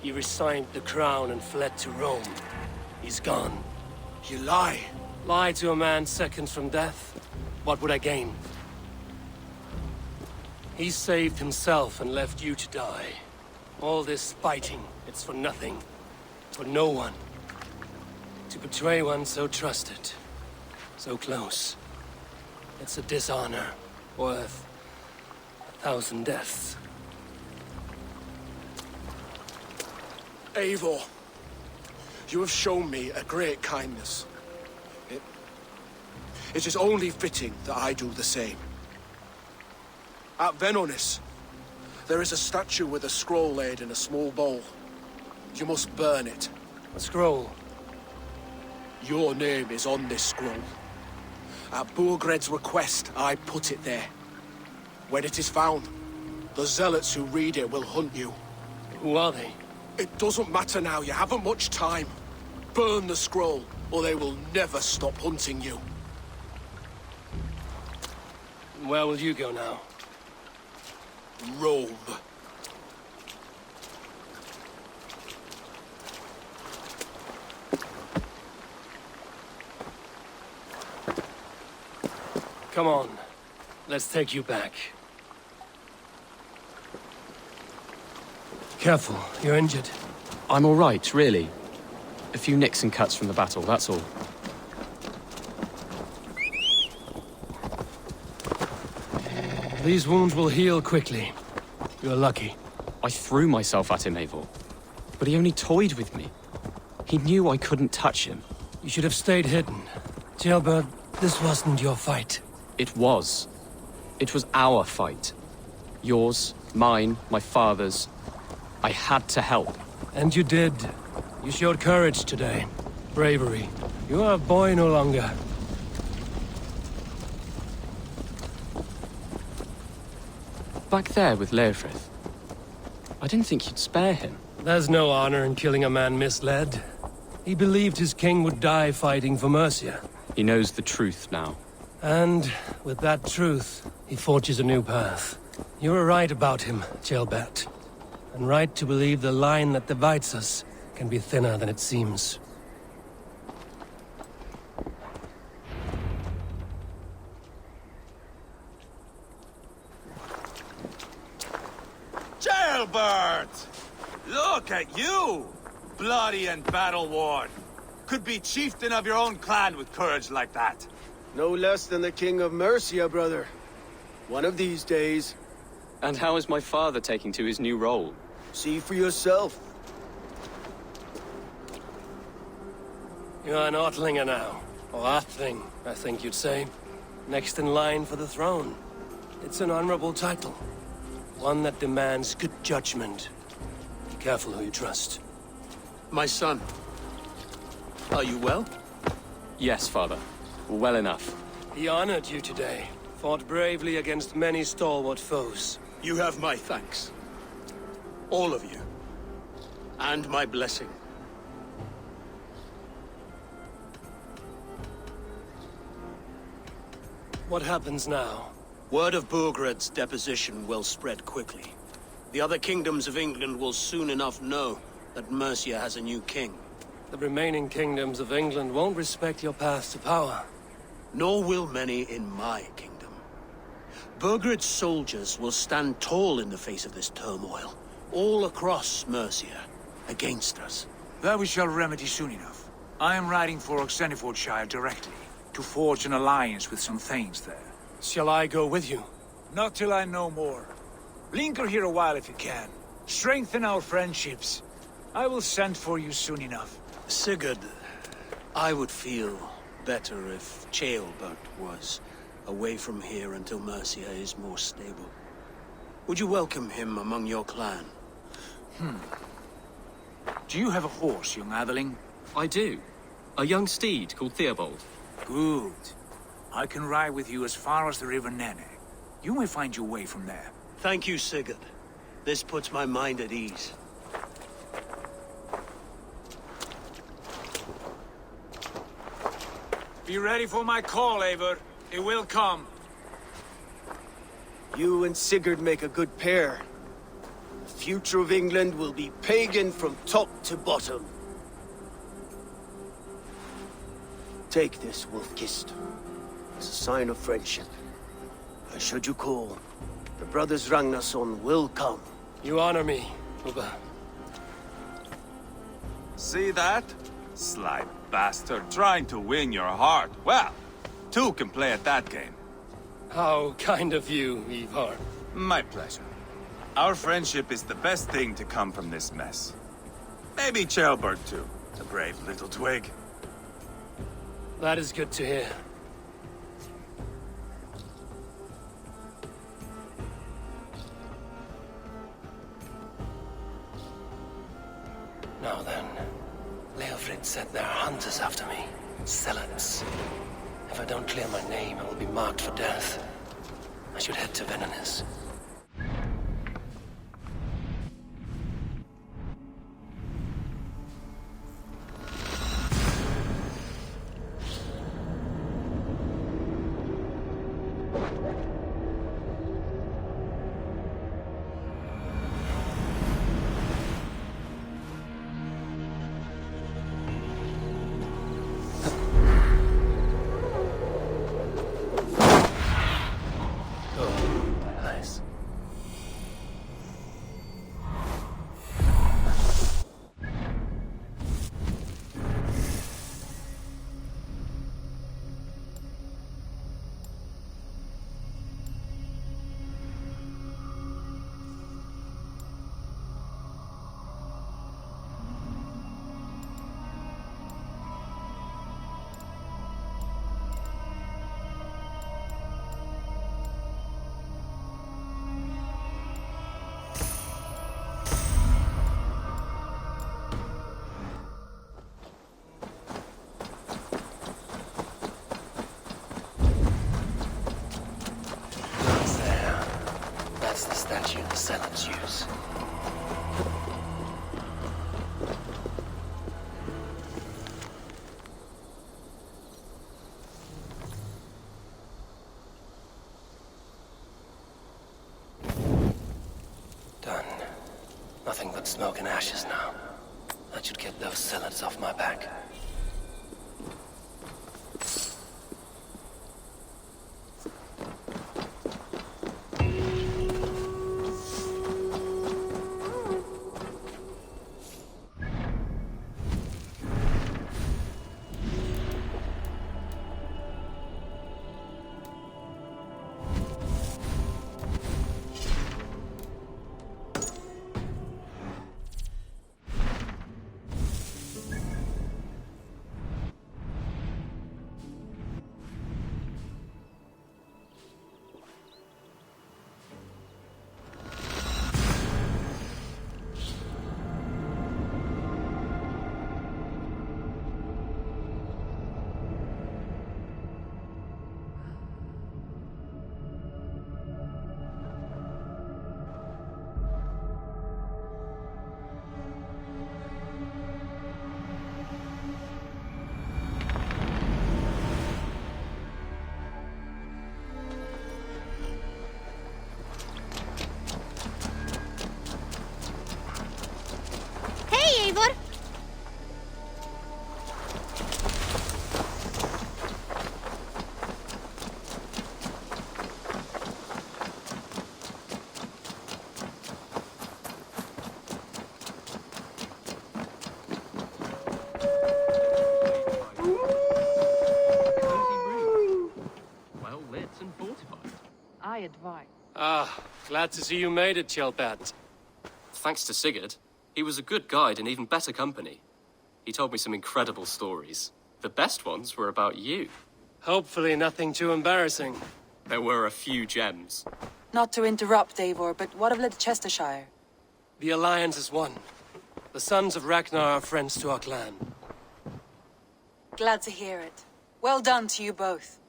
He resigned the crown and fled to Rome. He's gone. You lie. Lie to a man seconds from death? What would I gain? He saved himself and left you to die. All this fighting, it's for nothing. For no one. To betray one so trusted. So close. It's a dishonor worth 1,000 deaths. Eivor, you have shown me a great kindness. It is only fitting that I do the same. At Venonis, there is a statue with a scroll laid in a small bowl. You must burn it. A scroll? Your name is on this scroll. At Burgred's request, I put it there. When it is found, the zealots who read it will hunt you. Who are they? It doesn't matter now, you haven't much time. Burn the scroll, or they will never stop hunting you. Where will you go now? Rome. Come on. Let's take you back. Careful, you're injured. I'm all right, really. A few nicks and cuts from the battle, that's all. These wounds will heal quickly. You're lucky. I threw myself at him, Eivor. But he only toyed with me. He knew I couldn't touch him. You should have stayed hidden. Jailbird, this wasn't your fight. It was. It was our fight. Yours, mine, my father's. I had to help. And you did. You showed courage today. Bravery. You are a boy no longer. Back there with Leofrith. I didn't think you'd spare him. There's no honor in killing a man misled. He believed his king would die fighting for Mercia. He knows the truth now. And with that truth, he forges a new path. You were right about him, Jailbert. And right to believe the line that divides us can be thinner than it seems. Jailbert! Look at you! Bloody and battle-worn. Could be chieftain of your own clan with courage like that. No less than the King of Mercia, brother. One of these days. And how is my father taking to his new role? See for yourself. You're an Ortlinger now. Or Athing, I think you'd say. Next in line for the throne. It's an honorable title. One that demands good judgment. Be careful who you trust. My son. Are you well? Yes, father. Well enough. He honored you today. Fought bravely against many stalwart foes. You have my thanks. All of you. And my blessing. What happens now? Word of Burgred's deposition will spread quickly. The other kingdoms of England will soon enough know that Mercia has a new king. The remaining kingdoms of England won't respect your path to power. Nor will many in my kingdom. Burgred's soldiers will stand tall in the face of this turmoil, all across Mercia, against us. That we shall remedy soon enough. I am riding for Oxenfordshire directly, to forge an alliance with some thanes there. Shall I go with you? Not till I know more. Linger here a while if you can. Strengthen our friendships. I will send for you soon enough. Sigurd, I would feel better if Ceolbert was away from here until Mercia is more stable. Would you welcome him among your clan? Do you have a horse, young Atheling? I do. A young steed called Theobald. Good. I can ride with you as far as the River Nene. You may find your way from there. Thank you, Sigurd. This puts my mind at ease. Be ready for my call, Eivor. It will come. You and Sigurd make a good pair. The future of England will be pagan from top to bottom. Take this, Wolf-Kissed. As a sign of friendship. Should you call, the brothers Ragnarsson will come. You honor me, Ubba. See that? Sly bastard, trying to win your heart. Well, two can play at that game. How kind of you, Ivar. My pleasure. Our friendship is the best thing to come from this mess. Maybe Ceolbert too. A brave little twig. That is good to hear. Now then, Leofrid said there are hunters after me. Zealots. If I don't clear my name, I will be marked for death. I should head to Venanis. That's the statue the Zealots use. Done. Nothing but smoke and ashes now. That should get those Zealots off my back. Glad to see you made it, Chelbat. Thanks to Sigurd. He was a good guide and even better company. He told me some incredible stories. The best ones were about you. Hopefully nothing too embarrassing. There were a few gems. Not to interrupt, Eivor, but what of Leicestershire? The Alliance is one. The sons of Ragnar are friends to our clan. Glad to hear it. Well done to you both.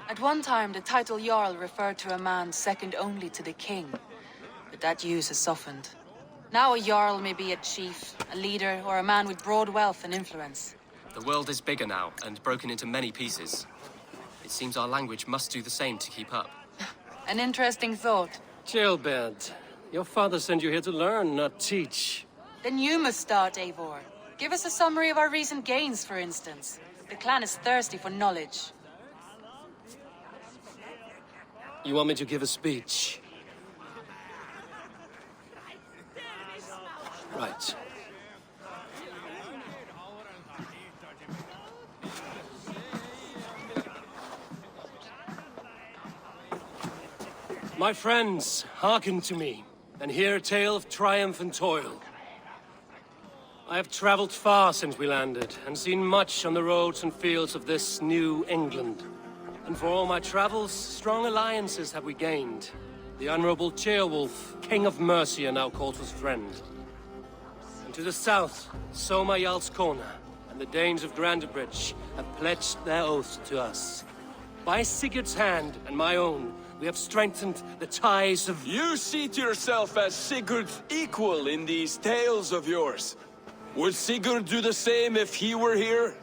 At one time, the title Jarl referred to a man second only to the king. But that use has softened. Now a Jarl may be a chief, a leader, or a man with broad wealth and influence. The world is bigger now, and broken into many pieces. It seems our language must do the same to keep up. An interesting thought. Chelbat, your father sent you here to learn, not teach. Then you must start, Eivor. Give us a summary of our recent gains, for instance. The clan is thirsty for knowledge. You want me to give a speech? Right. My friends, hearken to me, and hear a tale of triumph and toil. I have traveled far since we landed, and seen much on the roads and fields of this new England. And for all my travels, strong alliances have we gained. The Honorable Ceolwulf, King of Mercia, now calls us friend. And to the south, Soma Jarl's Corner, and the Danes of Grandebridge have pledged their oath to us. By Sigurd's hand, and my own, we have strengthened the ties of... You see to yourself as Sigurd's equal in these tales of yours. Would Sigurd do the same if he were here?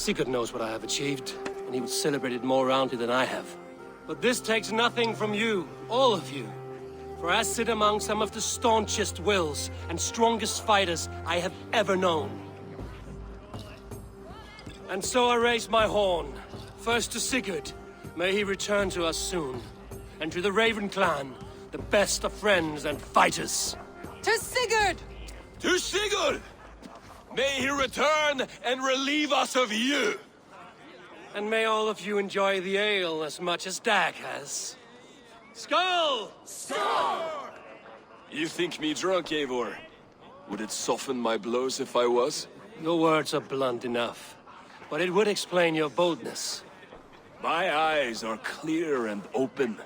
Sigurd knows what I have achieved, and he would celebrate it more roundly than I have. But this takes nothing from you, all of you. For I sit among some of the staunchest wills and strongest fighters I have ever known. And so I raise my horn, first to Sigurd, may he return to us soon, and to the Raven clan, the best of friends and fighters. To Sigurd! To Sigurd! May he return and relieve us of you! And may all of you enjoy the ale as much as Dag has. Skull! Skull! You think me drunk, Eivor? Would it soften my blows if I was? Your words are blunt enough, but it would explain your boldness. My eyes are clear and open,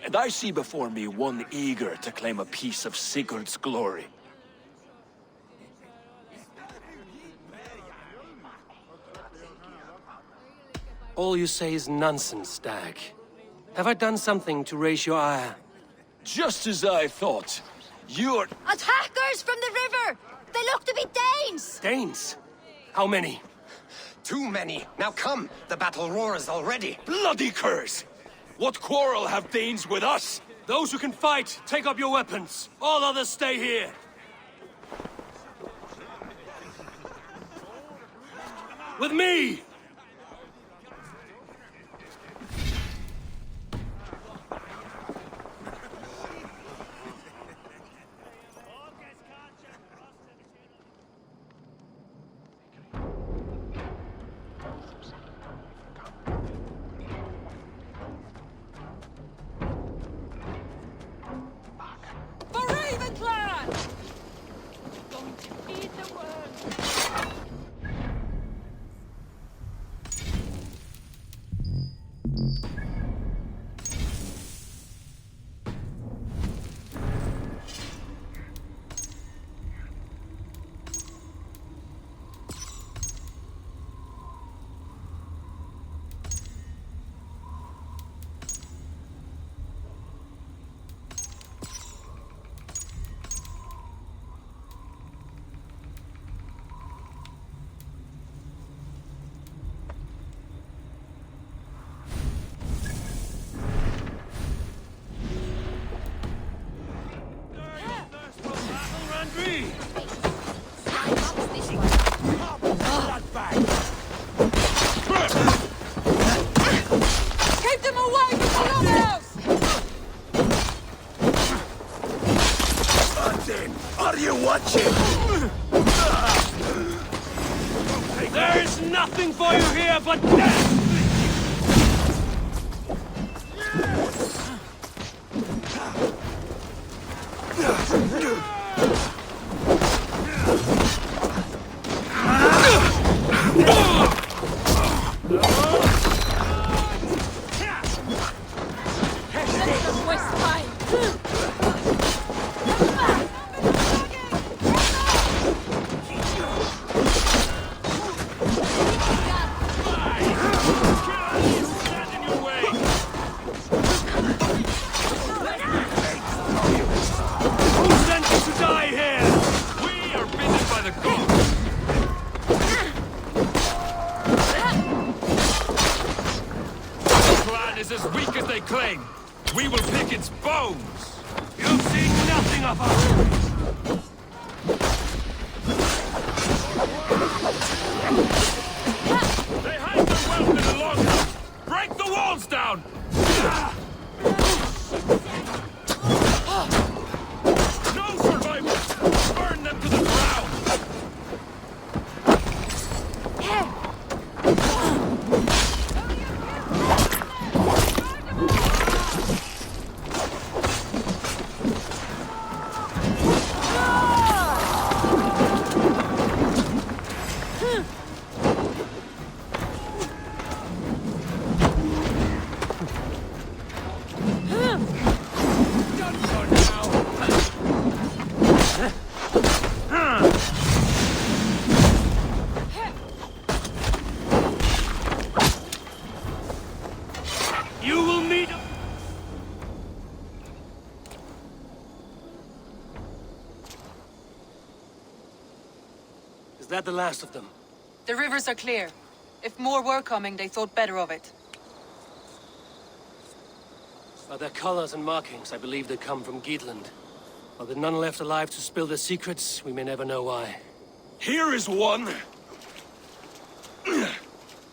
and I see before me one eager to claim a piece of Sigurd's glory. All you say is nonsense, Dag. Have I done something to raise your ire? Just as I thought. You're... Attackers from the river! They look to be Danes! Danes? How many? Too many. Now come, the battle roars already. Bloody curse! What quarrel have Danes with us? Those who can fight, take up your weapons. All others stay here. With me! Watch it! There's nothing for you here but death! Is as weak as they claim. We will pick its bones. You've seen nothing of us. They hide their wealth in the longhouse. Break the walls down. No survivors. Burn them to the ground. Is that the last of them? The rivers are clear. If more were coming, they thought better of it. By their colors and markings, I believe they come from Geatland. Are there none left alive to spill their secrets? We may never know why. Here is one.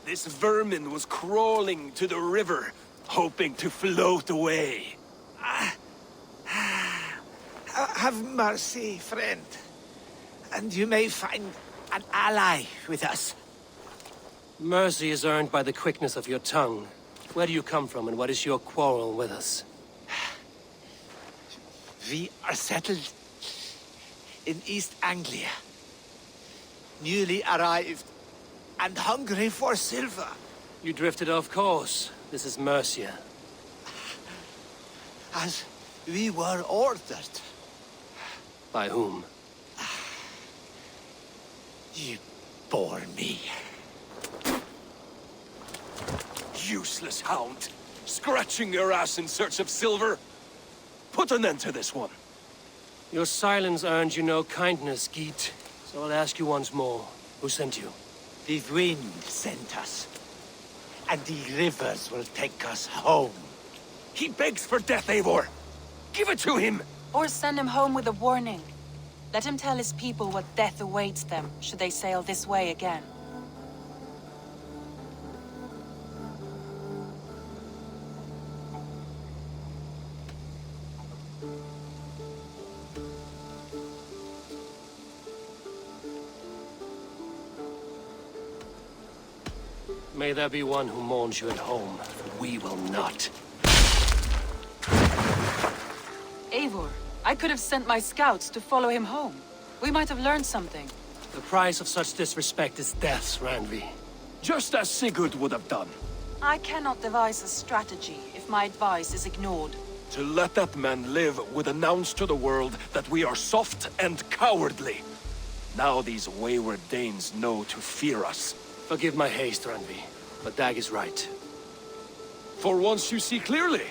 This vermin was crawling to the river, hoping to float away. Have mercy, friend. And you may find an ally with us. Mercy is earned by the quickness of your tongue. Where do you come from, and what is your quarrel with us? We are settled in East Anglia. Newly arrived and hungry for silver. You drifted off course. This is Mercia. As we were ordered. By whom? You bore me. Useless hound. Scratching your ass in search of silver. Put an end to this one. Your silence earned you no kindness, Geet. So I'll ask you once more. Who sent you? The wind sent us. And the rivers will take us home. He begs for death, Eivor. Give it to him! Or send him home with a warning. Let him tell his people what death awaits them, should they sail this way again. May there be one who mourns you at home. We will not. Eivor, I could have sent my scouts to follow him home. We might have learned something. The price of such disrespect is death, Randvi. Just as Sigurd would have done. I cannot devise a strategy if my advice is ignored. To let that man live would announce to the world that we are soft and cowardly. Now these wayward Danes know to fear us. Forgive my haste, Randvi, but Dag is right. For once you see clearly.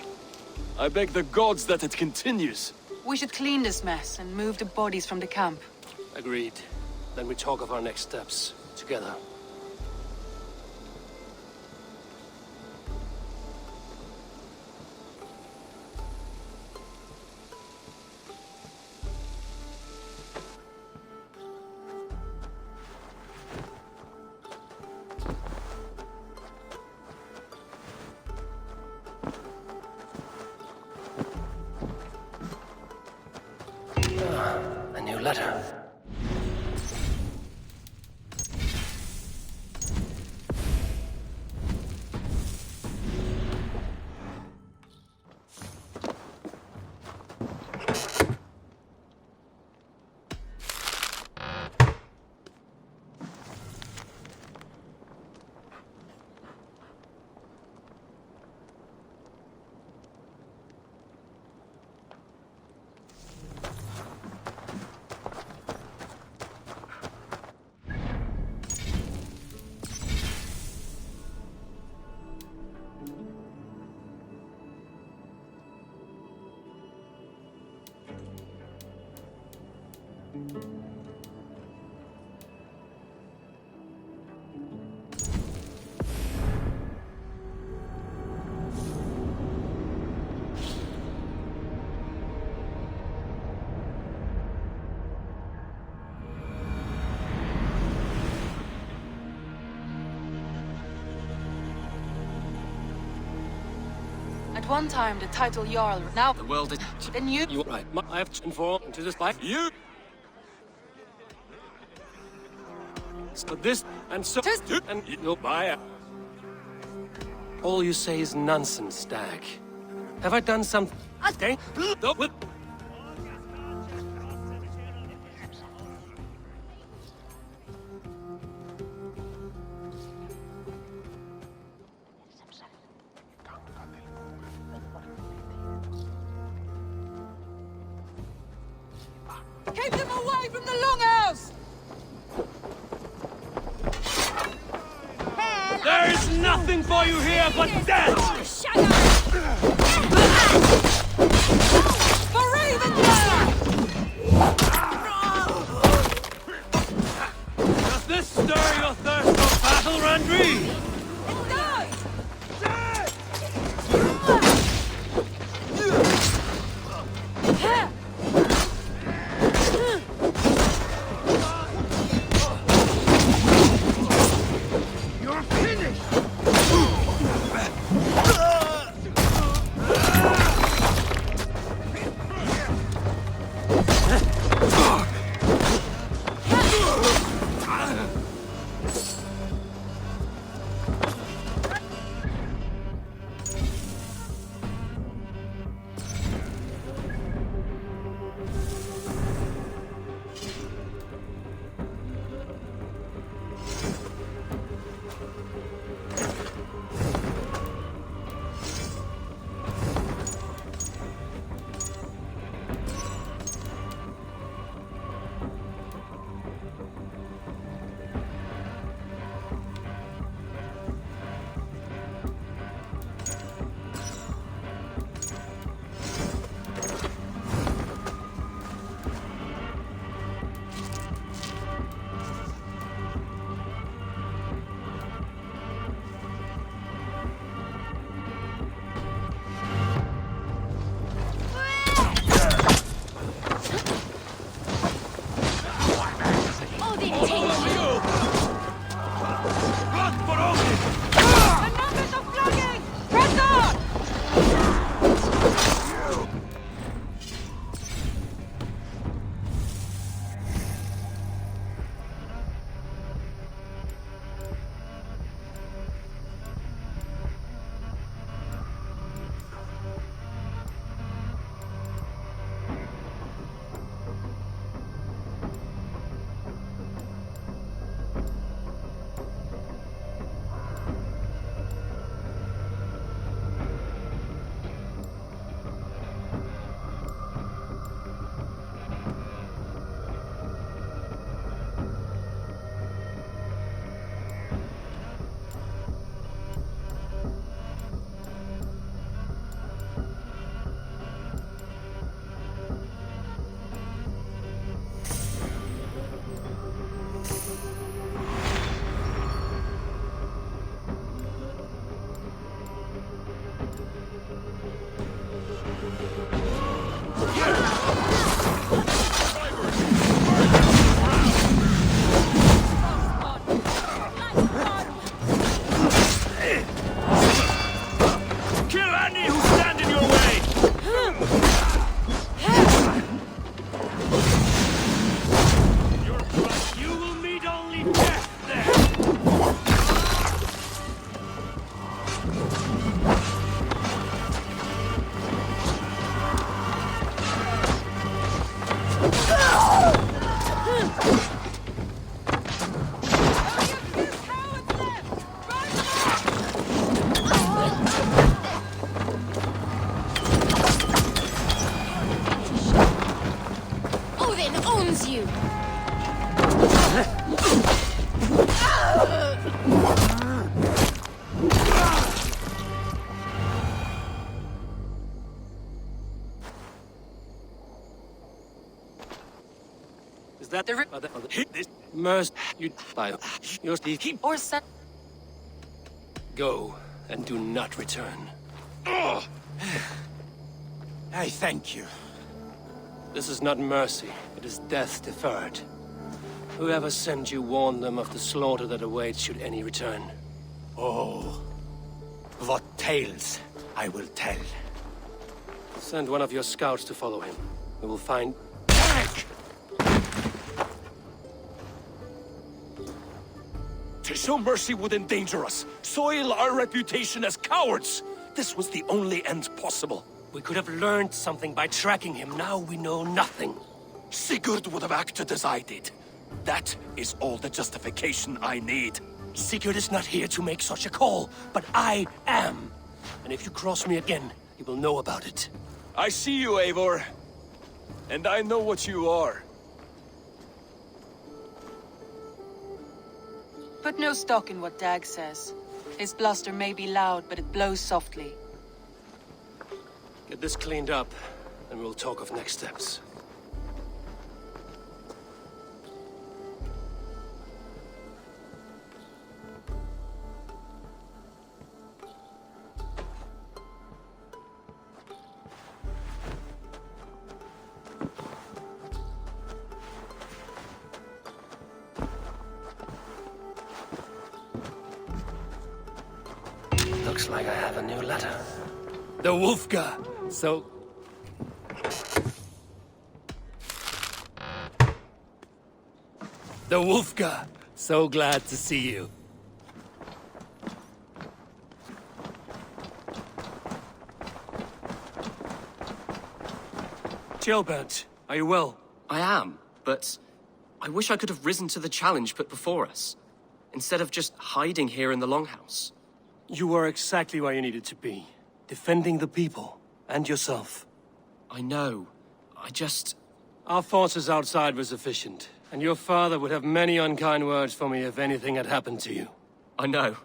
I beg the gods that it continues. We should clean this mess and move the bodies from the camp. Agreed. Then we talk of our next steps, together. A new letter. At one time, the title Jarl, now The world is... then you... You're right. I have to inform to this life. You... So this, and so... And you'll buy it. All you say is nonsense, Stag. Have I done something? Okay. Keep them away from the longhouse! There's nothing for you here but death! For Ravengard! Does this stir your thirst for battle, Randri? It does! You're finished! Is that the hit this mercy you by your keep Or set. go and do not return. I thank you. This is not mercy, it is death deferred. Whoever sent you warned them of the slaughter that awaits should any return. Oh, what tales I will tell. Send one of your scouts to follow him. We will find... To show mercy would endanger us, soil our reputation as cowards. This was the only end possible. We could have learned something by tracking him. Now we know nothing. Sigurd would have acted as I did. That is all the justification I need. Sigurd is not here to make such a call, but I am. And if you cross me again, you will know about it. I see you, Eivor. And I know what you are. Put no stock in what Dag says. His bluster may be loud, but it blows softly. Get this cleaned up, and we'll talk of next steps. Looks like I have a new letter. The Wolfga! So... The Wolfga! So glad to see you. Gilbert, are you well? I am, but I wish I could have risen to the challenge put before us, instead of just hiding here in the Longhouse. You were exactly where you needed to be. Defending the people, and yourself. I know. Our forces outside were sufficient, and your father would have many unkind words for me if anything had happened to you. I know.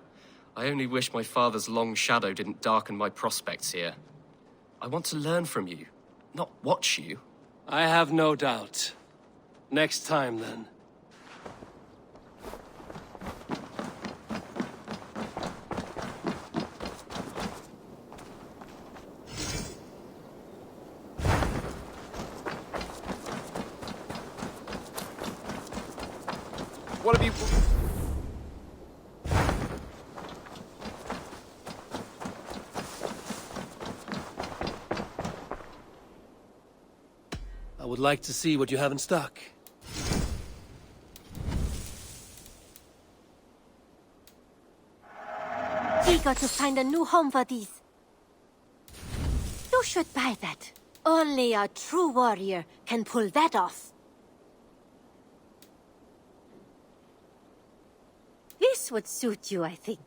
I only wish my father's long shadow didn't darken my prospects here. I want to learn from you, not watch you. I have no doubt. Next time, then. What have you... I would like to see what you have in stock. Eager to find a new home for these. You should buy that. Only a true warrior can pull that off. This would suit you, I think.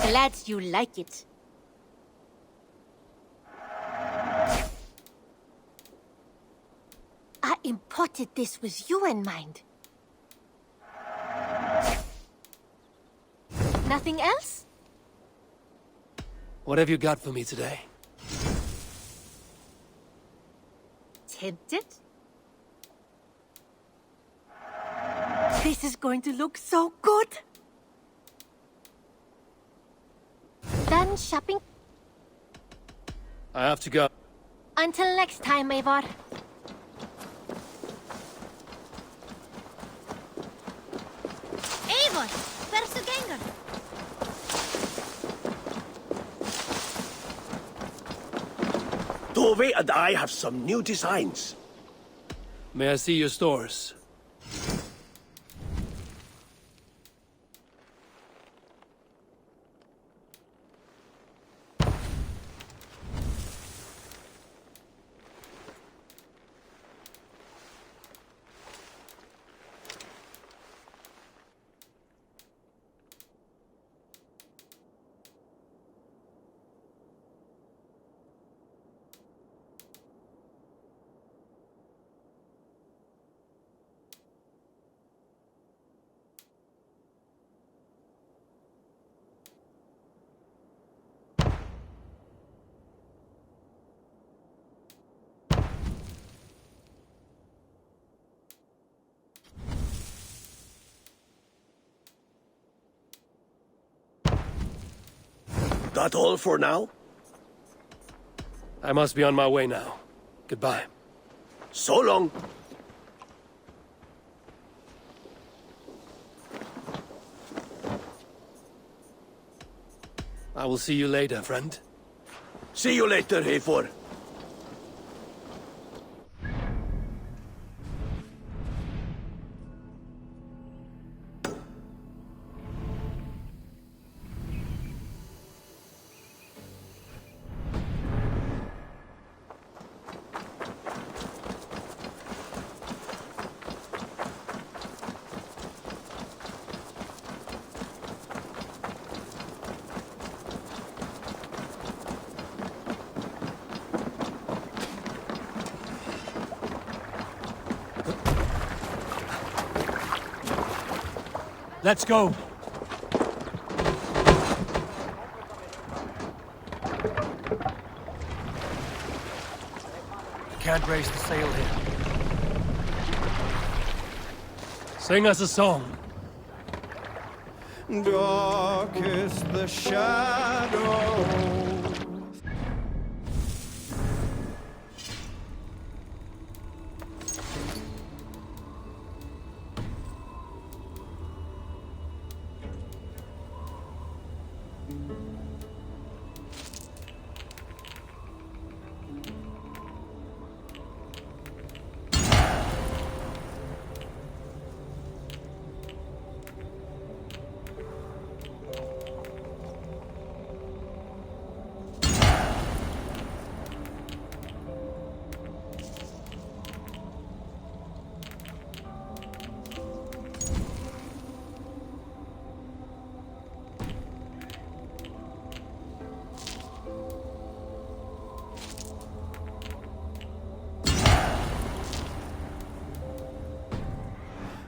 Glad you like it. I imported this with you in mind. Nothing else? What have you got for me today? Tempted? This is going to look so good! Done shopping? I have to go. Until next time, Eivor. Eivor, where's the ganger? Tove and I have some new designs. May I see your stores? That all for now? I must be on my way now. Goodbye. So long. I will see you later, friend. See you later, Heifor. Let's go. Can't raise the sail here. Sing us a song. Dark is the shadow.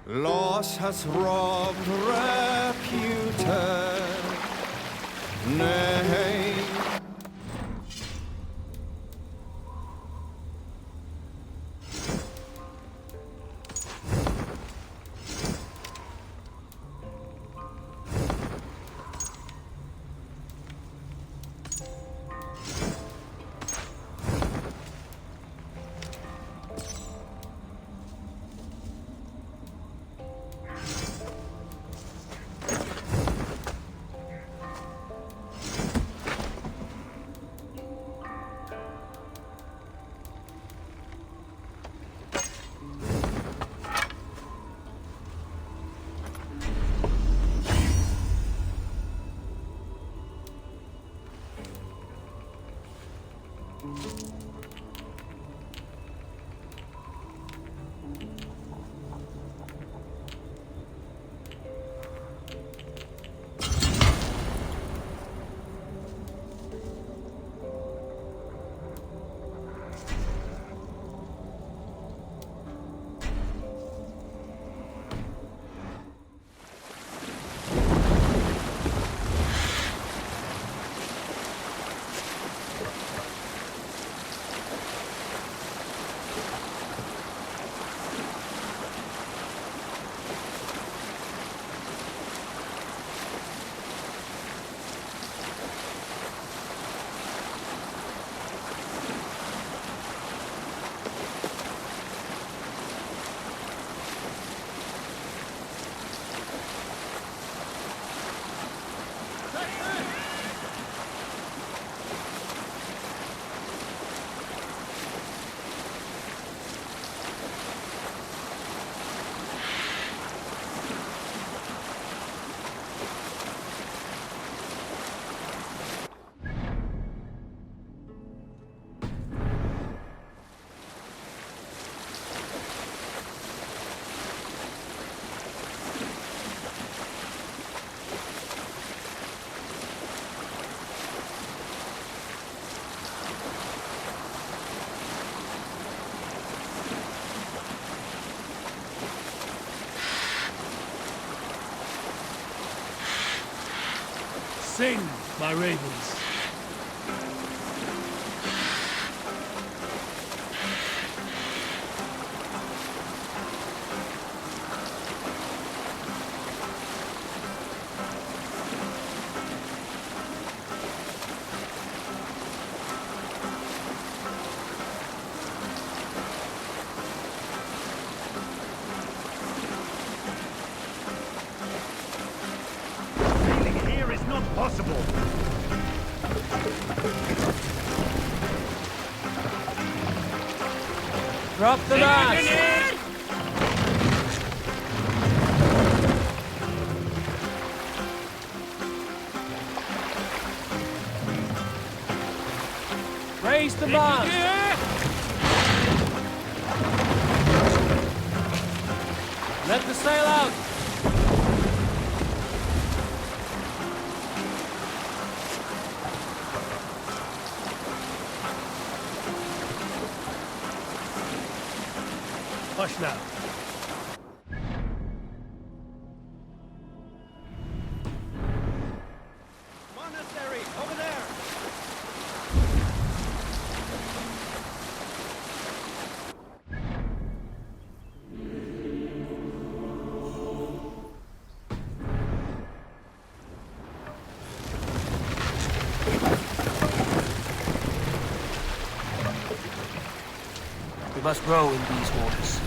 Loss has robbed reputed name. Sing, my ravens. possible. Drop the mast! Raise the mast! Let the sail out! Hush now. Monastery, over there! We must row in these waters.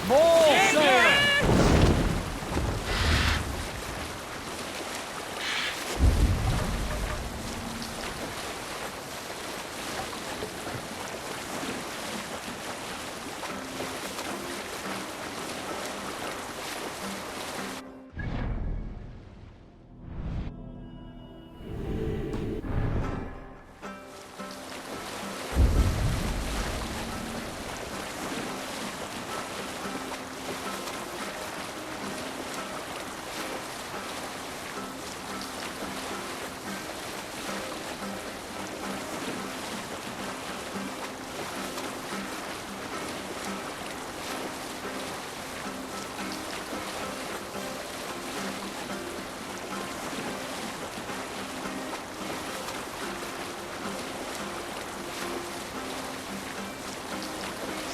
More sail!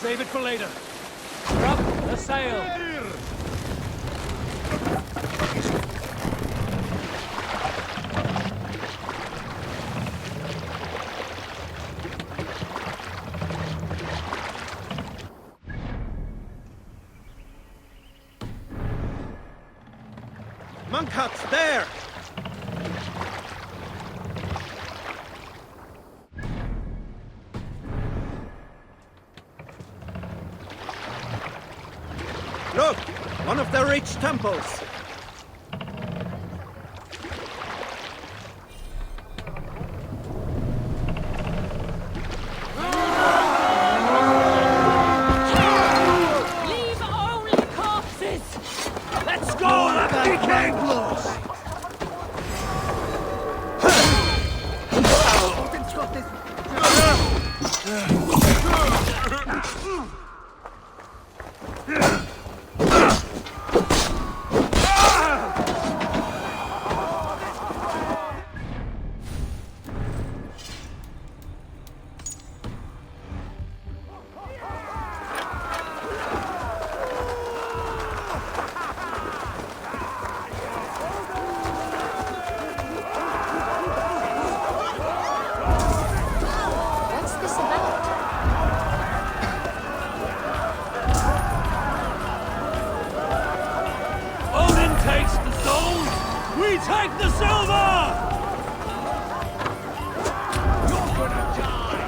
Save it for later. Drop the sail! Monk huts, there! Look! One of the rich temples! Leave only corpses! Let's go, Lucky King! What's this about? Odin takes the souls, we take the silver! You're gonna die!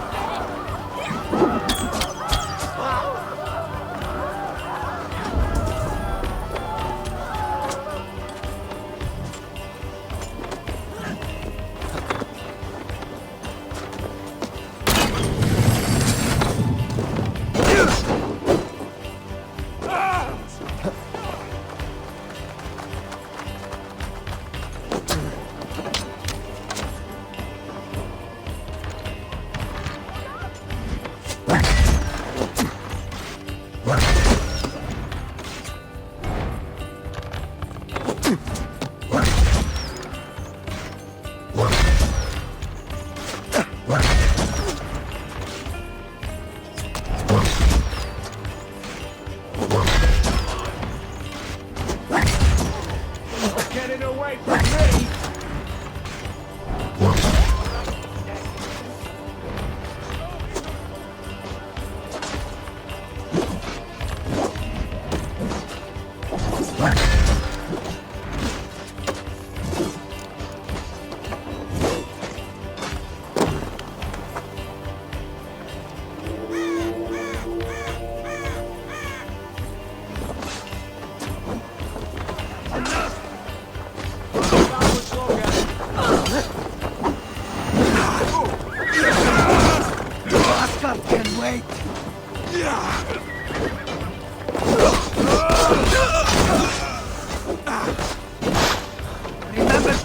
Getting away from me!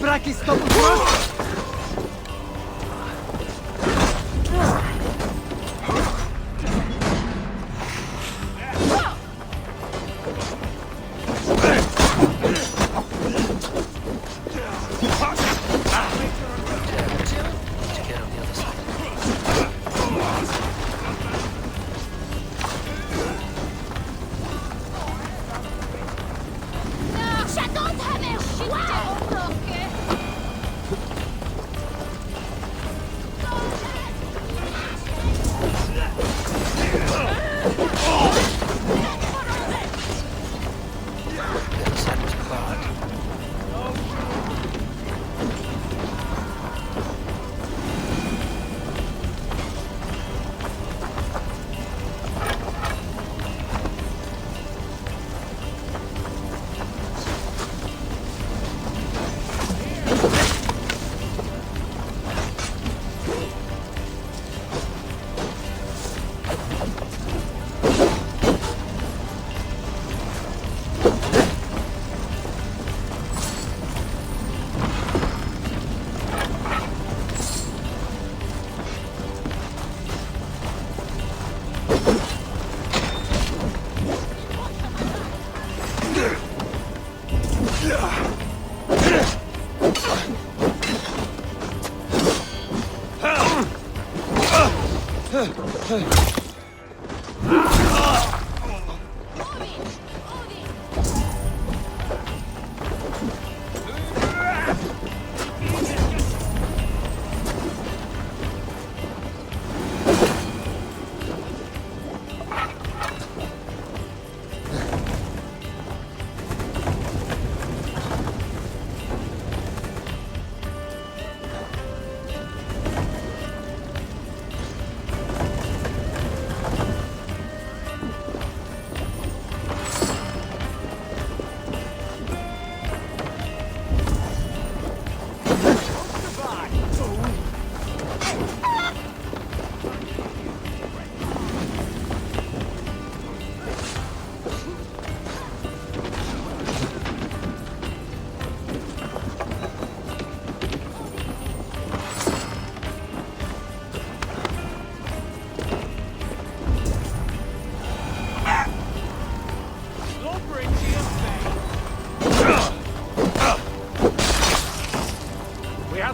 Brakis nobles?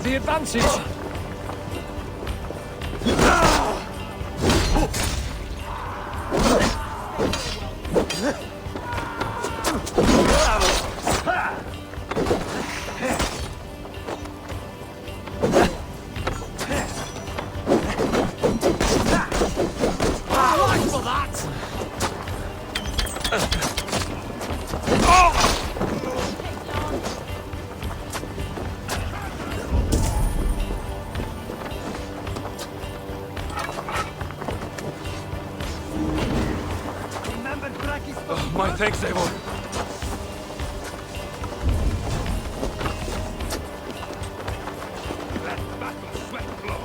The advantage! My thanks, Eivor. Let the battle sweat flow.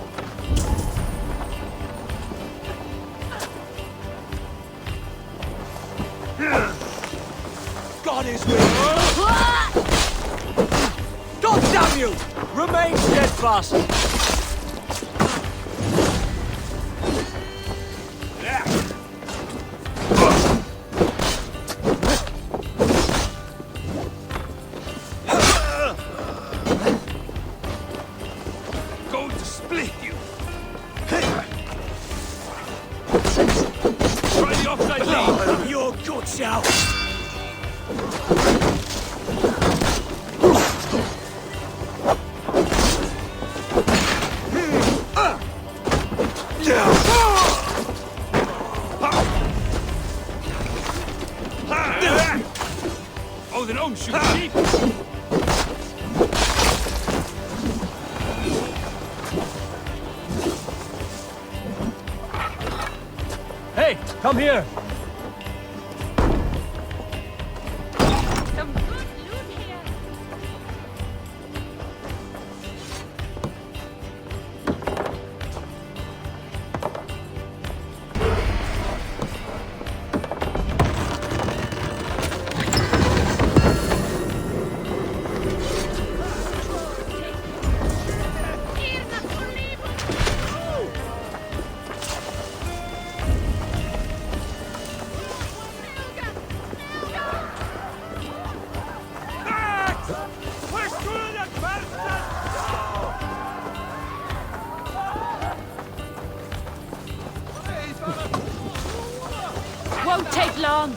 God is with you! God damn you! Remain steadfast! Oh, then don't shoot sheep! Hey, come here! take long.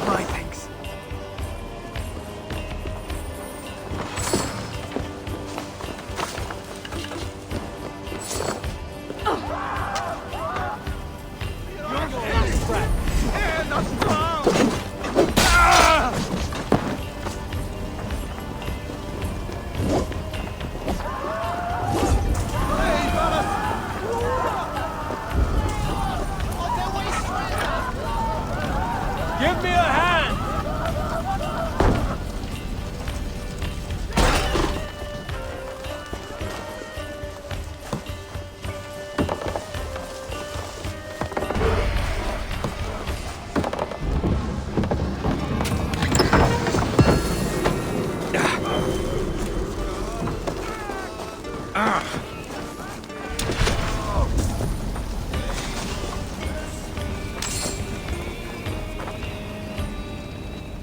My thanks. Give me a hand!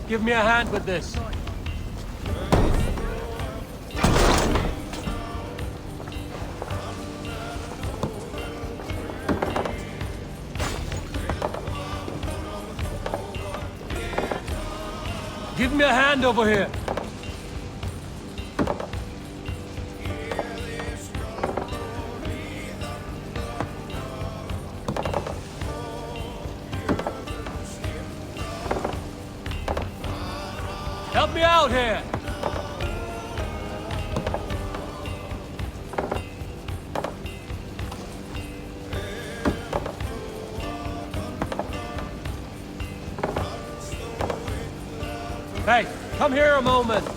Give me a hand with this. Give me a hand over here. Help me out here! Hey, come here a moment!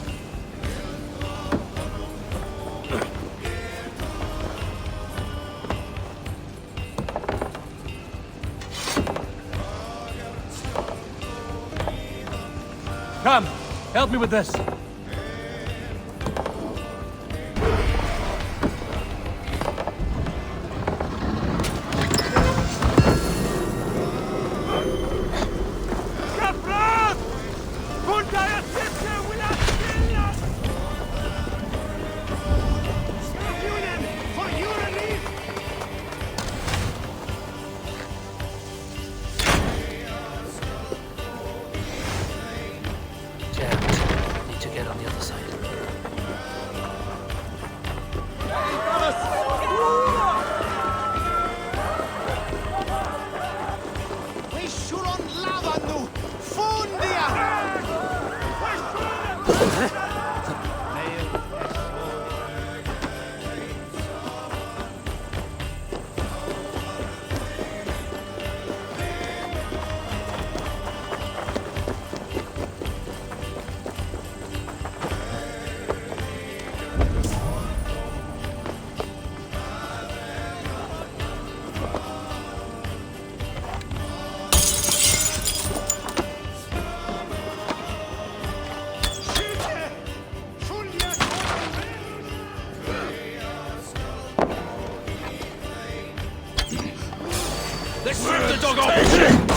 Come! Help me with this! Let's rip the dog off!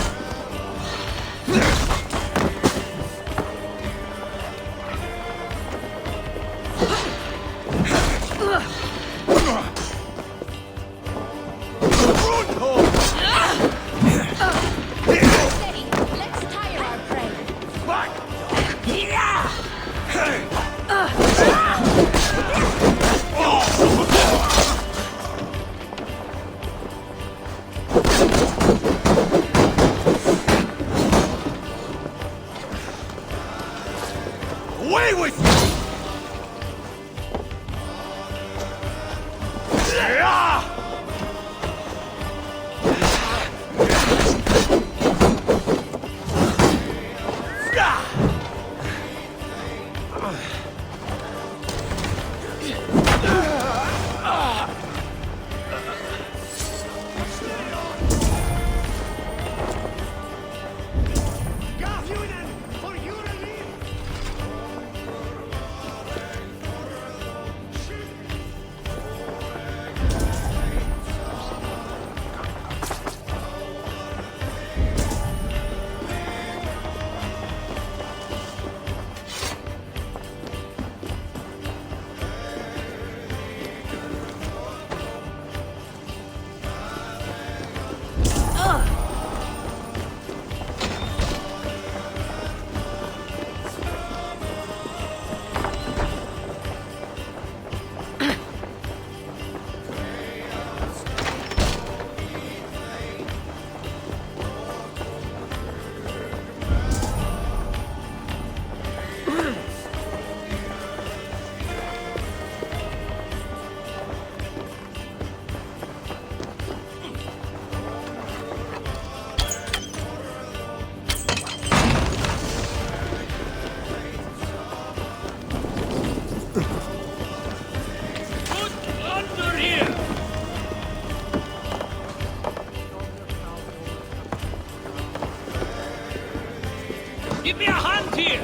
Give me a hand here!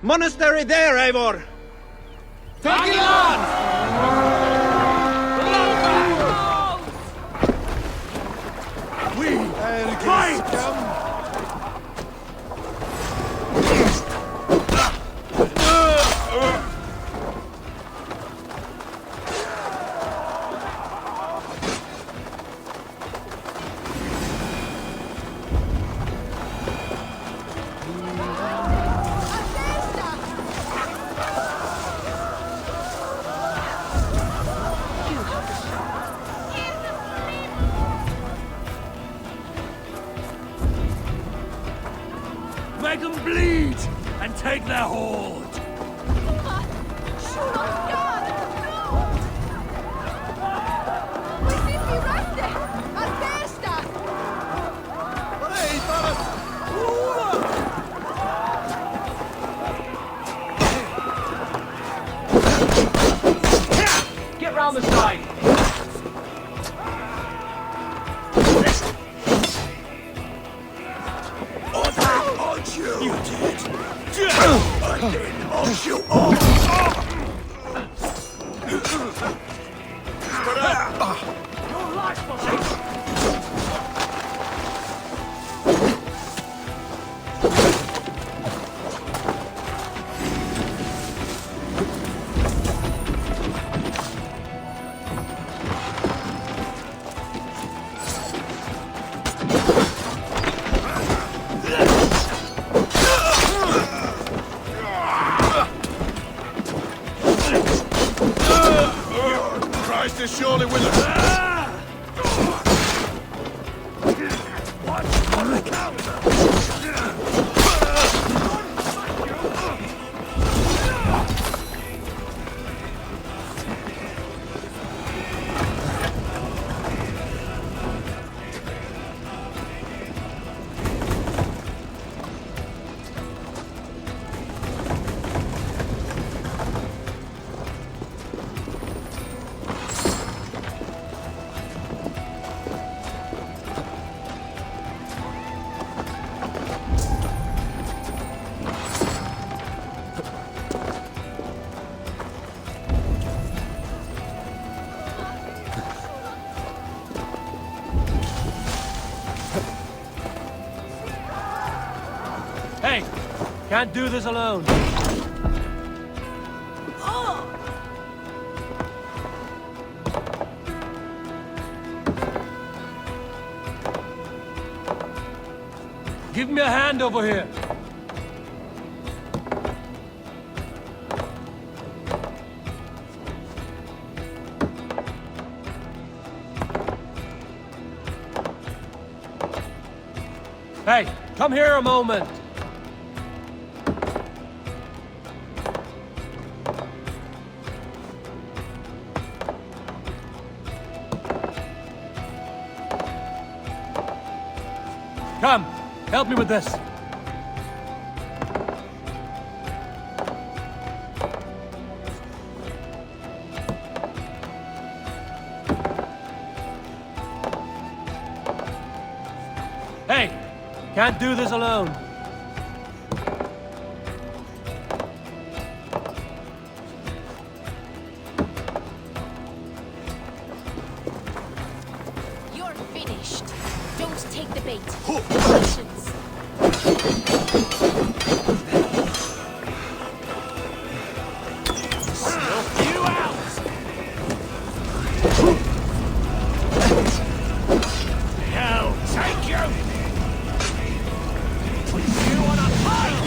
Monastery there, Eivor! Take it on! We fight! Make them bleed and take their hoard. Get round the side. You did. And then I'll shoot all. Your life was it. Christ is surely with us. Watch for the counter. Can't do this alone. Give me a hand over here. Hey, come here a moment. Come, help me with this. Hey, can't do this alone. You're finished. Don't take the bait. Patience. You out! Hell, take you! You wanna fight?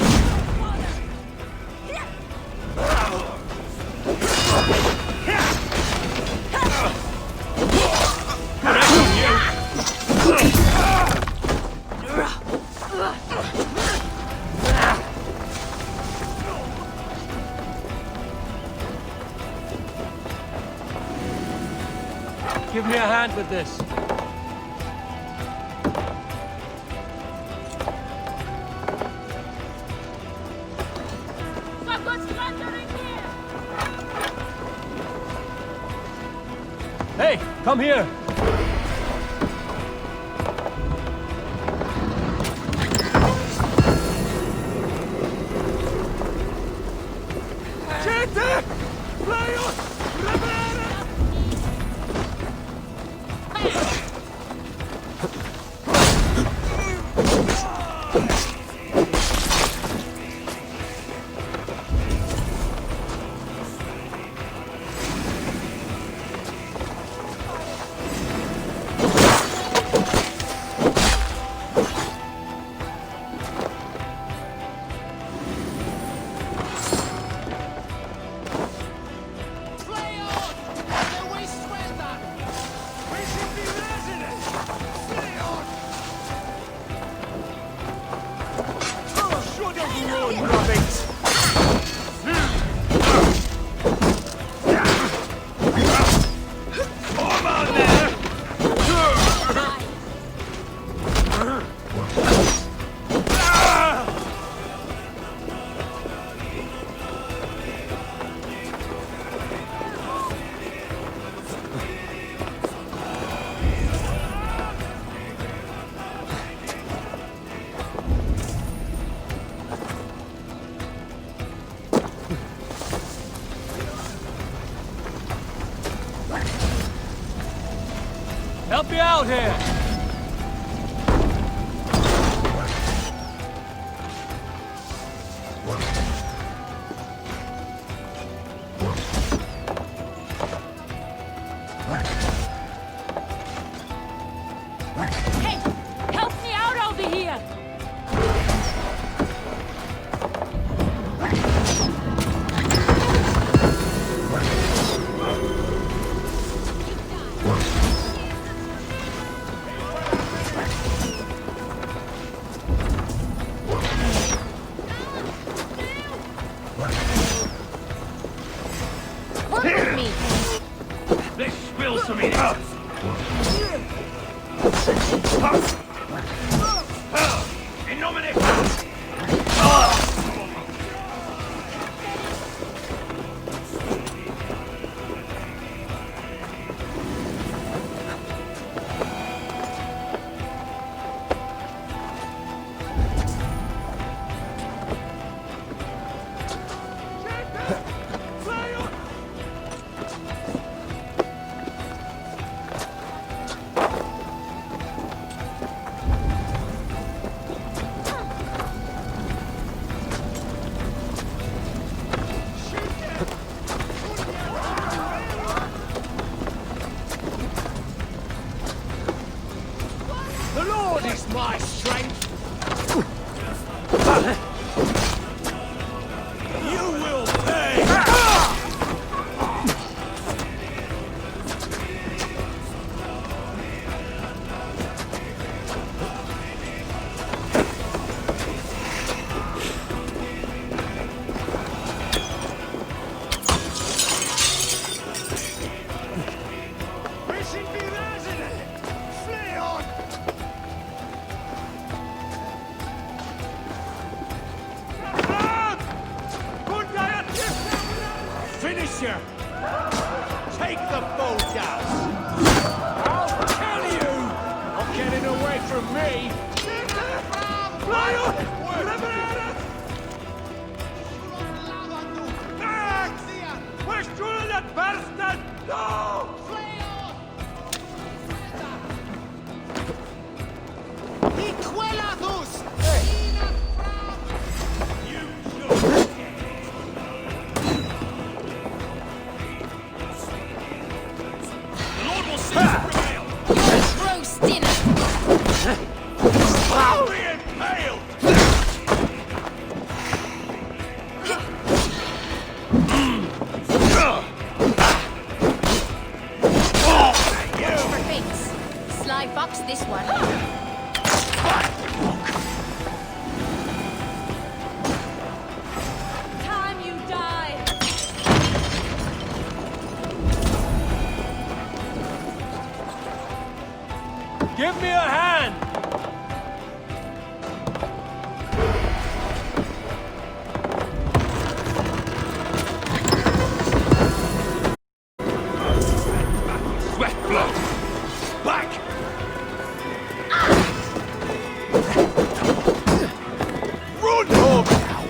Give me a hand with this. Hey, come here. Help me out here! Hey, help me out over here! Work with me! This will some idiots! In nomine... you! Take the bow down! I'll kill you! Not getting away from me! Roast dinner! Sly fox, this one. Time you die. Give me a hand! Sweat blow! Back! Run home now!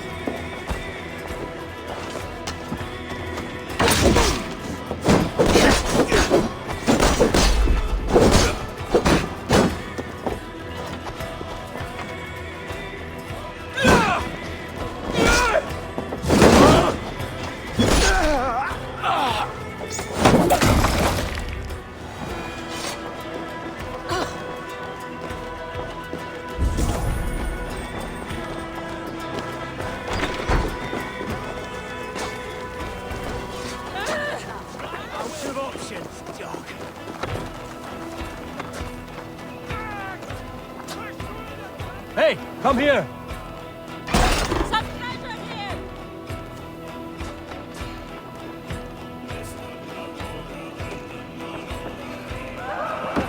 Out of options, dog. Hey, come here! Some treasure here!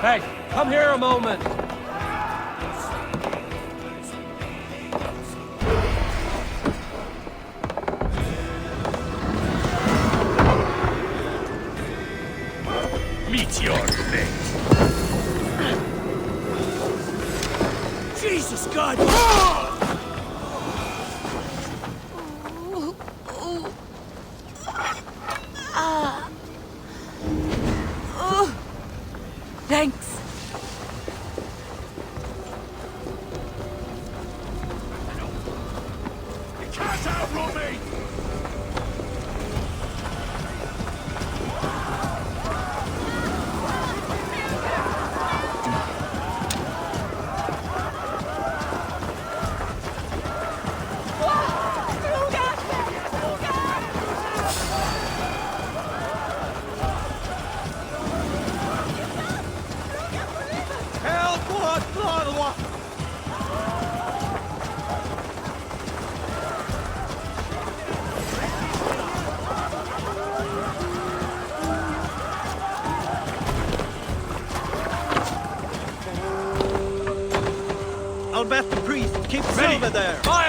Hey, come here a moment! Meet your fate! Jesus God! Thanks. You can't outrun me! I'll bet the priest keeps Silva there. Fire!